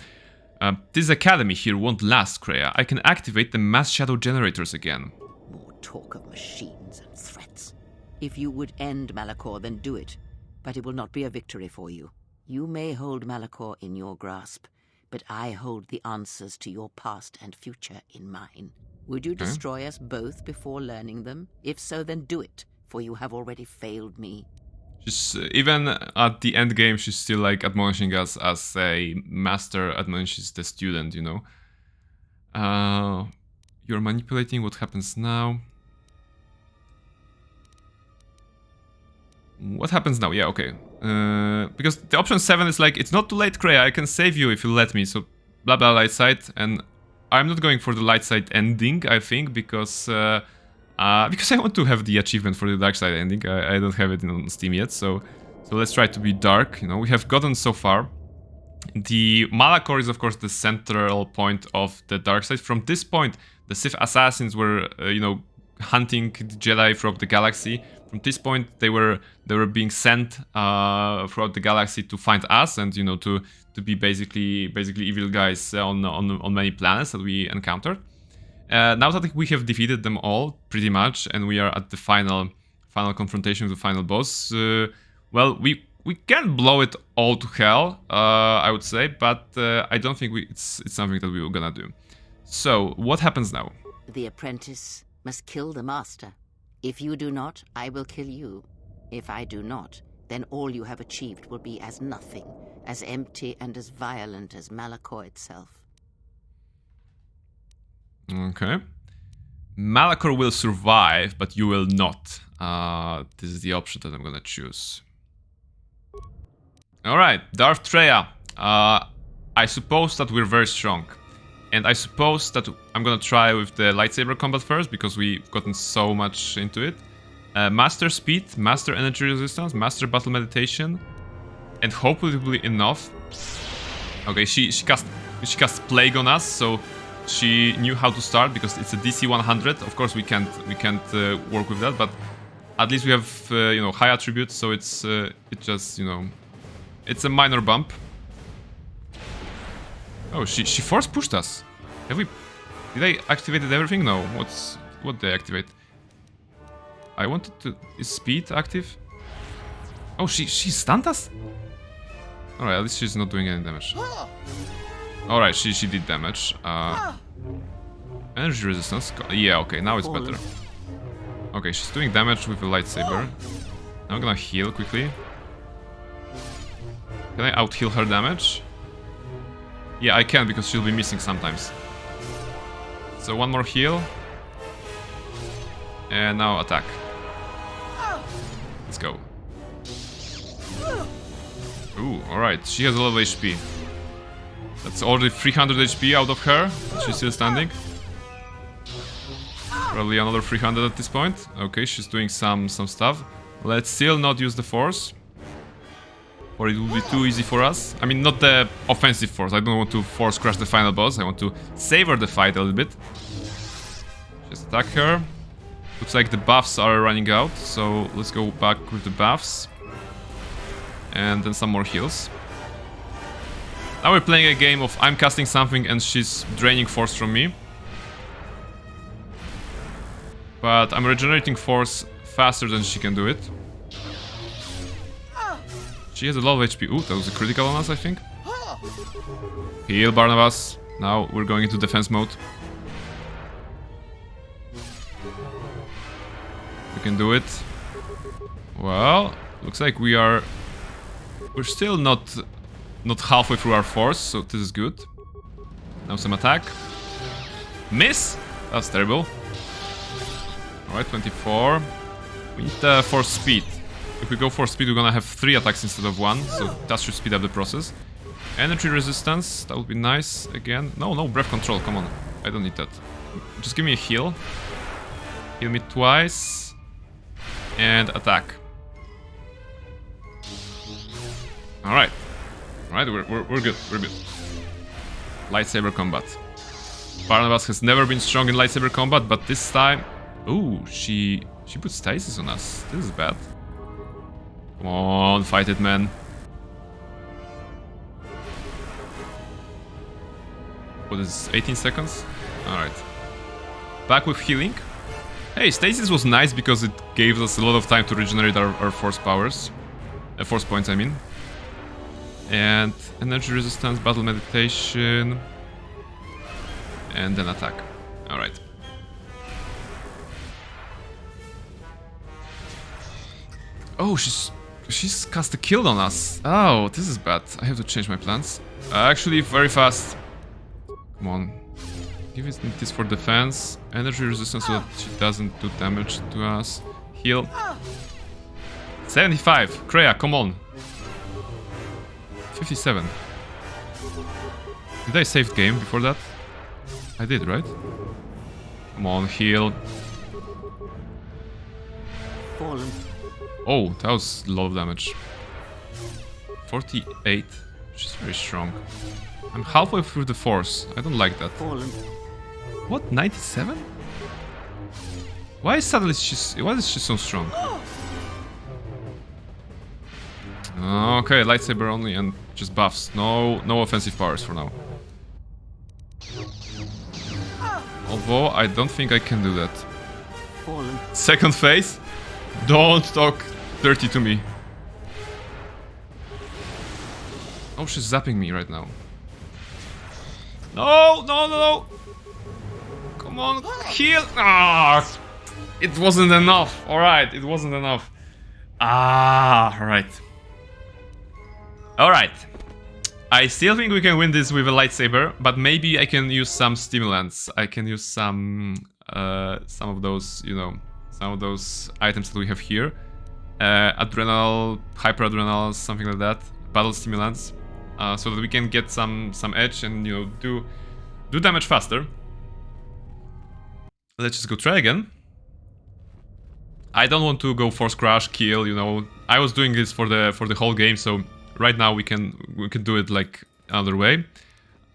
This academy here won't last, Kreia. I can activate the mass shadow generators again. More talk of machines and threats. If you would end Malachor, then do it. But it will not be a victory for you. You may hold Malachor in your grasp, but I hold the answers to your past and future in mine. Would you destroy us both before learning them? If so, then do it, for you have already failed me. She's even at the end game, she's still like admonishing us as a master admonishes the student. You're manipulating what happens now. What happens now? Yeah, okay. Because the option 7 is like, it's not too late, Kreia, I can save you if you let me, so blah blah light side, and I'm not going for the light side ending, I think, because I want to have the achievement for the dark side ending. I don't have it on Steam yet, so let's try to be dark. We have gotten so far. The Malachor is of course the central point of the dark side. From this point, the Sith assassins were, hunting the Jedi throughout the galaxy. From this point, they were being sent throughout the galaxy to find us, and to be basically evil guys on many planets that we encountered. Now that we have defeated them all pretty much, and we are at the final confrontation with the final boss, well, we can blow it all to hell, I would say, but I don't think it's something that we were gonna do. So what happens now? The apprentice must kill the master. If you do not, I will kill you. If I do not, then all you have achieved will be as nothing, as empty and as violent as Malachor itself. Okay. Malachor will survive, but you will not. This is the option that I'm gonna choose. Alright, Darth Treya. I suppose that we're very strong. And I suppose that I'm gonna try with the lightsaber combat first, because we've gotten so much into it. Master Speed, Master Energy Resistance, Master Battle Meditation, and hopefully enough. Okay, she cast Plague on us, so she knew how to start because it's a DC 100. Of course, we can't work with that, but at least we have you know, high attributes, so it's it just, you know, it's a minor bump. Oh, she force pushed us. Have we? Did I activated everything? No. What did I activate? I wanted to. Is speed active? Oh, she stunned us. All right, at least she's not doing any damage. All right, she did damage. Energy resistance. Yeah, okay, now it's better. Okay, she's doing damage with a lightsaber. I'm gonna heal quickly. Can I out heal her damage? Yeah, I can because she'll be missing sometimes. So one more heal. And now attack. Let's go. Ooh, alright. She has a lot of HP. That's already 300 HP out of her. She's still standing. Probably another 300 at this point. Okay, she's doing some stuff. Let's still not use the force, or it will be too easy for us. I mean, not the offensive force. I don't want to force crash the final boss. I want to savor the fight a little bit. Just attack her. Looks like the buffs are running out, so let's go back with the buffs. And then some more heals. Now we're playing a game of I'm casting something and she's draining force from me. But I'm regenerating force faster than she can do it. She has a lot of HP. Ooh, that was a critical on us, I think. Heal, Barnabas. Now we're going into defense mode. We can do it. Well, looks like we're still not halfway through our force, so this is good. Now some attack. Miss! That's terrible. Alright, 24. We need force speed. If we go for speed, we're gonna have 3 attacks instead of 1, so that should speed up the process. Energy resistance, that would be nice again. No, breath control, come on. I don't need that. Just give me a heal. Heal me twice. And attack. Alright. Alright, we're good, we're good. Lightsaber combat. Barnabas has never been strong in lightsaber combat, but this time... Ooh, she put stasis on us. This is bad. Come on, fight it, man. What is this, 18 seconds? Alright. Back with healing. Hey, stasis was nice because it gave us a lot of time to regenerate our force powers. Force points, I mean. And energy resistance, battle meditation. And then attack. Alright. Oh, she's cast a kill on us. Oh, this is bad. I have to change my plans. Actually, very fast. Come on. Give it this for defense. Energy resistance so that she doesn't do damage to us. Heal. 75. Kreia, come on. 57. Did I save game before that? I did, right? Come on, heal. Fallen. Oh, that was a lot of damage. 48. She's very strong. I'm halfway through the force. I don't like that. Fallen. What? 97? Why is she so strong? Okay, lightsaber only and just buffs. No offensive powers for now. Although I don't think I can do that. Fallen. Second phase? Don't talk dirty to me. Oh, she's zapping me right now. No! Come on, heal! Ah, it wasn't enough. Alright, it wasn't enough. Right. Alright. I still think we can win this with a lightsaber, but maybe I can use some stimulants. I can use some of those, you know, some of those items that we have here. Adrenal, hyperadrenal, something like that. Battle stimulants. So that we can get some edge and, you know, do damage faster. Let's just go try again. I don't want to go force crash, kill, you know. I was doing this for the whole game, so right now we can do it like another way.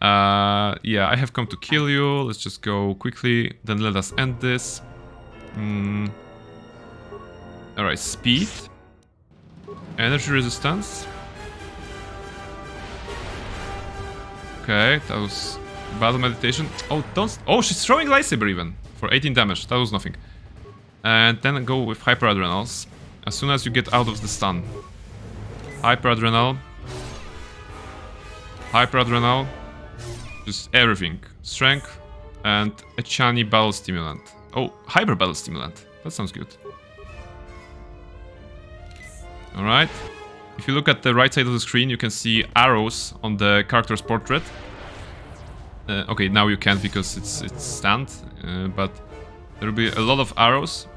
Yeah, I have come to kill you. Let's just go quickly. Then let us end this. Alright, speed. Energy resistance. Okay, that was battle meditation. Oh, don't. Oh, she's throwing lightsaber even for 18 damage. That was nothing. And then go with hyperadrenals as soon as you get out of the stun. Hyperadrenal. Hyperadrenal. Just everything. Strength and a Chani battle stimulant. Oh, hyper battle stimulant. That sounds good. Alright. If you look at the right side of the screen, you can see arrows on the character's portrait. Okay, now you can't because it's stand, but there will be a lot of arrows.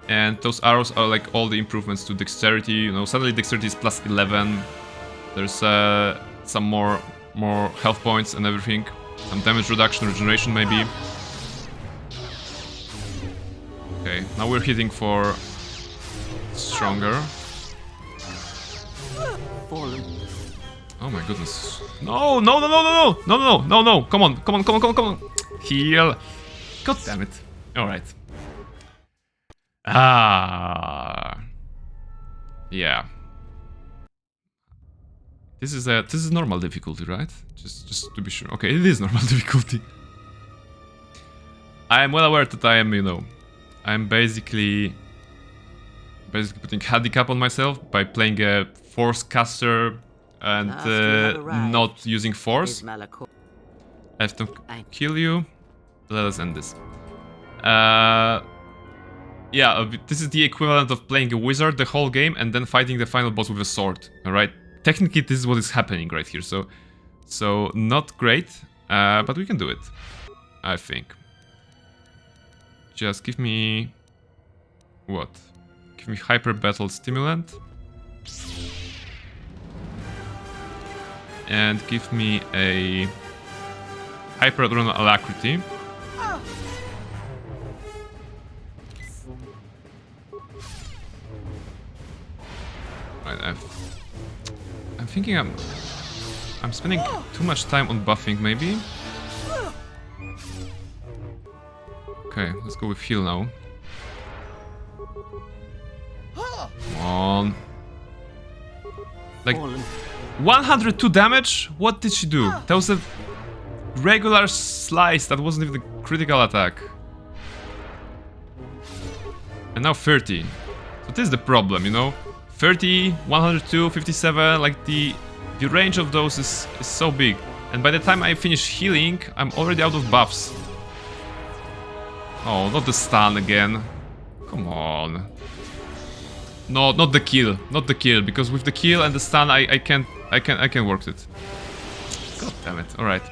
And those arrows are like all the improvements to dexterity. You know, suddenly dexterity is plus 11. There's some more health points and everything. Some damage reduction, regeneration maybe. Okay, now we're hitting for stronger. Oh my goodness. No, no, no, no, no, no, no, no, no, no. Come on, come on, come on, come on, come on. Heal. God damn it. Alright. Yeah. This is normal difficulty, right? Just to be sure. Okay, it is normal difficulty. I am well aware that I am, you know, I'm basically putting handicap on myself by playing a force caster and not using force. I have to kill you. Let us end this. Yeah, this is the equivalent of playing a wizard the whole game and then fighting the final boss with a sword. Alright? Technically, this is what is happening right here. So not great, but we can do it. I think. Just give me... what? Give me hyper battle stimulant. And give me a hyperadrenal alacrity. Right, I'm thinking I'm spending too much time on buffing maybe. Okay, let's go with heal now. Come on. Like 102 damage? What did she do? That was a regular slice, that wasn't even a critical attack. And now 30. So this is the problem, you know? 30, 102, 57, like the range of those is so big. And by the time I finish healing, I'm already out of buffs. Oh, not the stun again. Come on. No, not the kill. Not the kill, because with the kill and the stun I can work it. God damn it. Alright.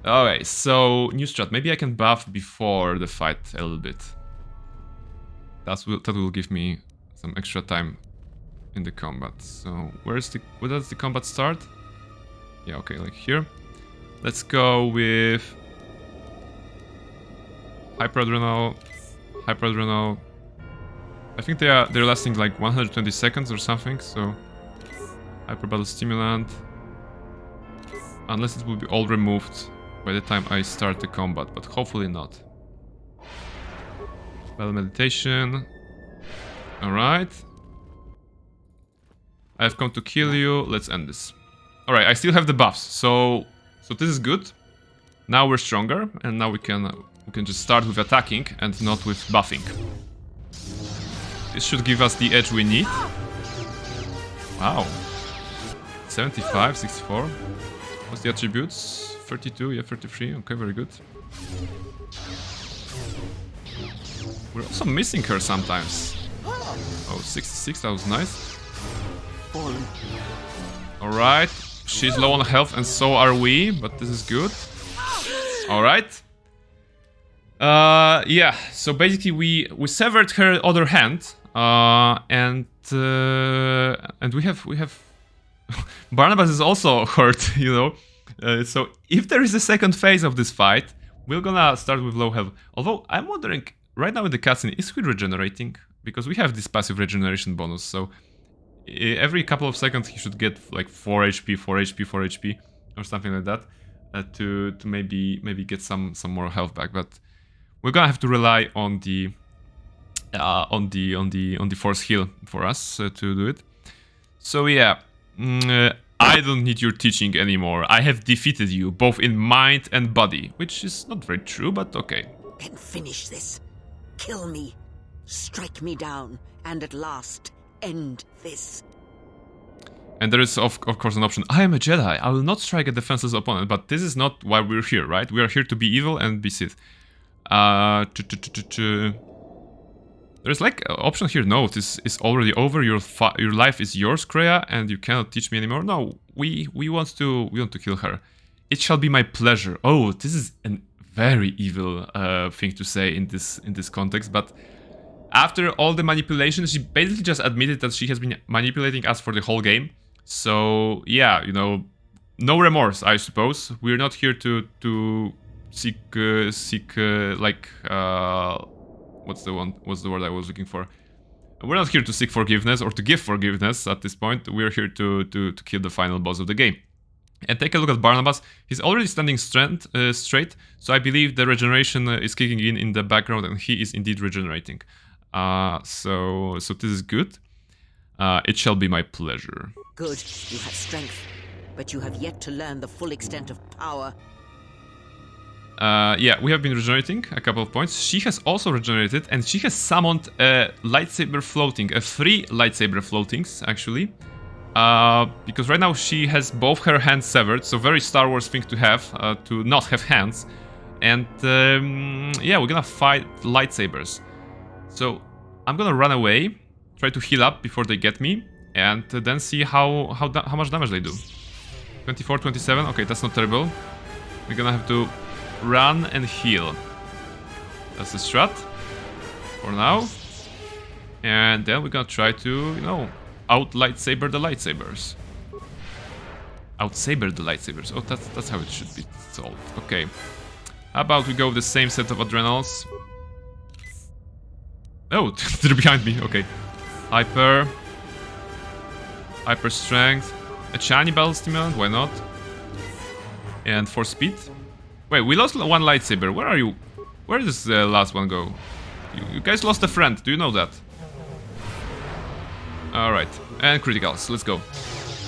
Okay, so new strat. Maybe I can buff before the fight a little bit. That will give me some extra time in the combat. So where does the combat start? Yeah, okay, like here. Let's go with hyperadrenal. I think they're lasting like 120 seconds or something. So hyper battle stimulant, unless it will be all removed by the time I start the combat, but hopefully not. Battle meditation. All right. I've come to kill you. Let's end this. Alright, I still have the buffs, so this is good. Now we're stronger, and now we can just start with attacking and not with buffing. This should give us the edge we need. Wow. 75, 64. What's the attributes? 32, yeah, 33. Okay, very good. We're also missing her sometimes. Oh, 66, that was nice. Fallen. Alright, she's low on health and so are we, but this is good. Alright. Yeah, so basically we severed her other hand, and we have Barnabas is also hurt, you know. So if there is a second phase of this fight, we're gonna start with low health. Although I'm wondering, right now in the cutscene, is he regenerating? Because we have this passive regeneration bonus, so every couple of seconds he should get like 4 HP, 4 HP, 4 HP, or something like that, to maybe get some more health back. But we're gonna have to rely on the force heal for us to do it. So yeah, I don't need your teaching anymore. I have defeated you both in mind and body, which is not very true, but okay. Then finish this. Kill me. Strike me down. And at last, end this. And there is, of course, an option. I am a Jedi. I will not strike a defenseless opponent, but this is not why we're here, right? We are here to be evil and be Sith. There's like an option here. No, this is already over. Your life is yours, Kreia, and you cannot teach me anymore. No, we want to kill her. It shall be my pleasure. Oh, this is a very evil thing to say in this context, but after all the manipulation, she basically just admitted that she has been manipulating us for the whole game. So yeah, you know, no remorse, I suppose. We're not here to seek like what's the word I was looking for? We're not here to seek forgiveness or to give forgiveness at this point. We're here to kill the final boss of the game. And take a look at Barnabas. He's already standing straight, so I believe the regeneration is kicking in the background, and he is indeed regenerating. So this is good. It shall be my pleasure. Good. You have strength, but you have yet to learn the full extent of power. Yeah, we have been regenerating a couple of points. She has also regenerated, and she has summoned a lightsaber floating, a 3 lightsaber floatings, actually. Because right now she has both her hands severed, so very Star Wars thing to have, to not have hands. And yeah, we're gonna fight lightsabers. So I'm gonna run away, try to heal up before they get me, and then see how much damage they do. 24, 27, okay, that's not terrible. We're gonna have to run and heal. That's the strat for now. And then we're gonna try to, you know, out-lightsaber the lightsabers. Outsaber the lightsabers. Oh, that's how it should be told. Okay. How about we go with the same set of adrenals? Oh, they're behind me. Okay. Hyper strength. A shiny battle stimulant, why not? And for speed. Wait, we lost one lightsaber. Where are you? Where does the last one go? You guys lost a friend. Do you know that? Alright. And criticals. Let's go.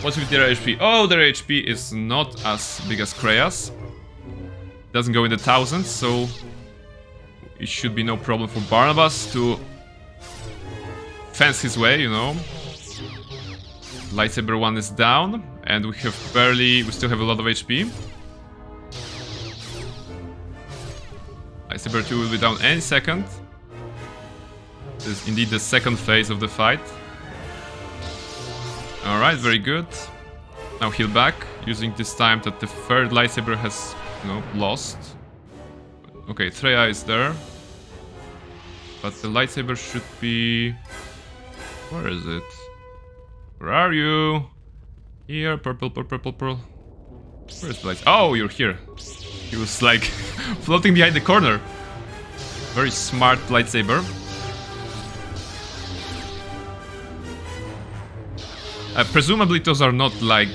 What's with their HP? Oh, their HP is not as big as Kreia's. Doesn't go in the thousands, so it should be no problem for Barnabas to fence his way, you know. Lightsaber 1 is down, and we still have a lot of HP. Lightsaber 2 will be down any second. This is indeed the second phase of the fight. Alright, very good. Now heal back, using this time that the third lightsaber has, you know, lost. Okay, Freya is there. But the lightsaber should be... Where is it? Where are you? Here, purple. Where's the light? Oh, you're here. He was like floating behind the corner. Very smart lightsaber. Presumably those are not like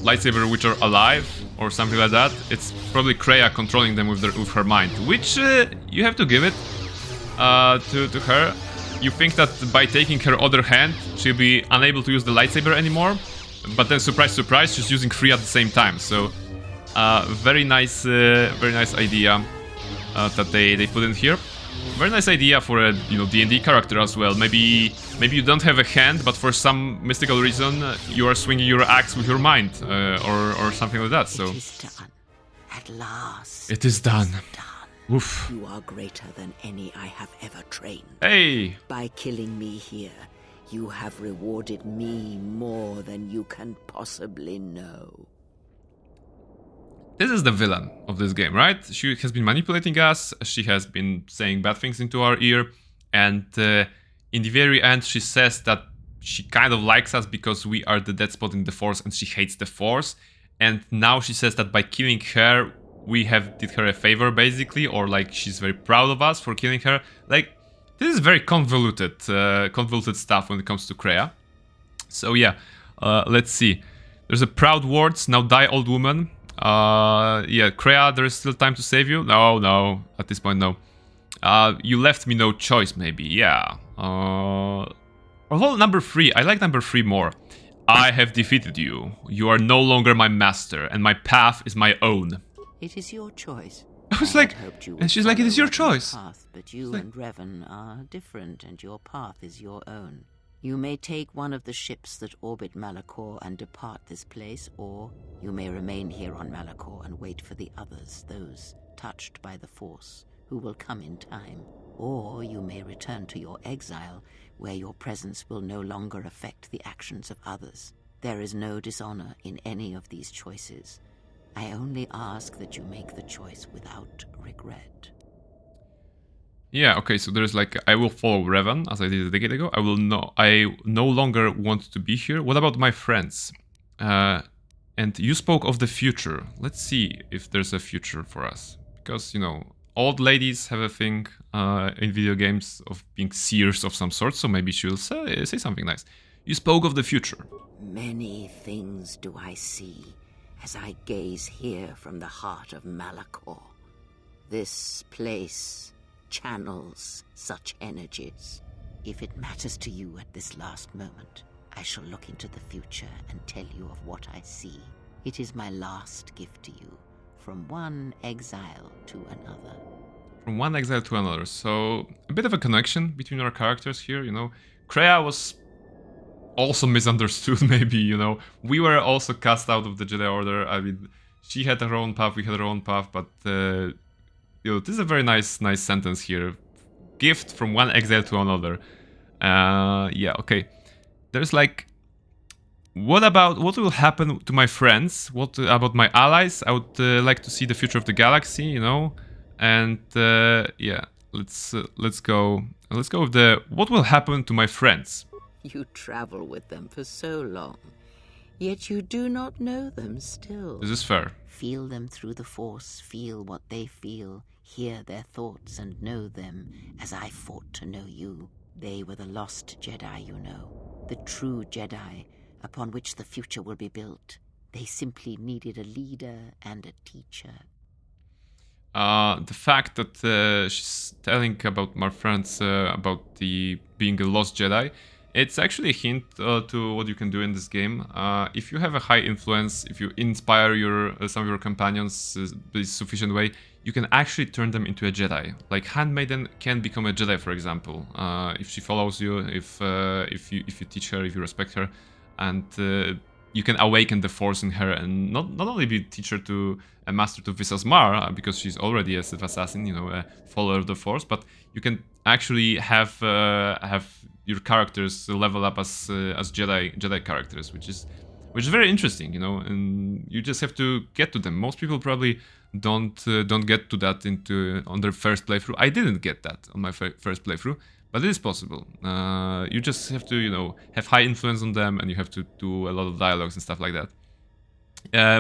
lightsaber which are alive or something like that. It's probably Kreia controlling them with her mind, which you have to give it to her. You think that by taking her other hand, she'll be unable to use the lightsaber anymore, but then surprise, surprise, she's using 3 at the same time. So very nice idea that they put in here. Very nice idea for a D&D character as well. Maybe you don't have a hand, but for some mystical reason you are swinging your axe with your mind, or something like that. So it is done. At last. It is done. Oof. You are greater than any I have ever trained. Hey! By killing me here, You have rewarded me more than you can possibly know. This is the villain of this game, right? She has been manipulating us, she has been saying bad things into our ear, and in the very end she says that she kind of likes us because we are the dead spot in the Force and she hates the Force. And now she says that by killing her, we have did her a favor, basically, or like she's very proud of us for killing her. Like, this is very convoluted stuff when it comes to Kreia. So yeah, let's see. There's a proud words, now die old woman. Yeah, Kreia, there is still time to save you? No, at this point, no. You left me no choice, maybe, yeah. Although number 3, I like number 3 more. I have defeated you. You are no longer my master, and my path is my own. It is your choice. I was like, and she's like, it is your choice. Path, but you and Revan are different, and your path is your own. You may take one of the ships that orbit Malachor and depart this place, or you may remain here on Malachor and wait for the others, those touched by the Force, who will come in time. Or you may return to your exile, where your presence will no longer affect the actions of others. There is no dishonor in any of these choices. I only ask that you make the choice without regret. Yeah, okay, so there's like, I will follow Revan, as I did a decade ago. I no longer want to be here. What about my friends? And you spoke of the future. Let's see if there's a future for us. Because, you know, old ladies have a thing in video games of being seers of some sort, so maybe she'll say something nice. You spoke of the future. Many things do I see as I gaze here from the heart of Malachor. This place channels such energies. If it matters to you at this last moment, I shall look into the future and tell you of what I see. It is my last gift to you, from one exile to another. From one exile to another, so a bit of a connection between our characters here, you know. Kreia was also misunderstood, maybe, you know. We were also cast out of the Jedi Order. I mean, she had her own path, we had our own path, but you know, this is a very nice sentence here. Gift from one exile to another. Yeah, okay. There's like, what will happen to my friends? What about my allies? I would like to see the future of the galaxy, you know. And yeah, let's go with the what will happen to my friends. You travel with them for so long, yet you do not know them still. This is fair. Feel them through the Force, feel what they feel, hear their thoughts and know them as I fought to know you. They were the lost Jedi, you know, the true Jedi upon which the future will be built. They simply needed a leader and a teacher. The fact that she's telling about my friends about the being a lost Jedi, it's actually a hint to what you can do in this game. If you have a high influence, if you inspire some of your companions in a sufficient way, you can actually turn them into a Jedi. Like Handmaiden can become a Jedi, for example, if she follows you, if you teach her, if you respect her, and you can awaken the Force in her, and not only teach her to a master to Visas Mar, because she's already a Sith assassin, you know, a follower of the Force, but you can actually have your characters level up as Jedi characters, which is very interesting, you know, and you just have to get to them. Most people probably don't get to that on their first playthrough. I didn't get that on my first playthrough, but it is possible. You just have to, you know, have high influence on them, and you have to do a lot of dialogues and stuff like that.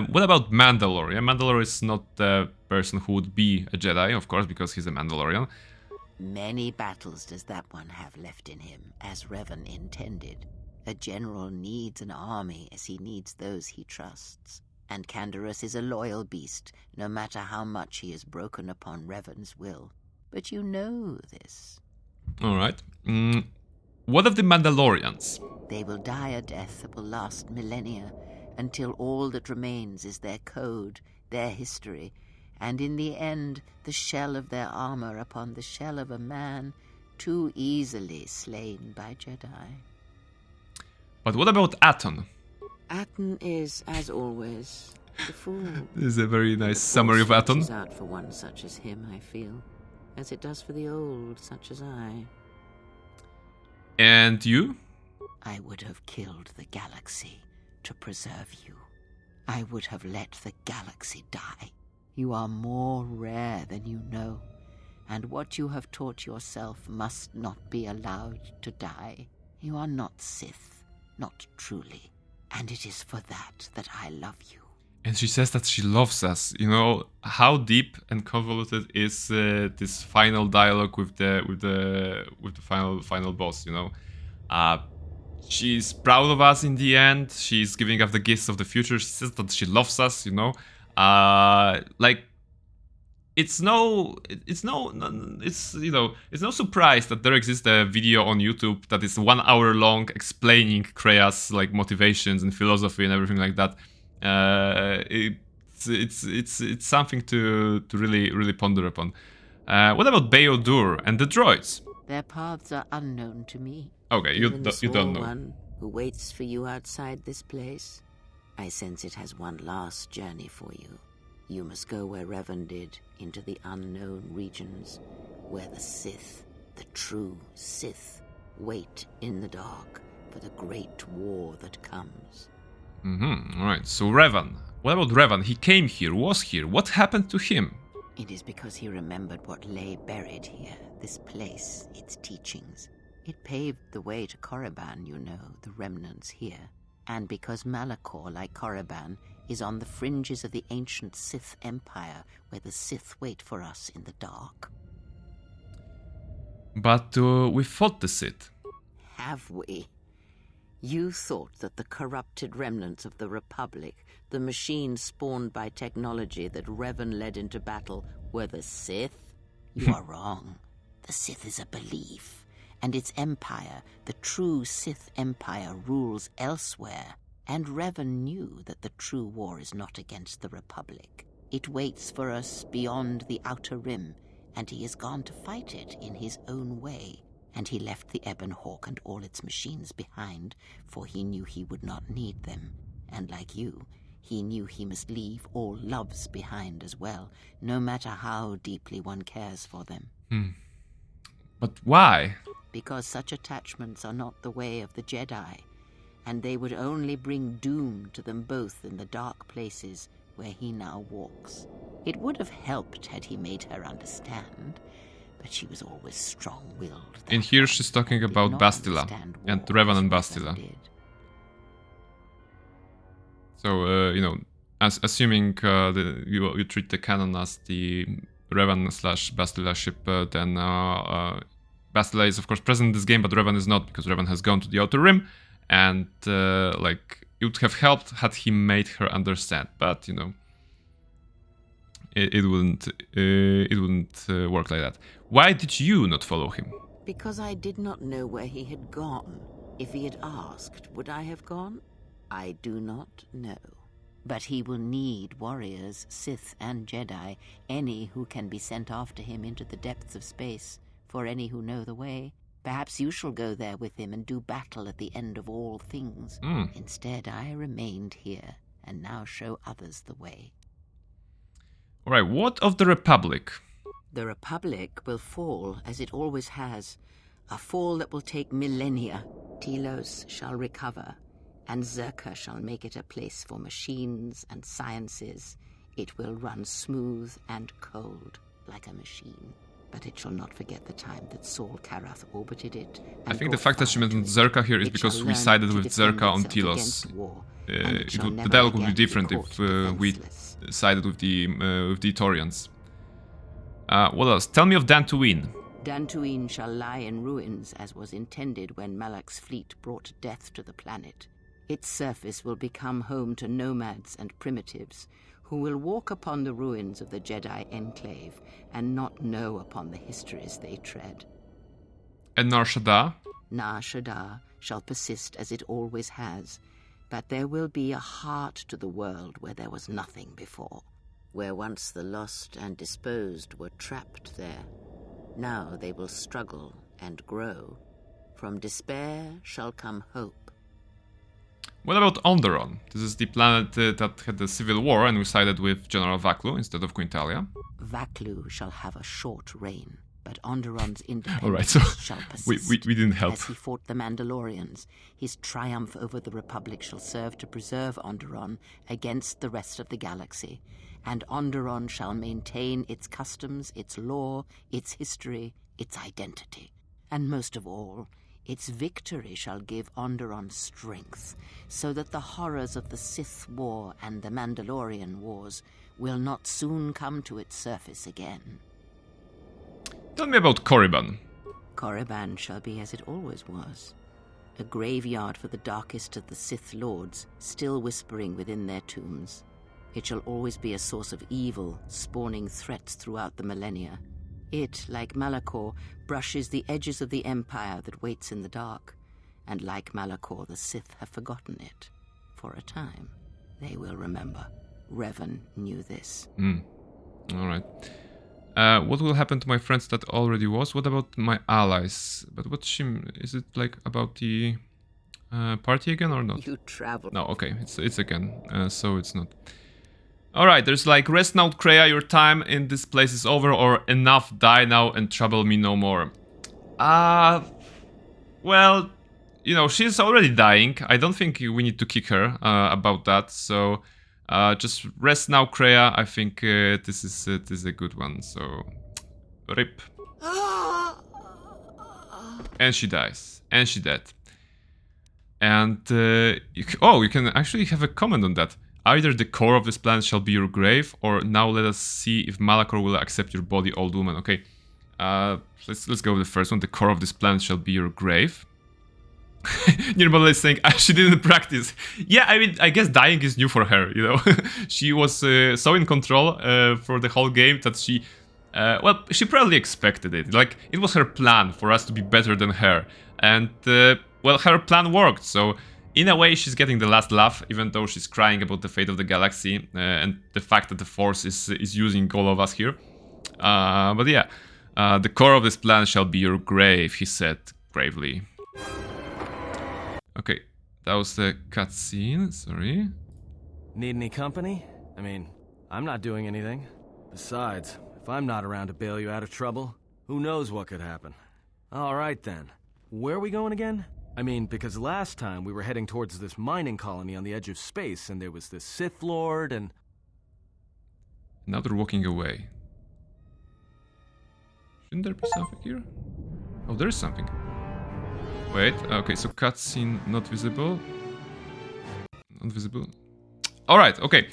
What about Mandalore? Yeah, Mandalore is not the person who would be a Jedi, of course, because he's a Mandalorian. Many battles does that one have left in him, as Revan intended. A general needs an army as he needs those he trusts. And Canderous is a loyal beast, no matter how much he is broken upon Revan's will. But you know this. Alright. What of the Mandalorians? They will die a death that will last millennia, until all that remains is their code, their history, and in the end, the shell of their armor upon the shell of a man too easily slain by Jedi. But what about Atton? Atton is, as always, the fool. This is a very nice summary of Atton. It reaches out for one such as him, I feel, as it does for the old such as I. And you? I would have killed the galaxy to preserve you. I would have let the galaxy die. You are more rare than you know, and what you have taught yourself must not be allowed to die. You are not Sith, not truly, and it is for that that I love you. And she says that she loves us. You know how deep and convoluted is this final dialogue with the final boss. You know, she's proud of us in the end. She's giving us the gifts of the future. She says that she loves us. You know, like it's no surprise that there exists a video on YouTube that is 1 hour long explaining Krea's like motivations and philosophy and everything like that. It's something to really ponder upon. What about KotOR and the droids? Their paths are unknown to me. Okay, Even the you don't small know. one who waits for you outside this place. I sense it has one last journey for you. You must go where Revan did, into the unknown regions, where the Sith, the true Sith, wait in the dark for the great war that comes. Alright, so Revan. What about Revan? He came here, was here. What happened to him? It is because he remembered what lay buried here, this place, its teachings. It paved the way to Korriban, you know, the remnants here. And because Malachor, like Korriban, is on the fringes of the ancient Sith Empire, where the Sith wait for us in the dark. But we fought the Sith. Have we? You thought that the corrupted remnants of the Republic, the machines spawned by technology that Revan led into battle, were the Sith? You are wrong. The Sith is a belief, and its empire, the true Sith Empire, rules elsewhere. And Revan knew that the true war is not against the Republic. It waits for us beyond the Outer Rim, and he is gone to fight it in his own way. And he left the Ebon Hawk and all its machines behind, for he knew he would not need them. And like you, he knew he must leave all loves behind as well, no matter how deeply one cares for them. But why? Because such attachments are not the way of the Jedi, and they would only bring doom to them both in the dark places where he now walks. It would have helped had he made her understand, but she was always strong-willed. And here she's talking about Bastila and Revan and Bastila. So, you know, assuming you treat the canon as the Revan/Bastila ship, then Bastila is of course present in this game, but Revan is not, because Revan has gone to the Outer Rim, and like it would have helped had he made her understand, but you know, it wouldn't work like that. Why did you not follow him? Because I did not know where he had gone. If he had asked, would I have gone? I do not know. But he will need warriors, Sith and Jedi, any who can be sent after him into the depths of space, for any who know the way. Perhaps you shall go there with him and do battle at the end of all things. Instead, I remained here, and now show others the way. Alright, what of the Republic? The Republic will fall, as it always has. A fall that will take millennia. Telos shall recover, and Zerka shall make it a place for machines and sciences. It will run smooth and cold, like a machine. But it shall not forget the time that Saul Karath orbited it. I think the fact that she mentioned Zerka here is because we sided with Zerka on Telos. The dialogue would be different if we sided with the Ithorians. What else? Tell me of Dantooine. Dantooine shall lie in ruins, as was intended when Malak's fleet brought death to the planet. Its surface will become home to nomads and primitives, who will walk upon the ruins of the Jedi Enclave and not know upon the histories they tread. And Nar Shaddaa? Nar Shaddaa shall persist as it always has, but there will be a heart to the world where there was nothing before, where once the lost and disposed were trapped there. Now they will struggle and grow. From despair shall come hope. What about Onderon? This is the planet that had the civil war, and we sided with General Vaklu instead of Quintalia. Vaklu shall have a short reign, But Onderon's independence Alright, so shall persist. we didn't help. As he fought the Mandalorians, his triumph over the Republic shall serve to preserve Onderon against the rest of the galaxy, and Onderon shall maintain its customs, its law, its history, its identity. And most of all, its victory shall give Onderon strength, so that the horrors of the Sith War and the Mandalorian Wars will not soon come to its surface again. Tell me about Korriban. Korriban shall be as it always was, a graveyard for the darkest of the Sith Lords, still whispering within their tombs. It shall always be a source of evil, spawning threats throughout the millennia. It, like Malachor, brushes the edges of the Empire that waits in the dark, and like Malachor, the Sith have forgotten it. For a time, they will remember. Revan knew this. Alright. What will happen to my friends that already was? What about my allies? But what is it like about the party again or not? You travel. No, okay, it's again, so it's not. Alright, there's like, rest now, Kreia, your time in this place is over, or enough, die now and trouble me no more. Well, you know, she's already dying. I don't think we need to kick her about that, so just rest now, Kreia. I think this is a good one, so rip. And she dies, and she dead. And you can actually have a comment on that. Either the core of this planet shall be your grave, or now let us see if Malachor will accept your body, old woman. Okay, let's go with the first one. The core of this planet shall be your grave. Nirbala is saying, she didn't practice. Yeah, I mean, I guess dying is new for her, you know. She was so in control for the whole game that she... well, she probably expected it. Like, it was her plan for us to be better than her. And, well, her plan worked, so... In a way, she's getting the last laugh, even though she's crying about the fate of the galaxy and the fact that the Force is using all of us here. But yeah, the core of this planet shall be your grave, he said gravely. Okay, that was the cutscene, sorry. Need any company? I mean, I'm not doing anything. Besides, if I'm not around to bail you out of trouble, who knows what could happen. Alright then, where are we going again? I mean, because last time we were heading towards this mining colony on the edge of space, and there was this Sith Lord, and... Now they're walking away. Shouldn't there be something here? Oh, there is something. Wait, okay, so cutscene not visible. Not visible. Alright, okay.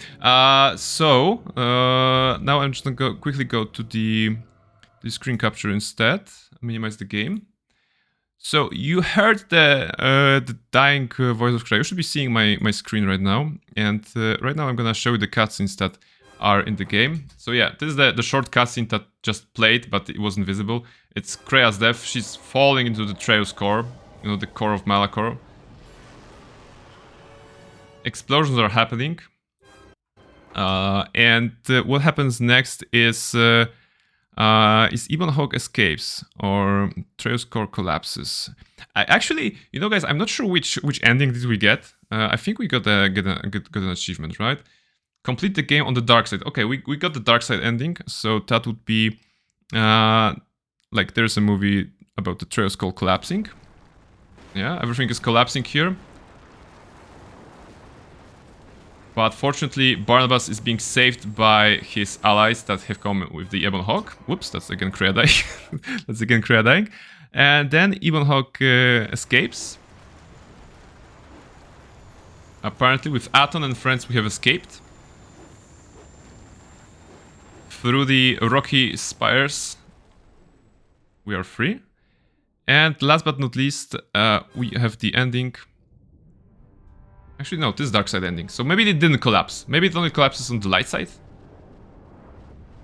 So, now I'm just gonna quickly go to the screen capture instead. Minimize the game. So you heard the dying voice of Kreia. You should be seeing my screen right now. And right now I'm gonna show you the cutscenes that are in the game. So yeah, this is the short cutscene that just played, but it wasn't visible. It's Kreia's death. She's falling into the Trail's core, you know, the core of Malachor. Explosions are happening. And what happens next is Ebon Hawk escapes or Trail's core collapses. Actually, you know, guys, I'm not sure which ending did we get. I think we got an achievement, right? Complete the game on the dark side. Okay, we got the dark side ending, so that would be like there's a movie about the Trail's core collapsing. Yeah, everything is collapsing here. But fortunately, Barnabas is being saved by his allies that have come with the Ebon Hawk. Whoops, that's again Kreia dying. That's again Kreia dying. And then Ebon Hawk escapes. Apparently, with Aton and friends, we have escaped. Through the rocky spires, we are free. And last but not least, we have the ending. Actually, no, this is dark side ending. So maybe it didn't collapse. Maybe it only collapses on the light side.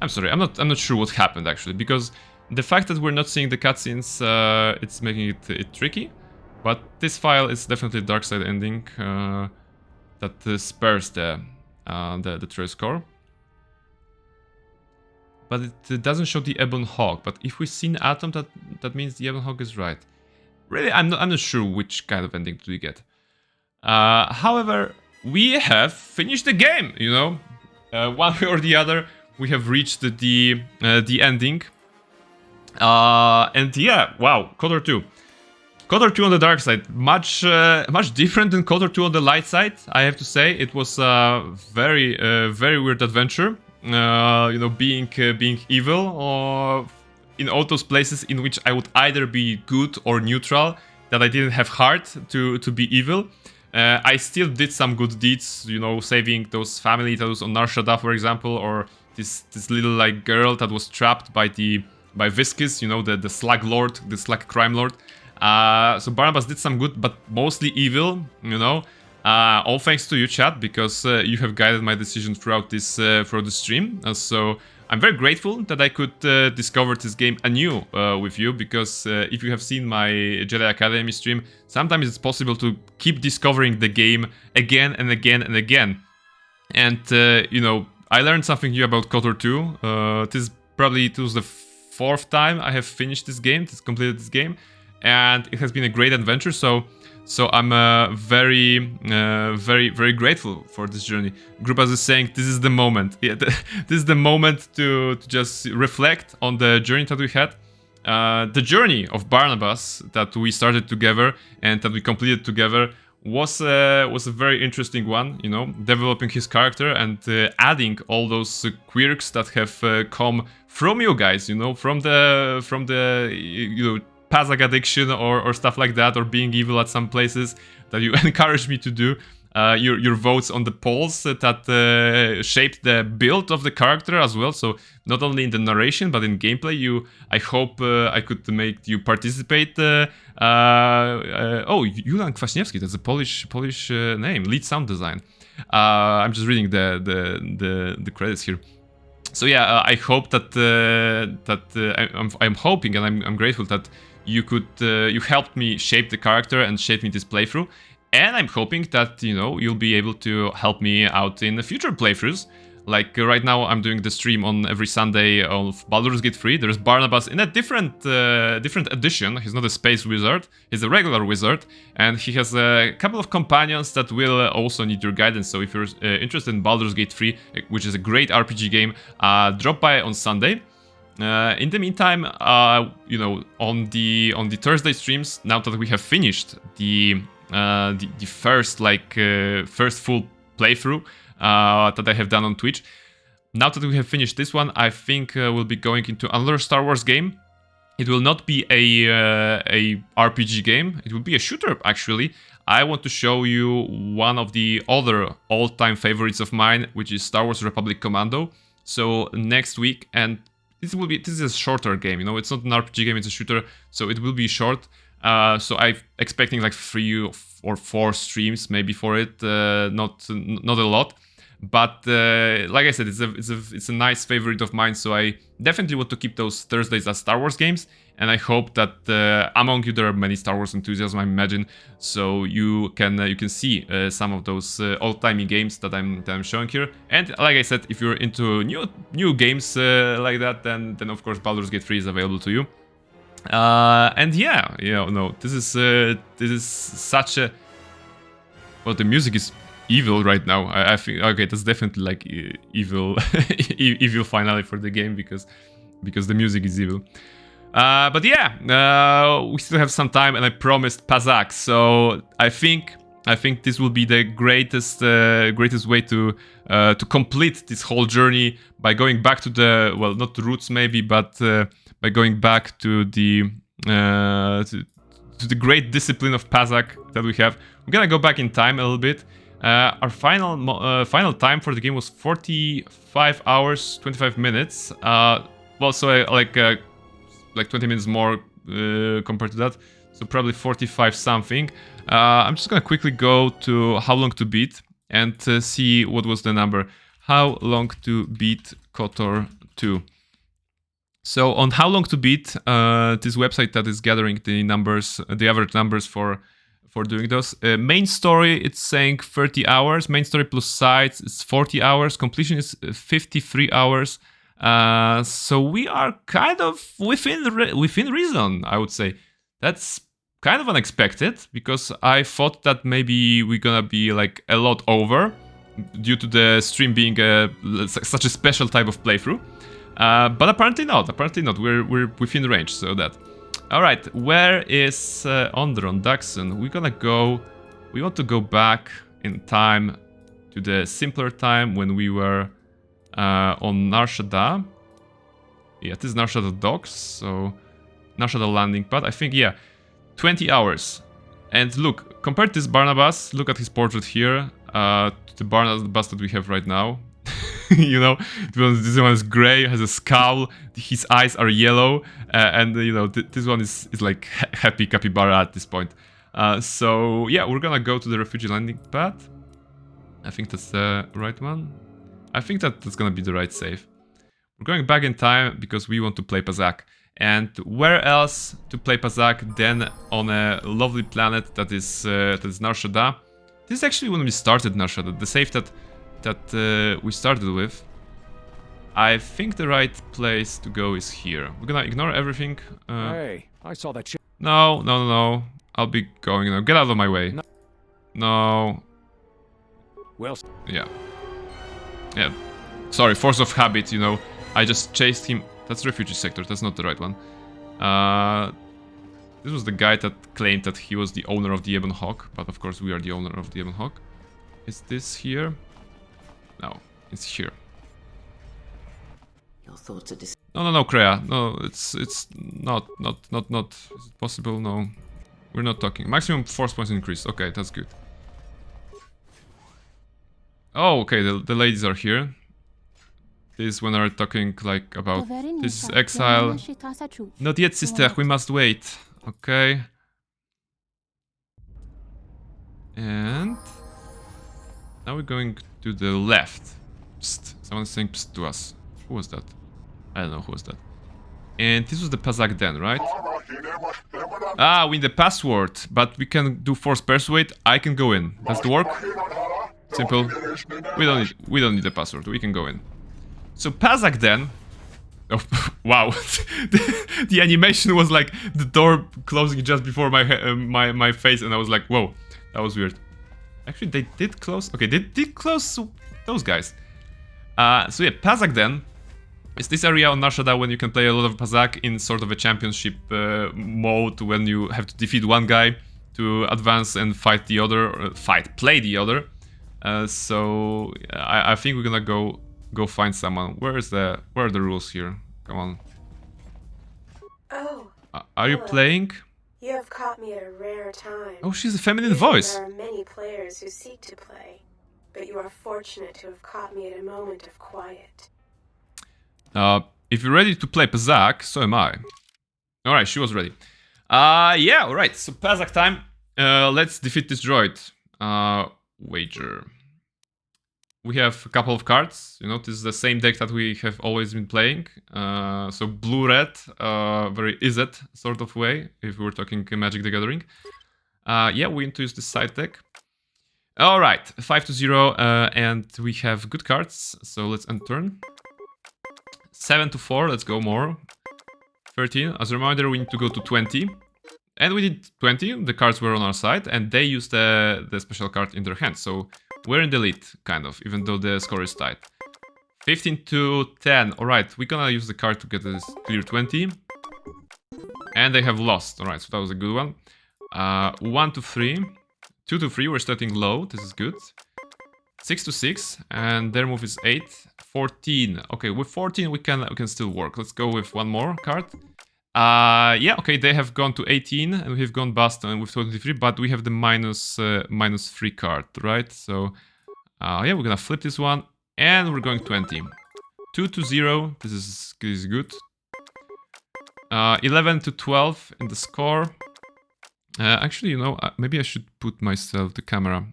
I'm sorry, I'm not sure what happened actually, because the fact that we're not seeing the cutscenes, it's making it tricky. But this file is definitely dark side ending that spares the Trail's core. But it doesn't show the Ebon Hawk. But if we've seen Atom, that means the Ebon Hawk is right. Really, I'm not sure which kind of ending do we get. However, we have finished the game, you know. One way or the other, we have reached the ending. And yeah, wow, KotOR 2. KotOR 2 on the dark side, much different than KotOR 2 on the light side. I have to say, it was a very weird adventure. Being evil, or in all those places in which I would either be good or neutral. That I didn't have heart to be evil. I still did some good deeds, saving those family those on Nar Shaddaa, for example, or this little like girl that was trapped by Viscus, the slug lord, the slug crime lord. So Barnabas did some good, but mostly evil, all thanks to you, chat, because you have guided my decision throughout this stream. So I'm very grateful that I could discover this game anew with you, because if you have seen my Jedi Academy stream, sometimes it's possible to keep discovering the game again and again and again. And, I learned something new about KotOR 2. This was the 4th time I have finished this game, completed this game, and it has been a great adventure. So I'm very grateful for this journey. Grupas is saying this is the moment. Yeah, this is the moment to just reflect on the journey that we had. The journey of Barnabas that we started together and that we completed together was a very interesting one. Developing his character and adding all those quirks that have come from you guys. From the Pazak addiction or stuff like that, or being evil at some places that you encouraged me to do. Your votes on the polls that shaped the build of the character as well. So not only in the narration but in gameplay, I hope I could make you participate. Julian Kwaśniewski, that's a Polish name, lead sound design. I'm just reading the credits here. So yeah, I hope that I'm hoping and I'm grateful that you helped me shape the character and shape me this playthrough. And I'm hoping that, you'll be able to help me out in the future playthroughs. Like right now, I'm doing the stream on every Sunday of Baldur's Gate 3. There's Barnabas in a different edition. He's not a space wizard. He's a regular wizard. And he has a couple of companions that will also need your guidance. So if you're interested in Baldur's Gate 3, which is a great RPG game, drop by on Sunday. In the meantime, on the Thursday streams, now that we have finished the first full playthrough that I have done on Twitch. Now that we have finished this one, I think we'll be going into another Star Wars game. It will not be a RPG game. It will be a shooter, actually. I want to show you one of the other all-time favorites of mine, which is Star Wars Republic Commando. So next week, and this is a shorter game. It's not an RPG game; it's a shooter, so it will be short. So I'm expecting like 3 or 4 streams maybe for it, not a lot, but like I said, it's a nice favorite of mine. So I definitely want to keep those Thursdays as Star Wars games, and I hope that among you there are many Star Wars enthusiasts, I imagine, so you can see some of those old-timey games that I'm showing here. And like I said, if you're into new games like that, then of course Baldur's Gate 3 is available to you. And yeah, this is such a... Well, the music is evil right now. I think, okay, that's definitely like evil evil finale for the game, because the music is evil. But yeah, we still have some time, and I promised Pazak, so I think this will be the greatest way to complete this whole journey, by going back to the, well, not the roots maybe, but by going back to the great discipline of Pazak that we have. We're gonna go back in time a little bit. Our final time for the game was 45 hours 25 minutes. Well, so like 20 minutes more compared to that. So probably 45 something. I'm just gonna quickly go to how long to beat and see what was the number. How long to beat KotOR 2. So on how long to beat, this website that is gathering the numbers, the average numbers for doing those. Main story, it's saying 30 hours. Main story plus sides is 40 hours. Completion is 53 hours. So we are kind of within reason, I would say. That's kind of unexpected, because I thought that maybe we're gonna be like a lot over, due to the stream being such a special type of playthrough. But apparently not. Apparently not. We're within range, so that. All right. Where is Onderon Daxon? We're gonna go. We want to go back in time to the simpler time when we were on Nar Shaddaa. Yeah, this is Nar Shaddaa docks. So Nar Shaddaa landing pad. I think 20 hours. And look, compared to this Barnabas, look at his portrait here. To the Barnabas that we have right now. You know, this one is gray, has a scowl, his eyes are yellow, and you know, this one is like happy capybara at this point. So yeah, we're gonna go to the refugee landing pad. I think that's the right one. I think that's gonna be the right save. We're going back in time because we want to play Pazak. And where else to play Pazak than on a lovely planet that is Nar Shaddaa? This is actually when we started Nar Shaddaa, the save that we started with. I think the right place to go is here. We're gonna ignore everything. Hey, I saw that shit. No. I'll be going now. Get out of my way. No. Well, Yeah. Sorry, force of habit, you know. I just chased him. That's refugee sector. That's not the right one. This was the guy that claimed that he was the owner of the Ebon Hawk. But of course we are the owner of the Ebon Hawk. Is this here? No, it's here. Your thoughts are No, Kreia. No, it's not. Is it possible? No. We're not talking. Maximum force points increase. Okay, that's good. Oh, okay, the ladies are here. This is when we're talking like about this is exile. Not yet, sister, we must wait. Okay. And now we're going to the left. Psst. Someone's saying psst to us. Who was that? I don't know who was that. And this was the Pazak Den, right? Ah, we need the password, but we can do force persuade. I can go in. Does it work? Simple. We don't need the password. We can go in. So Pazak Den. Oh wow! the animation was like the door closing just before my face, and I was like, whoa, that was weird. Actually, they did close. Okay, they did close those guys. So yeah, Pazak Den is this area on Nar Shaddaa when you can play a lot of Pazak in sort of a championship mode, when you have to defeat one guy to advance and fight the other, or play the other. So I think we're gonna go find someone. Where are the rules here? Come on. Oh. Are you playing? You have caught me at a rare time. Oh, she's a feminine Usually voice. There are many players who seek to play, but you are fortunate to have caught me at a moment of quiet. If you're ready to play Pazak, so am I. Alright, she was ready. Yeah, alright, so Pazak time. Let's defeat this droid. Wager. We have a couple of cards. You know, this is the same deck that we have always been playing. So blue-red, very is-it sort of way, if we were talking Magic the Gathering. Yeah, we need to use this side deck. Alright, 5-0, and we have good cards, so let's end turn. 7-4, let's go more. 13, as a reminder, we need to go to 20. And we did 20, the cards were on our side, and they used the special card in their hand, so we're in the lead, kind of, even though the score is tight. 15-10, alright, we're gonna use the card to get this clear 20. And they have lost, alright, so that was a good one. 1-3, 2-3, we're starting low, this is good. 6-6, and their move is 8. 14, okay, with 14 we can still work. Let's go with one more card. Yeah, okay, they have gone to 18 and we have gone bust with 23, but we have the minus 3 card, right? So yeah, we're gonna flip this one and we're going 20. 2-0, this is good. 11-12 in the score. Actually, you know, maybe I should put myself the camera.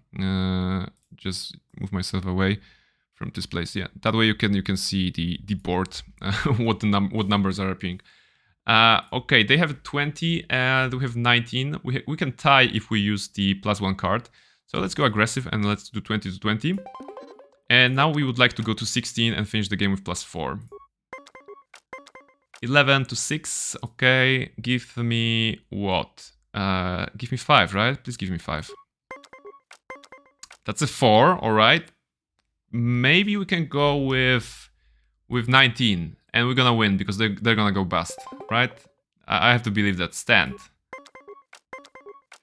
Just move myself away from this place. Yeah, that way you can see the board, what numbers are appearing. Okay, they have 20 and we have 19. We can tie if we use the +1 card. So let's go aggressive and let's do 20-20. And now we would like to go to 16 and finish the game with +4. 11-6. Okay, give me what? Give me 5, right? Please give me 5. That's a 4, all right. Maybe we can go with 19 and we're gonna win because they're gonna go bust, right? I have to believe that. Stand.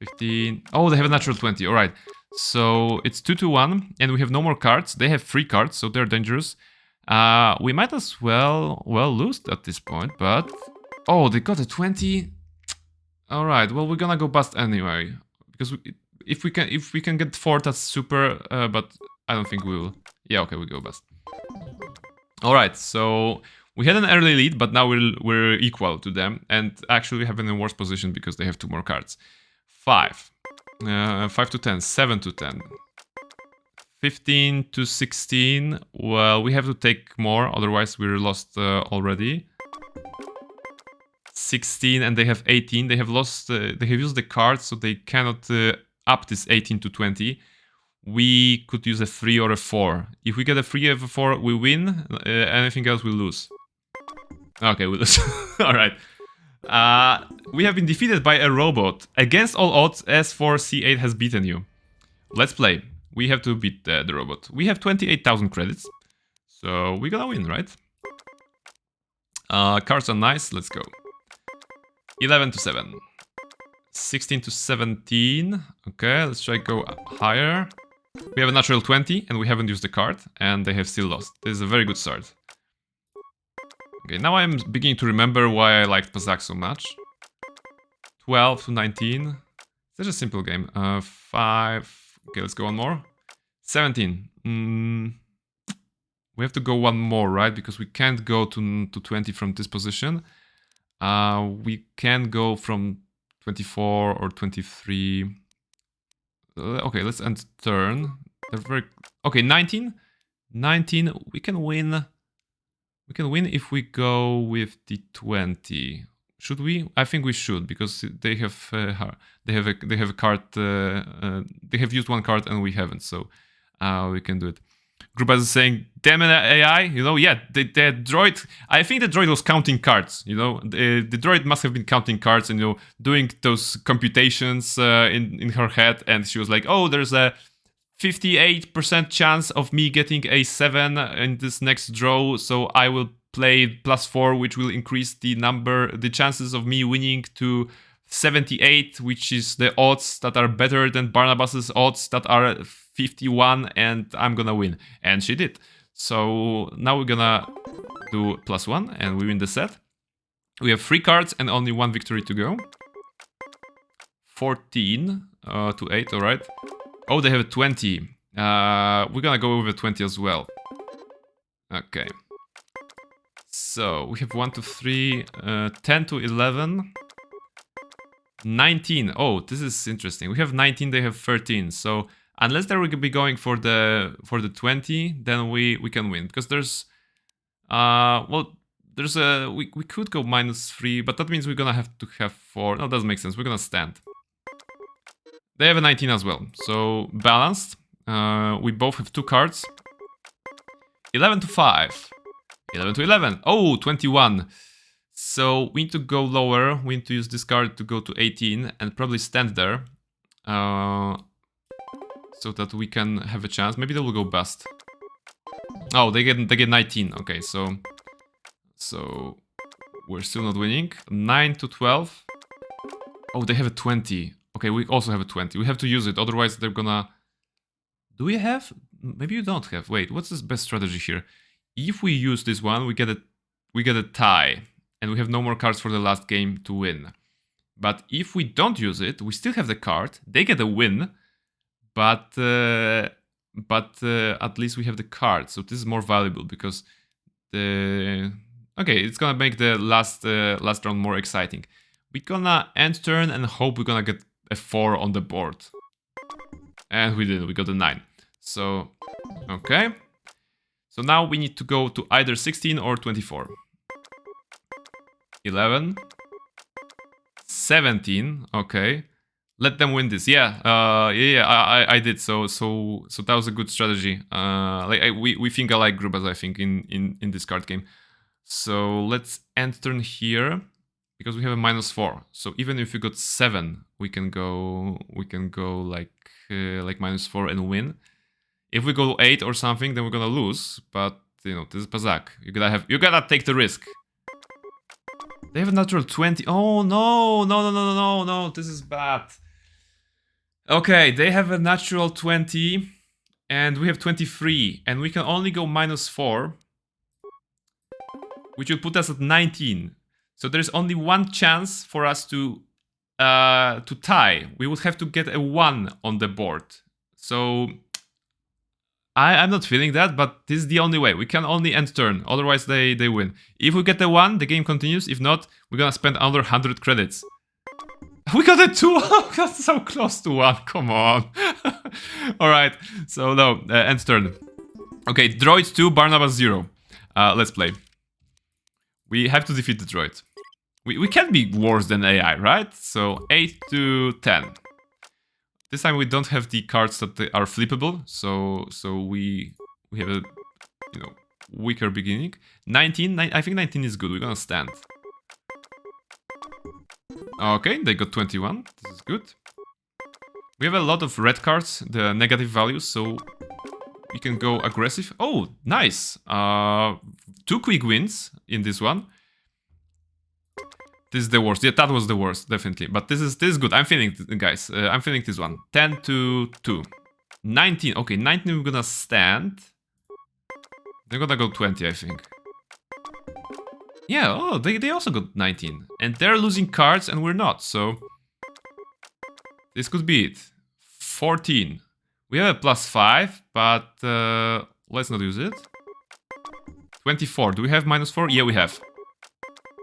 15. Oh, they have a natural 20. All right. So it's 2-1, and we have no more cards. They have 3 cards, so they're dangerous. We might as well lose at this point, but oh, they got a 20. All right. Well, we're gonna go bust anyway because if we can get 4, that's super. But I don't think we will. Yeah. Okay, we go bust. All right. So we had an early lead, but now we're equal to them, and actually we have in a worse position because they have 2 more cards. 5. 5 to 10, 7 to 10, 15 to 16. Well, we have to take more, otherwise we're lost already. 16, and they have 18. They have lost. They have used the cards, so they cannot up this 18 to 20. We could use a 3 or a 4. If we get a 3 or a 4, we win. Anything else, we lose. Okay, we lose. All right. We have been defeated by a robot. Against all odds, S4C8 has beaten you. Let's play. We have to beat the robot. We have 28,000 credits. So we're gonna win, right? Cards are nice. Let's go. 11 to 7. 16 to 17. Okay, let's try to go higher. We have a natural 20, and we haven't used the card, and they have still lost. This is a very good start. Okay, now I'm beginning to remember why I liked Pazak so much. 12 to 19. Such a simple game. 5. Okay, let's go one more. 17. We have to go one more, right? Because we can't go to 20 from this position. We can go from 24 or 23. Okay, let's end turn. They're very... Okay, 19. 19. We can win. We can win if we go with the 20. Should we? I think we should, because they have a card. They have used one card and we haven't, so we can do it. Grubas is saying, "Damn it, AI!" You know, yeah, the droid. I think the droid was counting cards. You know, the droid must have been counting cards and doing those computations in her head, and she was like, "Oh, there's a 58% chance of me getting a 7 in this next draw, so I will play +4, which will increase the chances of me winning to 78, which is the odds that are better than Barnabas's odds that are 51, and I'm gonna win." And she did. So now we're gonna do +1, and we win the set. We have 3 cards and only 1 victory to go. 14 to 8, alright. Oh, they have a 20. We're gonna go with a 20 as well. Okay. So we have 1 to 3, 10 to 11, 19. Oh, this is interesting. We have 19, they have 13. So unless they will be going for the 20, then we can win, because there's there's a we could go -3, but that means we're gonna have to have 4. No, that doesn't make sense. We're gonna stand. They have a 19 as well, so balanced. We both have 2 cards. 11 to 5. 11 to 11. Oh, 21. So we need to go lower. We need to use this card to go to 18 and probably stand there. So that we can have a chance. Maybe they will go bust. Oh, they get 19. Okay, so we're still not winning. 9 to 12. Oh, they have a 20. Okay, we also have a 20. We have to use it, otherwise they're gonna... Do we have? Maybe you don't have. Wait, what's the best strategy here? If we use this one, we get a tie, and we have no more cards for the last game to win. But if we don't use it, we still have the card. They get a win, but at least we have the card. So this is more valuable because okay, it's gonna make the last round more exciting. We're gonna end turn and hope we're gonna get a 4 on the board. And we did, we got a 9. So, okay. So now we need to go to either 16 or 24. 11. 17, okay. Let them win this. Yeah, I did. So that was a good strategy. We think I like Grubas, I think, in this card game. So let's end turn here. Because we have a -4, so even if we got 7, we can go like -4 and win. If we go 8 or something, then we're gonna lose. But you know, this is Pazak. You gotta take the risk. They have a natural 20. Oh no, no, no, no, no, no, this is bad. Okay, they have a natural 20, and we have 23, and we can only go -4, which would put us at 19. So there's only one chance for us to tie. We would have to get a 1 on the board. So I'm not feeling that, but this is the only way. We can only end turn, otherwise they win. If we get a 1, the game continues. If not, we're gonna spend another 100 credits. We got a 2! We got so close to 1, come on. Alright, so no, end turn. Okay, droid 2, Barnabas 0. Let's play. We have to defeat the droid. We can't be worse than AI, right? So 8 to 10. This time we don't have the cards that are flippable, so we have a, you know, weaker beginning. 19, I think 19 is good. We're gonna stand. Okay, they got 21. This is good. We have a lot of red cards, the negative values, so we can go aggressive. Oh, nice. 2 quick wins in this one. This is the worst. Yeah, that was the worst, definitely. But this is good. I'm feeling, guys. I'm feeling this one. 10 to 2. 19. Okay, 19 we're gonna stand. They're gonna go 20, I think. Yeah, oh, they also got 19. And they're losing cards and we're not, so... This could be it. 14. We have a +5, but let's not use it. 24. Do we have -4? Yeah, we have.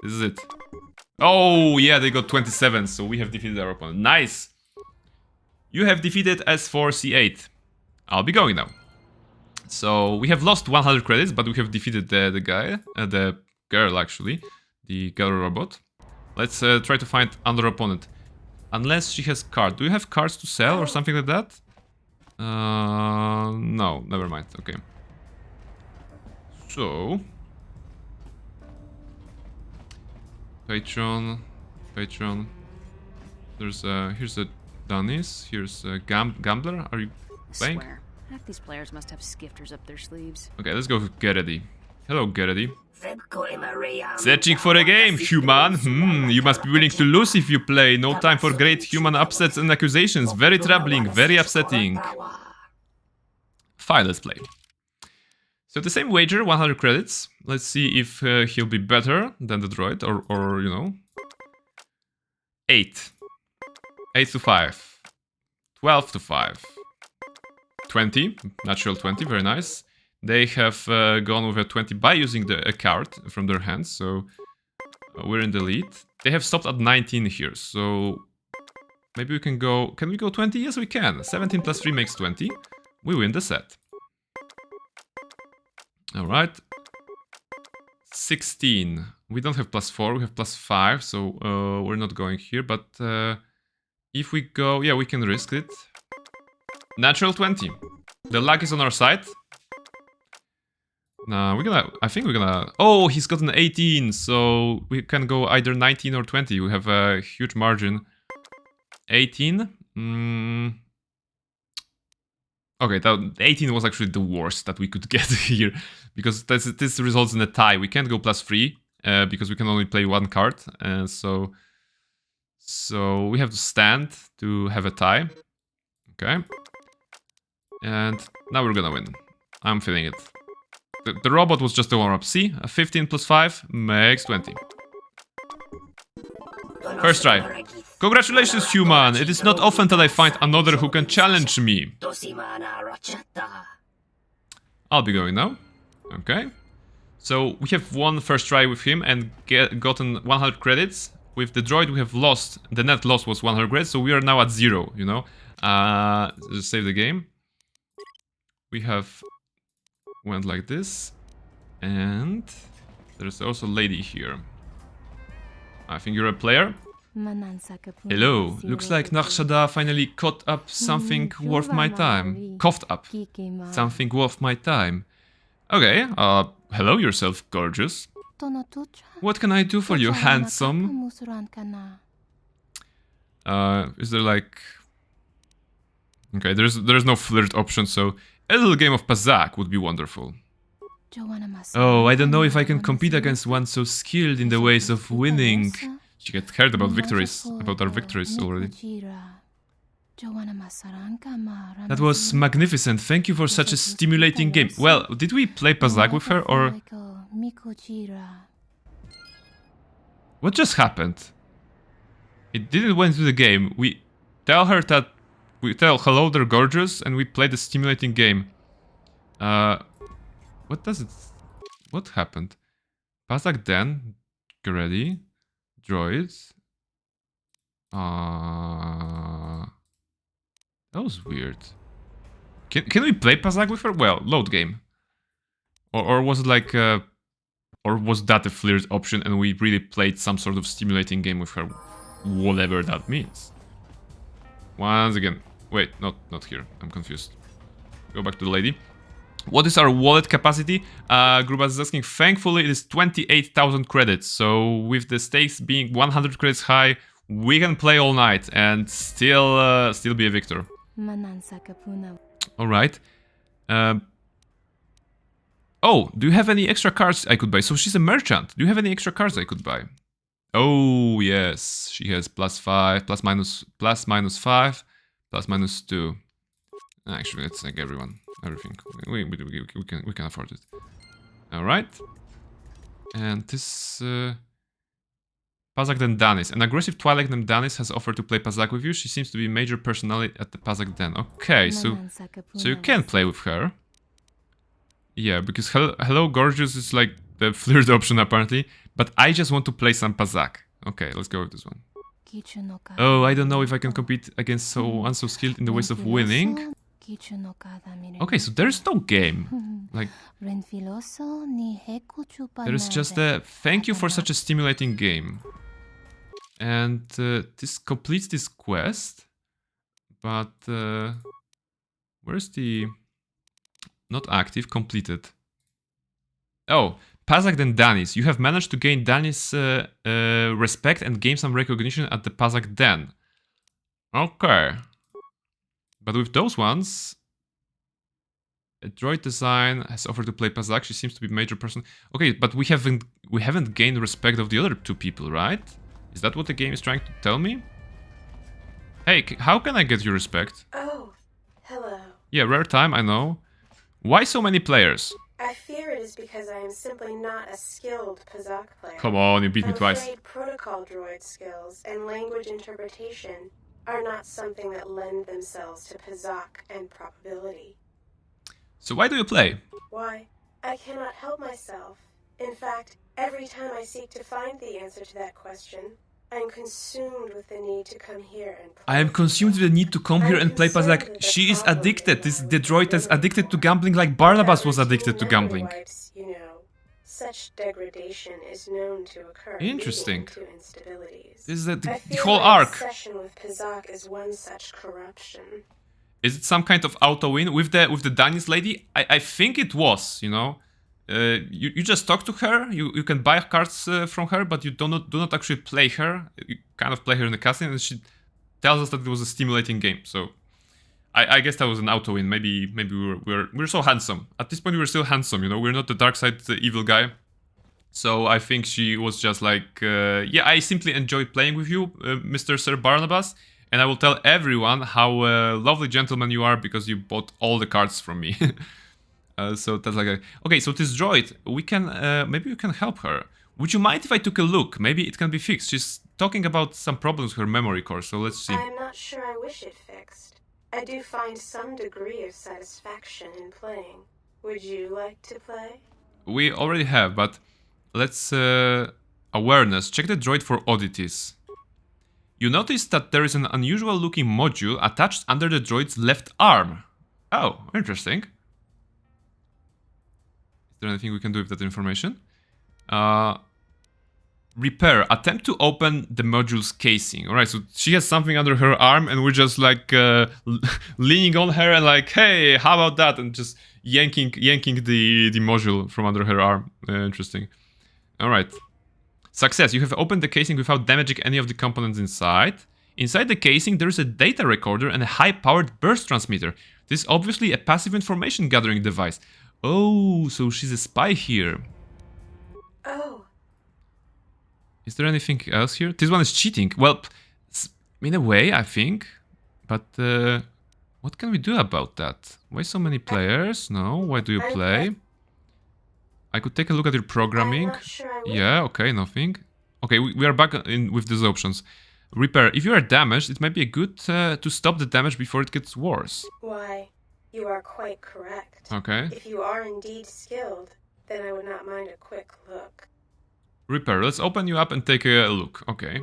This is it. Oh, yeah, they got 27, so we have defeated our opponent. Nice! You have defeated S4C8. I'll be going now. So, we have lost 100 credits, but we have defeated the guy, the girl, actually. The girl robot. Let's try to find another opponent. Unless she has cards. Do you have cards to sell or something like that? No, never mind. Okay. So... Patron. There's here's a Danis. Here's a Gambler. Are you playing? I swear, half these players must have skifters up their sleeves. Okay, let's go with Geredy. Hello, Geredy. Searching for a game, human. You must be willing to lose if you play. No time for great human upsets and accusations. Very troubling, very upsetting. Fine, let's play. So the same wager, 100 credits. Let's see if he'll be better than the droid, or you know. 8. 8 to 5. 12 to 5. 20. Natural 20, very nice. They have gone with a 20 by using a card from their hands, so we're in the lead. They have stopped at 19 here, so maybe we can go... Can we go 20? Yes, we can. 17 plus 3 makes 20. We win the set. Alright. 16. We don't have +4, we have +5, so we're not going here, but if we go... Yeah, we can risk it. Natural 20. The luck is on our side. No, we're gonna... I think we're gonna... Oh, he's got an 18, so we can go either 19 or 20. We have a huge margin. 18? Okay, that 18 was actually the worst that we could get here. Because this results in a tie. We can't go +3, because we can only play 1 card. So we have to stand to have a tie. Okay. And now we're gonna win. I'm feeling it. The robot was just a warm-up. See? A 15 plus 5 makes 20. First try. Congratulations, human! It is not often that I find another who can challenge me. I'll be going now. Okay. So we have won first try with him and gotten 100 credits. With the droid we have lost. The net loss was 100 credits, so we are now at 0, you know. Just save the game. We have... went like this. And... there's also a lady here. I think you're a player. Hello. Looks like Nakshada finally caught up something worth my time. Coughed up. Something worth my time. Okay, hello yourself, gorgeous. What can I do for you, handsome? Is there like... Okay, there's no flirt option, so a little game of Pazak would be wonderful. Oh, I don't know if I can compete against one so skilled in the ways of winning. She had heard about victories, about our victories already. That was magnificent. Thank you for such a stimulating game. Well, did we play Pazak with her or... What just happened? It didn't went to the game. We tell her that... We tell hello, they're gorgeous, and we play the stimulating game. What does it... What happened? Pazak then. Get ready. Droids. That was weird. Can we play Pazak with her? Well, load game. Or was it like... or was that a flirt option and we really played some sort of stimulating game with her? Whatever that means. Once again. Wait, not here. I'm confused. Go back to the lady. What is our wallet capacity? Grubas is asking. Thankfully, it is 28,000 credits. So with the stakes being 100 credits high, we can play all night and still be a victor. All right. Oh, do you have any extra cards I could buy? So she's a merchant. Do you have any extra cards I could buy? Oh yes, she has +5, +/- +/5, +/2. Actually, let's take everything. We can afford it. All right. And this Pazak Den Danis. An aggressive Twilight named Danis has offered to play Pazak with you. She seems to be a major personality at the Pazak Den. Okay, so you can play with her. Yeah, because Hello Gorgeous is like the flirt option apparently. But I just want to play some Pazak. Okay, let's go with this one. Oh, I don't know if I can compete against one so skilled in the ways of winning. Okay, so there's no game. Like, there's just a thank you for such a stimulating game. And this completes this quest. But where's the... Not active, completed. Oh, Pazak Den Danis. You have managed to gain Danis' respect and gain some recognition at the Pazak Den. Okay. But with those ones... A droid design has offered to play Pazak. She seems to be a major person. Okay, but we haven't gained the respect of the other two people, right? Is that what the game is trying to tell me? Hey, how can I get your respect? Oh, hello. Yeah, rare time, I know. Why so many players? I fear it is because I am simply not a skilled Pazak player. Come on, you beat me I'm twice. afraid protocol droid skills and language interpretation are not something that lend themselves to Pazak and probability. So why do you play? Why, I cannot help myself. In fact, every time I seek to find the answer to that question, I am consumed with the need to come here and play. I am consumed with the need to come here and play Pazak. She is addicted. The droid is addicted to gambling like Barnabas was addicted to gambling. You know, such degradation is known to occur. Interesting. To instabilities. This is the I whole feel arc. my obsession with Pazak is one such corruption. Is it some kind of auto win with the Danis lady? I think it was, you know. You just talk to her. You can buy cards from her, but you do not actually play her. You kind of play her in the cutscene, and she tells us that it was a stimulating game. So I guess that was an auto win. Maybe we're so handsome. At this point, we're still handsome. You know, we're not the dark side evil guy. So I think she was just like, yeah, I simply enjoyed playing with you, Mr. Sir Barnabas. And I will tell everyone how lovely gentleman you are because you bought all the cards from me. So that's like okay, so this droid, we can, maybe you can help her. Would you mind if I took a look? Maybe it can be fixed. She's talking about some problems with her memory core, so let's see. I'm not sure I wish it fixed. I do find some degree of satisfaction in playing. Would you like to play? We already have, but let's, awareness. Check the droid for oddities. You notice that there is an unusual looking module attached under the droid's left arm. Oh, interesting. Is there anything we can do with that information? Repair. Attempt to open the module's casing. Alright, so she has something under her arm and we're just like leaning on her and like, hey, how about that? And just yanking the module from under her arm. Interesting. Alright. Success. You have opened the casing without damaging any of the components inside. Inside the casing, there is a data recorder and a high-powered burst transmitter. This is obviously a passive information gathering device. Oh, so she's a spy here. Oh, Is there anything else here? This one is cheating. Well, in a way, I think. But what can we do about that? Why so many players? No, why do you play? I could take a look at your programming. I'm not sure I will. Yeah, okay, nothing. Okay, we are back in with these options. Repair. If you are damaged, it might be good to stop the damage before it gets worse. Why, you are quite correct. Okay. If you are indeed skilled, then I would not mind a quick look. Repair. Let's open you up and take a look. Okay.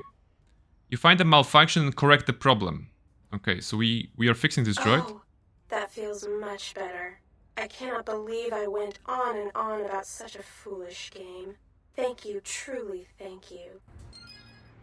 You find a malfunction and correct the problem. Okay, so we are fixing this droid. Oh, that feels much better. I cannot believe I went on and on about such a foolish game. Thank you, truly thank you.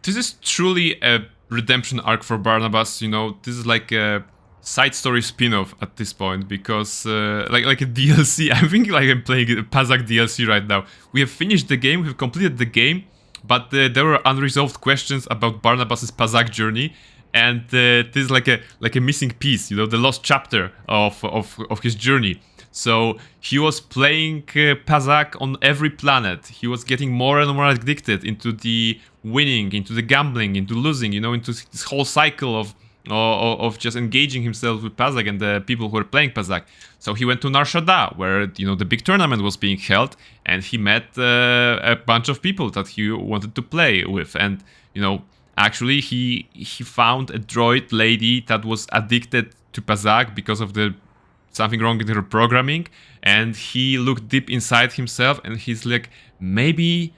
This is truly a redemption arc for Barnabas, you know. This is like a side story spin-off at this point, because like a DLC. I think like I'm playing a Pazak DLC right now. We have finished the game, we've completed the game, but there were unresolved questions about Barnabas's Pazak journey, and this is like a missing piece, you know, the lost chapter of his journey. So he was playing Pazak on every planet. He was getting more and more addicted into the winning, into the gambling, into losing, you know, into this whole cycle of just engaging himself with Pazak and the people who are playing Pazak. So he went to Nar Shaddaa, where, you know, the big tournament was being held, and he met a bunch of people that he wanted to play with. And, you know, actually he found a droid lady that was addicted to Pazak because of the something wrong in her programming, and he looked deep inside himself and he's like, maybe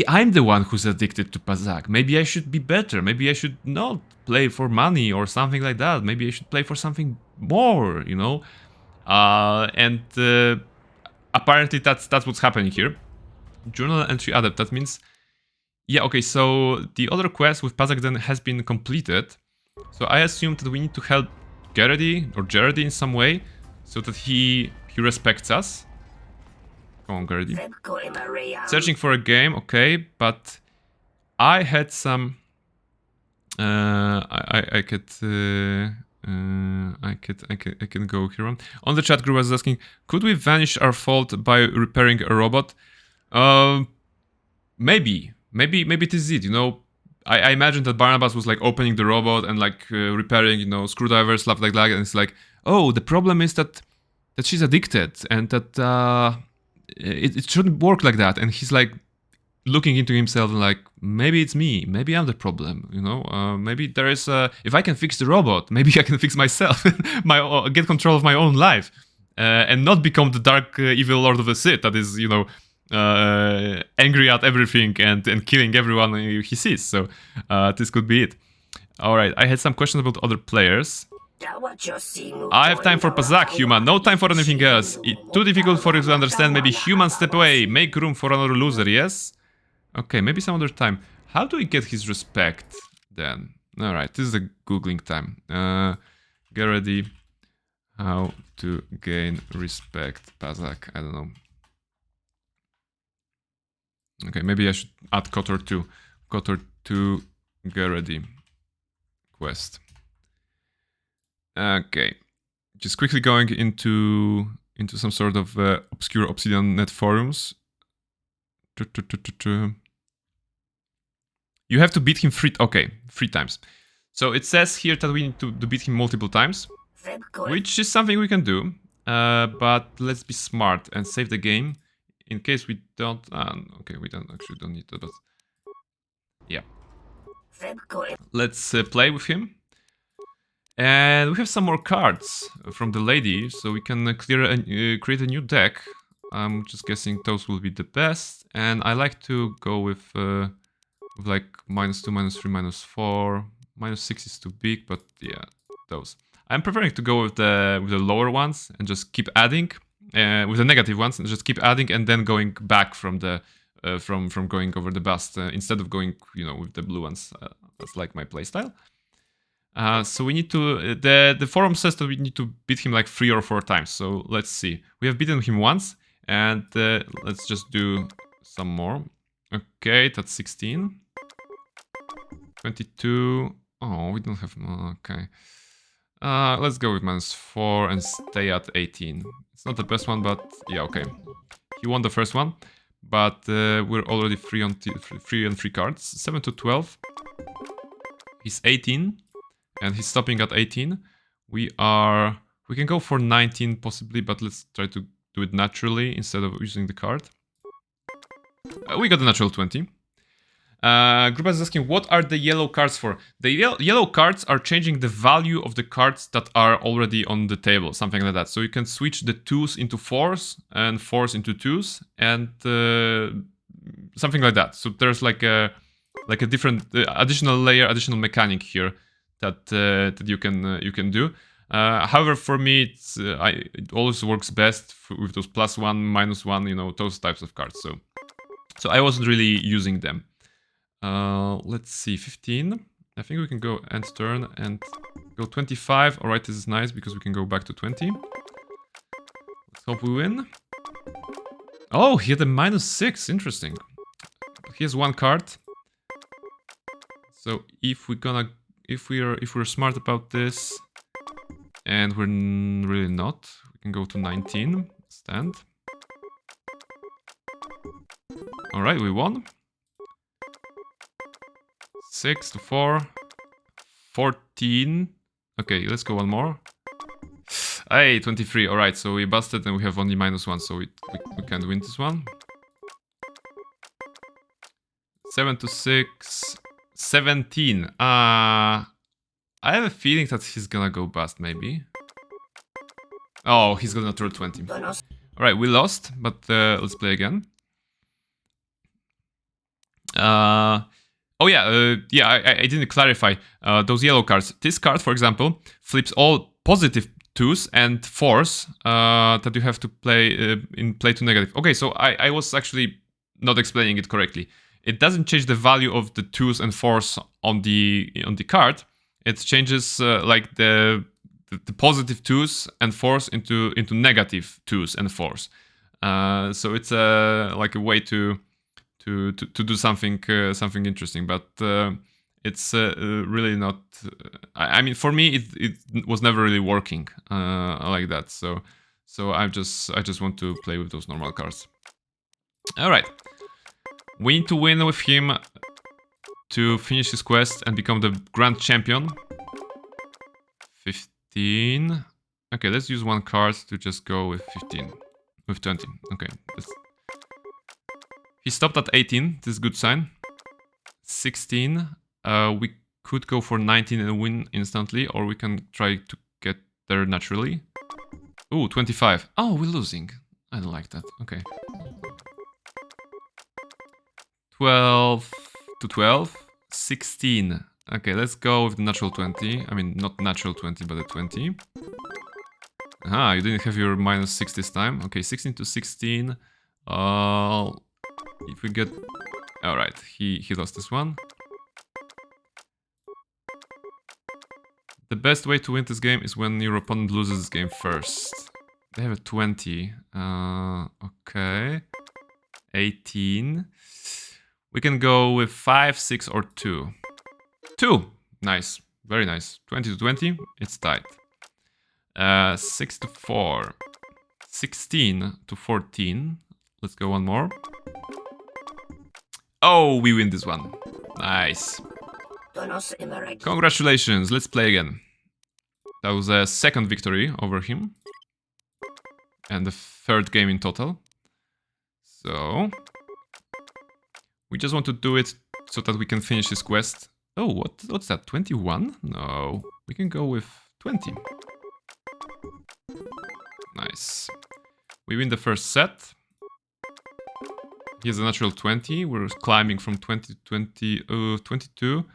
I'm the one who's addicted to Pazak. Maybe I should be better. Maybe I should not play for money or something like that. Maybe I should play for something more, you know. And apparently that's what's happening here. Journal entry added. That means, yeah, okay. So the other quest with Pazak then has been completed. So I assume that we need to help Gerardy in some way, so that he respects us. Come on, Gerardy. Searching for a game, okay, but I had some. I can go here on the chat group. I was asking, could we vanish our fault by repairing a robot? Maybe it is it. You know, I imagine that Barnabas was like opening the robot and like repairing, you know, screwdrivers, stuff like that, and it's like, oh, the problem is that she's addicted and that it shouldn't work like that. And he's like looking into himself and like, maybe it's me, maybe I'm the problem, you know. Maybe there is if I can fix the robot, maybe I can fix myself, get control of my own life, and not become the dark evil Lord of the Sith that is, you know, angry at everything and killing everyone he sees. So this could be it. Alright, I had some questions about other players. I have time for Pazak, human. No time for anything else. It's too difficult for you to understand. Maybe human, step away. Make room for another loser, yes? Okay, maybe some other time. How do we get his respect then? Alright, this is the Googling time. Get ready. How to gain respect, Pazak. I don't know. Okay, maybe I should add KotOR 2. KotOR 2, get ready. Quest. Okay. Just quickly going into some sort of obscure Obsidian Net forums. You have to beat him three times. So it says here that we need to beat him multiple times, which is something we can do. But let's be smart and save the game. In case we don't... okay, we don't need that, but... yeah. Let's play with him. And we have some more cards from the lady, so we can create a new deck. I'm just guessing those will be the best. And I like to go with like -2, -3, -4. -6 is too big, but yeah, those. I'm preferring to go with the lower ones and just keep adding. With the negative ones, and just keep adding and then going back from the from going over the bust instead of going, you know, with the blue ones. That's like my playstyle. So we need to. The forum says that we need to beat him like 3 or 4 times. So let's see. We have beaten him once, and let's just do some more. Okay, that's 16. 22. Oh, we don't have. Okay. Let's go with -4 and stay at 18. It's not the best one, but yeah, okay. He won the first one, but we're already free on three cards. 7 to 12. He's 18, and he's stopping at 18. We can go for 19 possibly, but let's try to do it naturally instead of using the card. We got a natural 20. Gruba is asking, what are the yellow cards for? The yellow cards are changing the value of the cards that are already on the table, something like that. So you can switch the 2s into 4s and 4s into 2s and something like that. So there's like a different additional layer, additional mechanic here that you can do. However, for me, it always works best with those +1, -1, you know, those types of cards. So I wasn't really using them. Let's see, 15. I think we can go end turn and go 25. Alright, this is nice because we can go back to 20. Let's hope we win. Oh, he had a -6. Interesting. He has one card. So if we're smart about this, and we're really not, we can go to 19. Stand. Alright, we won. 6 to 4. 14. Okay, let's go one more. Hey, 23. Alright, so we busted and we have only -1, so we can't win this one. 7 to 6. 17. I have a feeling that he's gonna go bust, maybe. Oh, he's gonna throw 20. Alright, we lost, but let's play again. Oh yeah, I didn't clarify those yellow cards. This card, for example, flips all positive 2s and 4s that you have to play in play to negative. Okay, so I was actually not explaining it correctly. It doesn't change the value of the 2s and 4s on the card. It changes like the positive 2s and 4s into negative 2s and 4s. So it's like a way to do something interesting, but it's really not. I mean, for me, it was never really working like that. So I just want to play with those normal cards. All right, we need to win with him to finish his quest and become the Grand Champion. 15. Okay, let's use one card to just go with 15. With 20. Okay. He stopped at 18. This is a good sign. 16. We could go for 19 and win instantly, or we can try to get there naturally. Ooh, 25. Oh, we're losing. I don't like that. Okay. 12 to 12. 16. Okay, let's go with the natural 20. I mean, not natural 20, but a 20. Aha, you didn't have your -6 this time. Okay, 16 to 16. If we get... Alright, he lost this one. The best way to win this game is when your opponent loses this game first. They have a 20. Okay. 18. We can go with 5, 6, or 2. 2! Nice. Very nice. 20 to 20. It's tight. 6 to 4. 16 to 14. Let's go one more. Oh, we win this one. Nice. Congratulations. Let's play again. That was a second victory over him. And the third game in total. So... we just want to do it so that we can finish this quest. Oh, what's that? 21? No. We can go with 20. Nice. We win the first set. He has a natural 20. We're climbing from 20 to 22.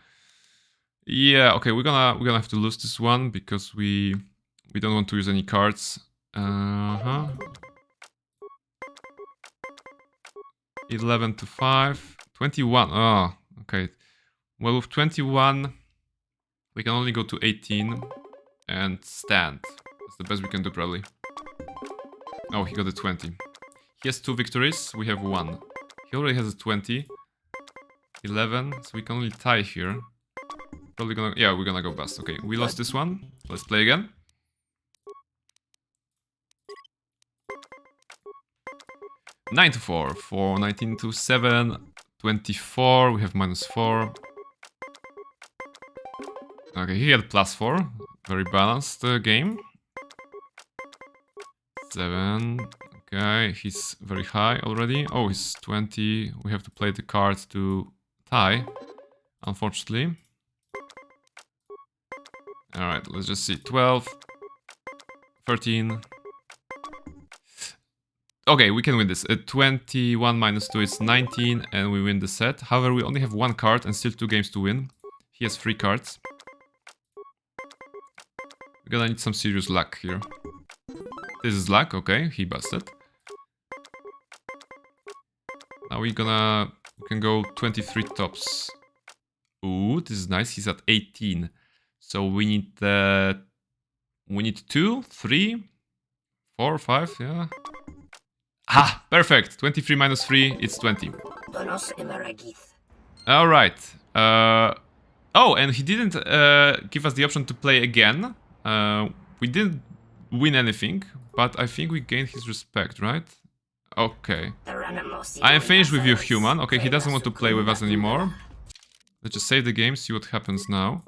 Yeah, okay, we're gonna have to lose this one because we don't want to use any cards. 11 to 5. 21. Oh, okay. Well, with 21, we can only go to 18 and stand. That's the best we can do, probably. Oh, he got a 20. He has 2 victories. We have 1. He already has a 20. 11, so we can only tie here. Probably gonna... Yeah, we're gonna go bust. Okay, we lost this one. Let's play again. Nine to 4. 4, 19 to 7. 24. We have -4. Okay, he had +4. Very balanced game. 7. Okay, he's very high already. Oh, he's 20. We have to play the card to tie, unfortunately. Alright, let's just see. 12. 13. Okay, we can win this. 21 minus 2 is 19, and we win the set. However, we only have one card and still 2 games to win. He has 3 cards. We're gonna need some serious luck here. This is luck, okay, he busted. Now we can go 23 tops. Ooh, this is nice. He's at 18. So we need 2, 3, 4, 5, yeah. Ah, perfect. 23 minus 3, it's 20. Alright. Oh, and he didn't give us the option to play again. We didn't win anything, but I think we gained his respect, right? Okay. I am finished with you, human. Okay, he doesn't want to play with us anymore. Let's just save the game, see what happens now.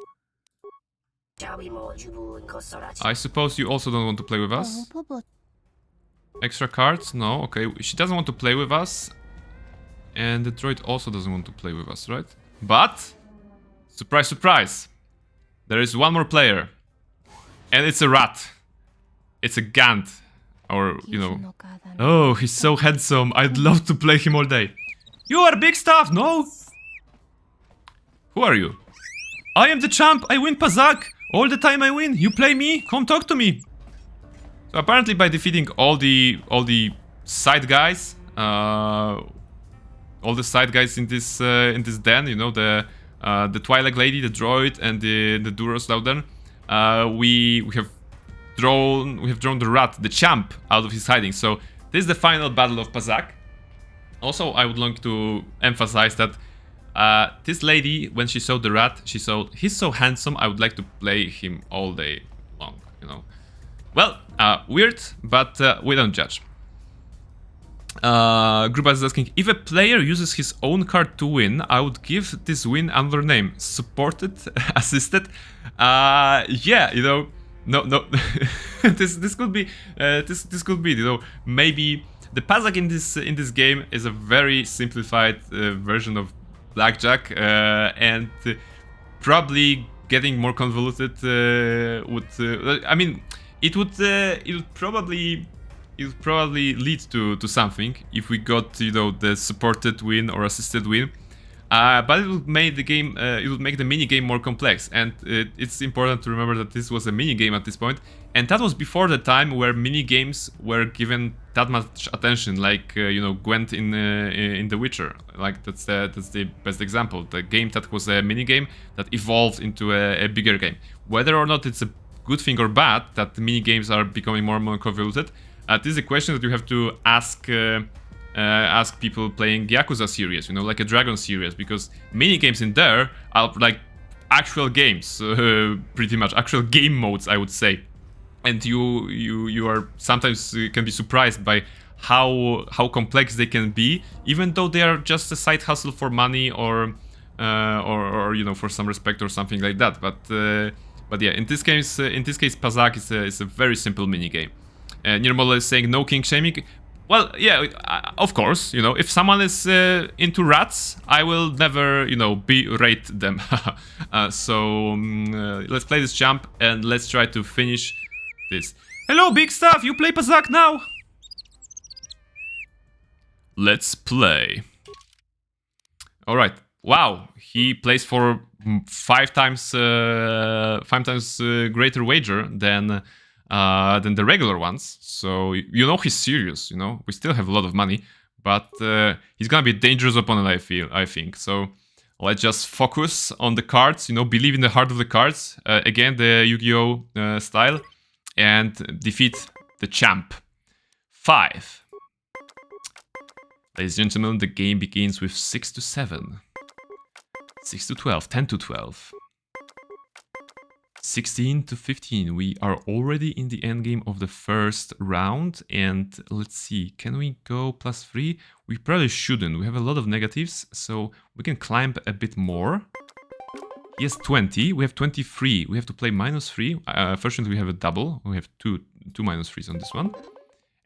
I suppose you also don't want to play with us? Extra cards? No, okay. She doesn't want to play with us. And the droid also doesn't want to play with us, right? But, surprise, surprise. There is one more player. And it's a rat. It's a Gant. Or, you know. Oh, he's so handsome. I'd love to play him all day. You are big stuff, no? Who are you? I am the champ. I win Pazak. All the time I win. You play me? Come talk to me. So apparently by defeating all the side guys, all the side guys in this den, you know, the Twilight Lady, the droid, and the Duros Loudon, we have drawn the rat, the champ, out of his hiding. So this is the final battle of Pazak. Also, I would like to emphasize that this lady, when she saw the rat, she saw he's so handsome. I would like to play him all day long, you know. Well, weird, but we don't judge. Gruba is asking, if a player uses his own card to win, I would give this win another name. Supported, assisted. Yeah, you know, no. this could be, this could be, you know, maybe the Pazak in this game is a very simplified version of Blackjack, and probably getting more convoluted would. I mean. It would probably lead to something if we got, you know, the supported win or assisted win, but it would make the game the mini game more complex, and it's important to remember that this was a mini game at this point, and that was before the time where mini games were given that much attention, like you know, Gwent in The Witcher. Like that's the best example, the game that was a mini game that evolved into a bigger game. Whether or not it's a good thing or bad that the mini games are becoming more and more convoluted, this is a question that you have to ask people playing Yakuza series, you know, like a Dragon series, because mini games in there are like actual games, pretty much actual game modes, I would say, and you are sometimes can be surprised by how complex they can be, even though they are just a side hustle for money or you know, for some respect or something like that, But yeah, in this case, Pazak is a very simple mini game. Nirmola is saying no king shaming. Well, yeah, of course, you know, if someone is into rats, I will never, you know, berate them. So let's play this champ and let's try to finish this. Hello, big stuff. You play Pazak now? Let's play. All right. Wow, he plays for 5 times greater wager than the regular ones. So you know he's serious. You know, we still have a lot of money, but he's gonna be a dangerous opponent. I think. So let's just focus on the cards. You know, believe in the heart of the cards. Again, the Yu-Gi-Oh style, and defeat the champ. 5. Ladies and gentlemen, the game begins with 6 to 7. 6 to 12, 10 to 12. 16 to 15. We are already in the end game of the first round. And let's see, can we go +3? We probably shouldn't. We have a lot of negatives, so we can climb a bit more. He has 20. We have 23. We have to play -3. Fortunately, we have a double. We have two -3s on this one.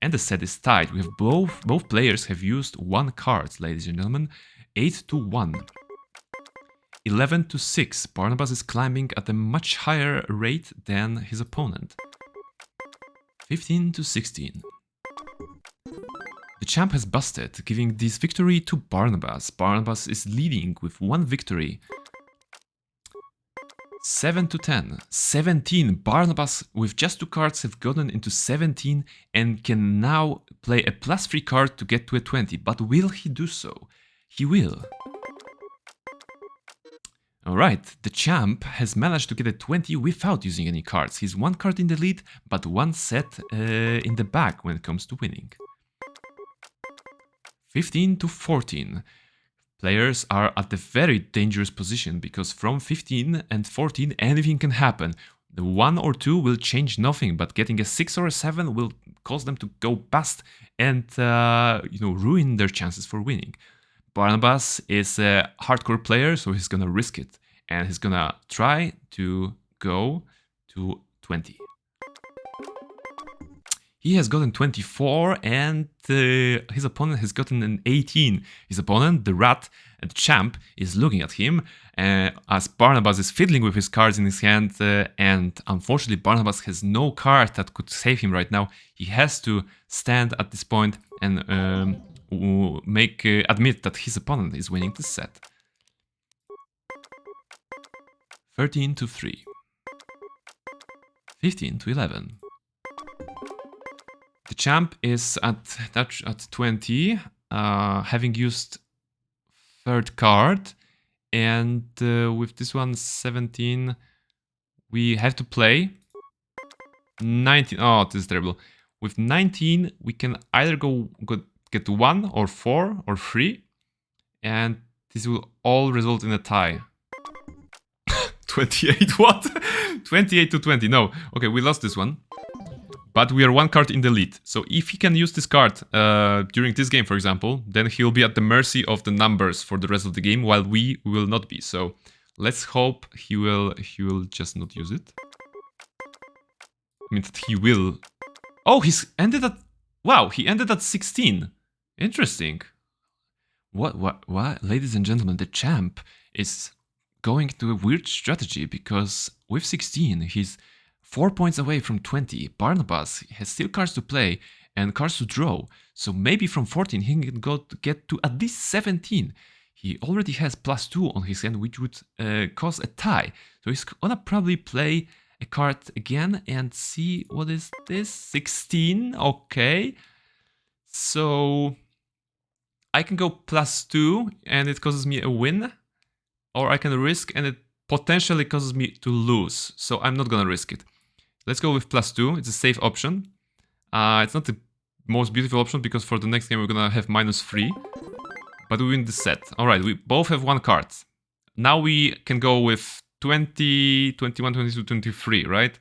And the set is tied. We have both players have used 1 card, ladies and gentlemen. 8 to 1. 11 to 6. Barnabas is climbing at a much higher rate than his opponent. 15 to 16. The champ has busted, giving this victory to Barnabas. Barnabas is leading with 1 victory. 7 to 10. 17. Barnabas, with just 2 cards, have gotten into 17 and can now play a +3 card to get to a 20. But will he do so? He will. Alright, the champ has managed to get a 20 without using any cards. He's 1 card in the lead, but 1 set in the back when it comes to winning. 15 to 14. Players are at a very dangerous position because from 15 and 14 anything can happen. The 1 or 2 will change nothing, but getting a 6 or a 7 will cause them to go bust and ruin their chances for winning. Barnabas is a hardcore player, so he's gonna risk it. And he's gonna try to go to 20. He has gotten 24 and his opponent has gotten an 18. His opponent, the rat, the champ, is looking at him as Barnabas is fiddling with his cards in his hand and unfortunately Barnabas has no card that could save him right now. He has to stand at this point and admit that his opponent is winning this set. 13 to 3. 15 to 11. The champ is at 20, having used 3rd card, and with this one 17, we have to play 19. Oh, this is terrible. With 19, we can either get 1 or 4 or 3, and this will all result in a tie. 28, what? 28 to 20, no. Okay, we lost this one. But we are 1 card in the lead. So if he can use this card during this game, for example, then he'll be at the mercy of the numbers for the rest of the game, while we will not be. So let's hope he will just not use it. I mean, that he will. Oh, he's ended at... Wow, he ended at 16. Interesting. What? Ladies and gentlemen, the champ is going to a weird strategy because with 16, he's 4 points away from 20. Barnabas has still cards to play and cards to draw. So maybe from 14 he can get to at least 17. He already has +2 on his hand, which would cause a tie. So he's gonna probably play a card again and see what is this? 16. Okay. So I can go +2 and it causes me a win. Or I can risk and it potentially causes me to lose. So I'm not gonna risk it. Let's go with +2. It's a safe option. It's not the most beautiful option because for the next game we're gonna have -3. But we win the set. Alright, we both have 1 card. Now we can go with 20, 21, 22, 23, right?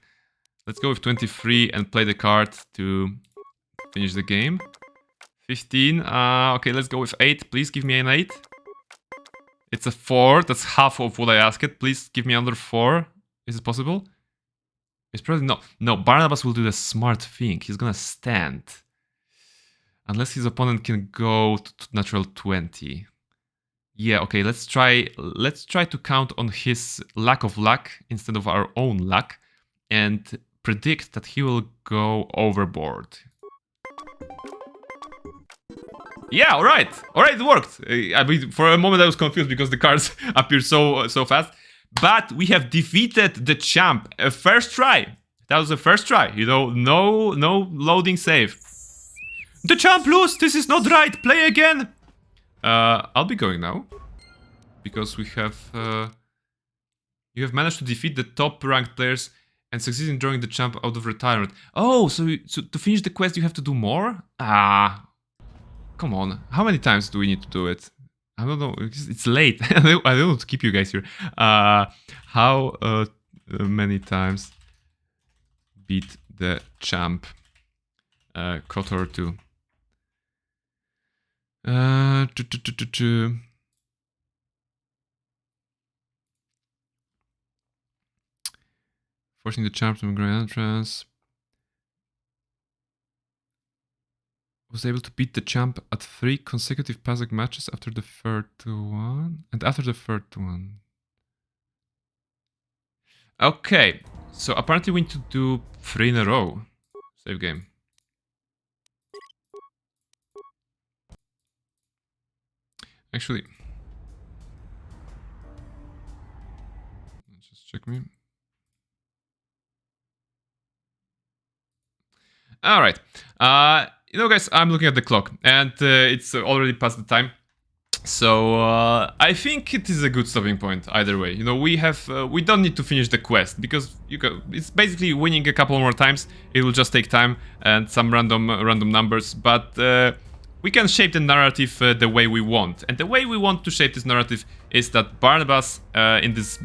Let's go with 23 and play the card to finish the game. 15. Okay, let's go with 8. Please give me an 8. It's a 4. That's half of what I asked. Please give me another 4. Is it possible? It's probably not. No, Barnabas will do the smart thing. He's gonna stand. Unless his opponent can go to natural 20. Yeah, okay, let's try to count on his lack of luck instead of our own luck and predict that he will go overboard. Yeah, alright, it worked. I mean, for a moment I was confused because the cards appear so fast. But we have defeated the champ. A first try. That was the first try. You know, no loading save. The champ lost. This is not right. Play again. I'll be going now. Because we have... you have managed to defeat the top ranked players and succeed in drawing the champ out of retirement. Oh, so to finish the quest you have to do more? Come on. How many times do we need to do it? I don't know. It's late. I don't want to keep you guys here. many times beat the champ. KotOR 2. Forcing the champ to a grand entrance. Was able to beat the champ at 3 consecutive PASAC matches after the third one. And after the third one. Okay, so apparently we need to do 3 in a row. Save game. Actually, let's just check me. All right. You know, guys, I'm looking at the clock, and it's already past the time. So I think it is a good stopping point either way. You know, we don't need to finish the quest because it's basically winning a couple more times. It will just take time and some random numbers, but we can shape the narrative the way we want. And the way we want to shape this narrative is that Barnabas in this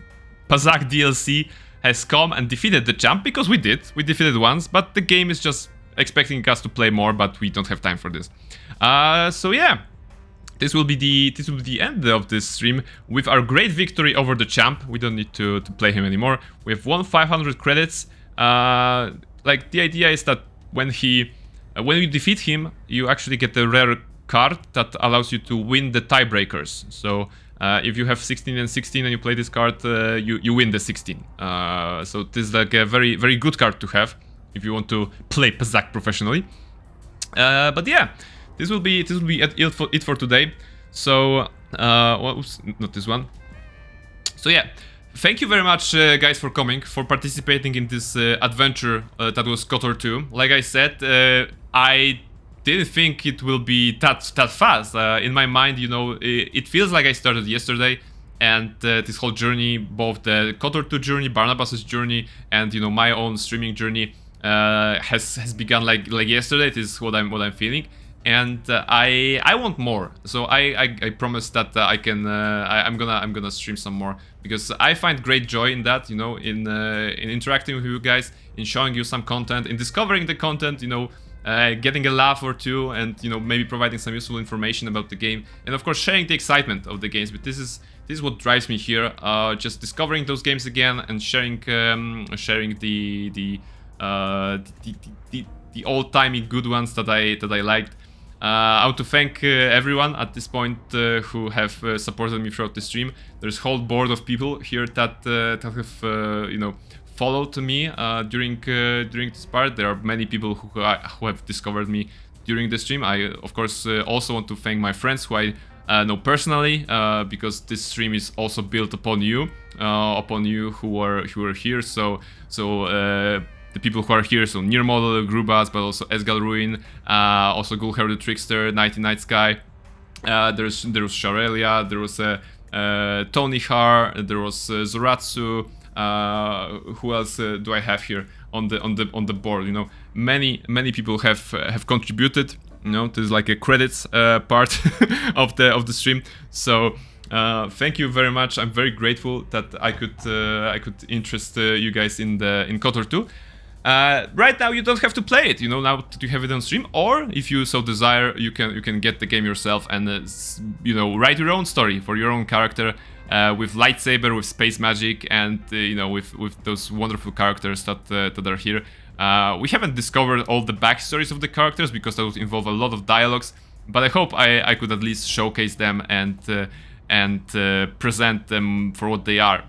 PASAC DLC has come and defeated the champ, because we did. We defeated once, but the game is just expecting us to play more, but we don't have time for this. So yeah. This will be the end of this stream with our great victory over the champ. We don't need to play him anymore. We have won 500 credits. Like, the idea is that when you defeat him, you actually get a rare card that allows you to win the tiebreakers. So if you have 16 and 16 and you play this card, you win the 16. So this is like a very, very good card to have if you want to play PASAC professionally. But yeah. This will be it for today. So, oops, not this one. So yeah, thank you very much, guys, for coming, for participating in this adventure that was KotOR 2. Like I said, I didn't think it will be that fast. In my mind, you know, it feels like I started yesterday, and this whole journey, both the KotOR 2 journey, Barnabas' journey, and you know my own streaming journey, has begun like yesterday. This is what I'm feeling. And I want more, so I promise that I'm gonna stream some more, because I find great joy in that, you know, in interacting with you guys, in showing you some content, in discovering the content, you know, getting a laugh or two, and you know, maybe providing some useful information about the game, and of course sharing the excitement of the games. But this is what drives me here, just discovering those games again and sharing the old-timey good ones that I liked. I want to thank everyone at this point who have supported me throughout the stream. There's a whole board of people here that have you know, followed me during this part. There are many people who have discovered me during the stream. I of course also want to thank my friends who I know personally, because this stream is also built upon you who are here. So the people who are here, so Near Model, Grubas, but also Esgal Ruin, also Gulher the Trickster, Nighty Night Sky. There was Sharelia, there was Tony Har, there was Zoratsu. Who else do I have here on the board? You know, many people have contributed. You know, there's like a credits part of the stream. So thank you very much. I'm very grateful that I could interest you guys in KotOR 2. Right now you don't have to play it, you know, now that you have it on stream, or if you so desire, you can get the game yourself and you know, write your own story for your own character, with lightsaber, with space magic, and you know, with those wonderful characters that are here. We haven't discovered all the backstories of the characters because that would involve a lot of dialogues, but I hope I could at least showcase them and present them for what they are.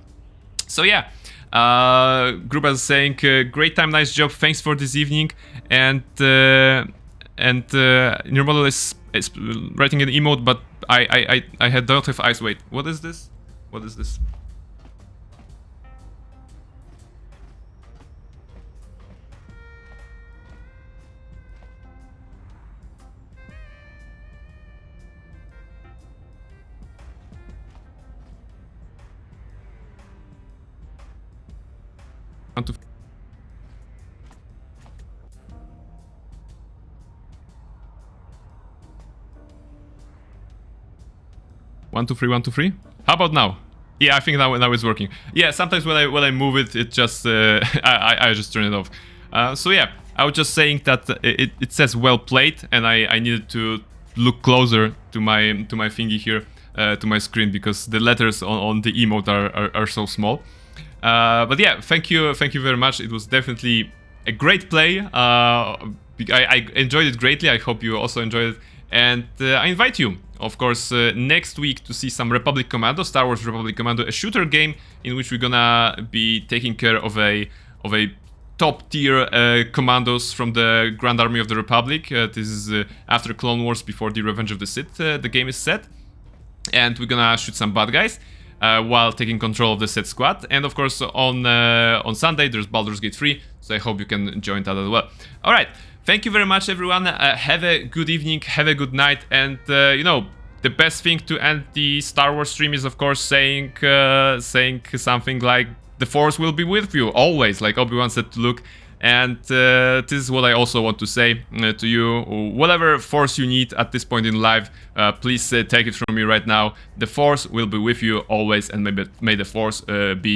So yeah. Gruba is saying, great time, nice job, thanks for this evening, and your model is writing an emote, but I don't have eyes. Wait, what is this? What is this? One, two, three, 1, 2, 3. How about now? Yeah, I think now it's working. Yeah, sometimes when I move it, it just I just turn it off. So yeah, I was just saying that it says well played, and I needed to look closer to my thingy here, to my screen, because the letters on the emote are so small. But yeah, thank you very much. It was definitely a great play. I enjoyed it greatly. I hope you also enjoyed it. And I invite you, of course, next week to see some Republic Commando, Star Wars Republic Commando, a shooter game in which we're gonna be taking care of a top tier commandos from the Grand Army of the Republic. This is after Clone Wars, before the Revenge of the Sith. The game is set, and we're gonna shoot some bad guys while taking control of the Sith squad. And of course, on Sunday there's Baldur's Gate 3, so I hope you can join that as well. All right. Thank you very much, everyone. Have a good evening, have a good night, and you know, the best thing to end the Star Wars stream is, of course, saying something like "The Force will be with you always," like Obi-Wan said to Luke. And this is what I also want to say to you. Whatever Force you need at this point in life, please take it from me right now. The Force will be with you always, and may the Force be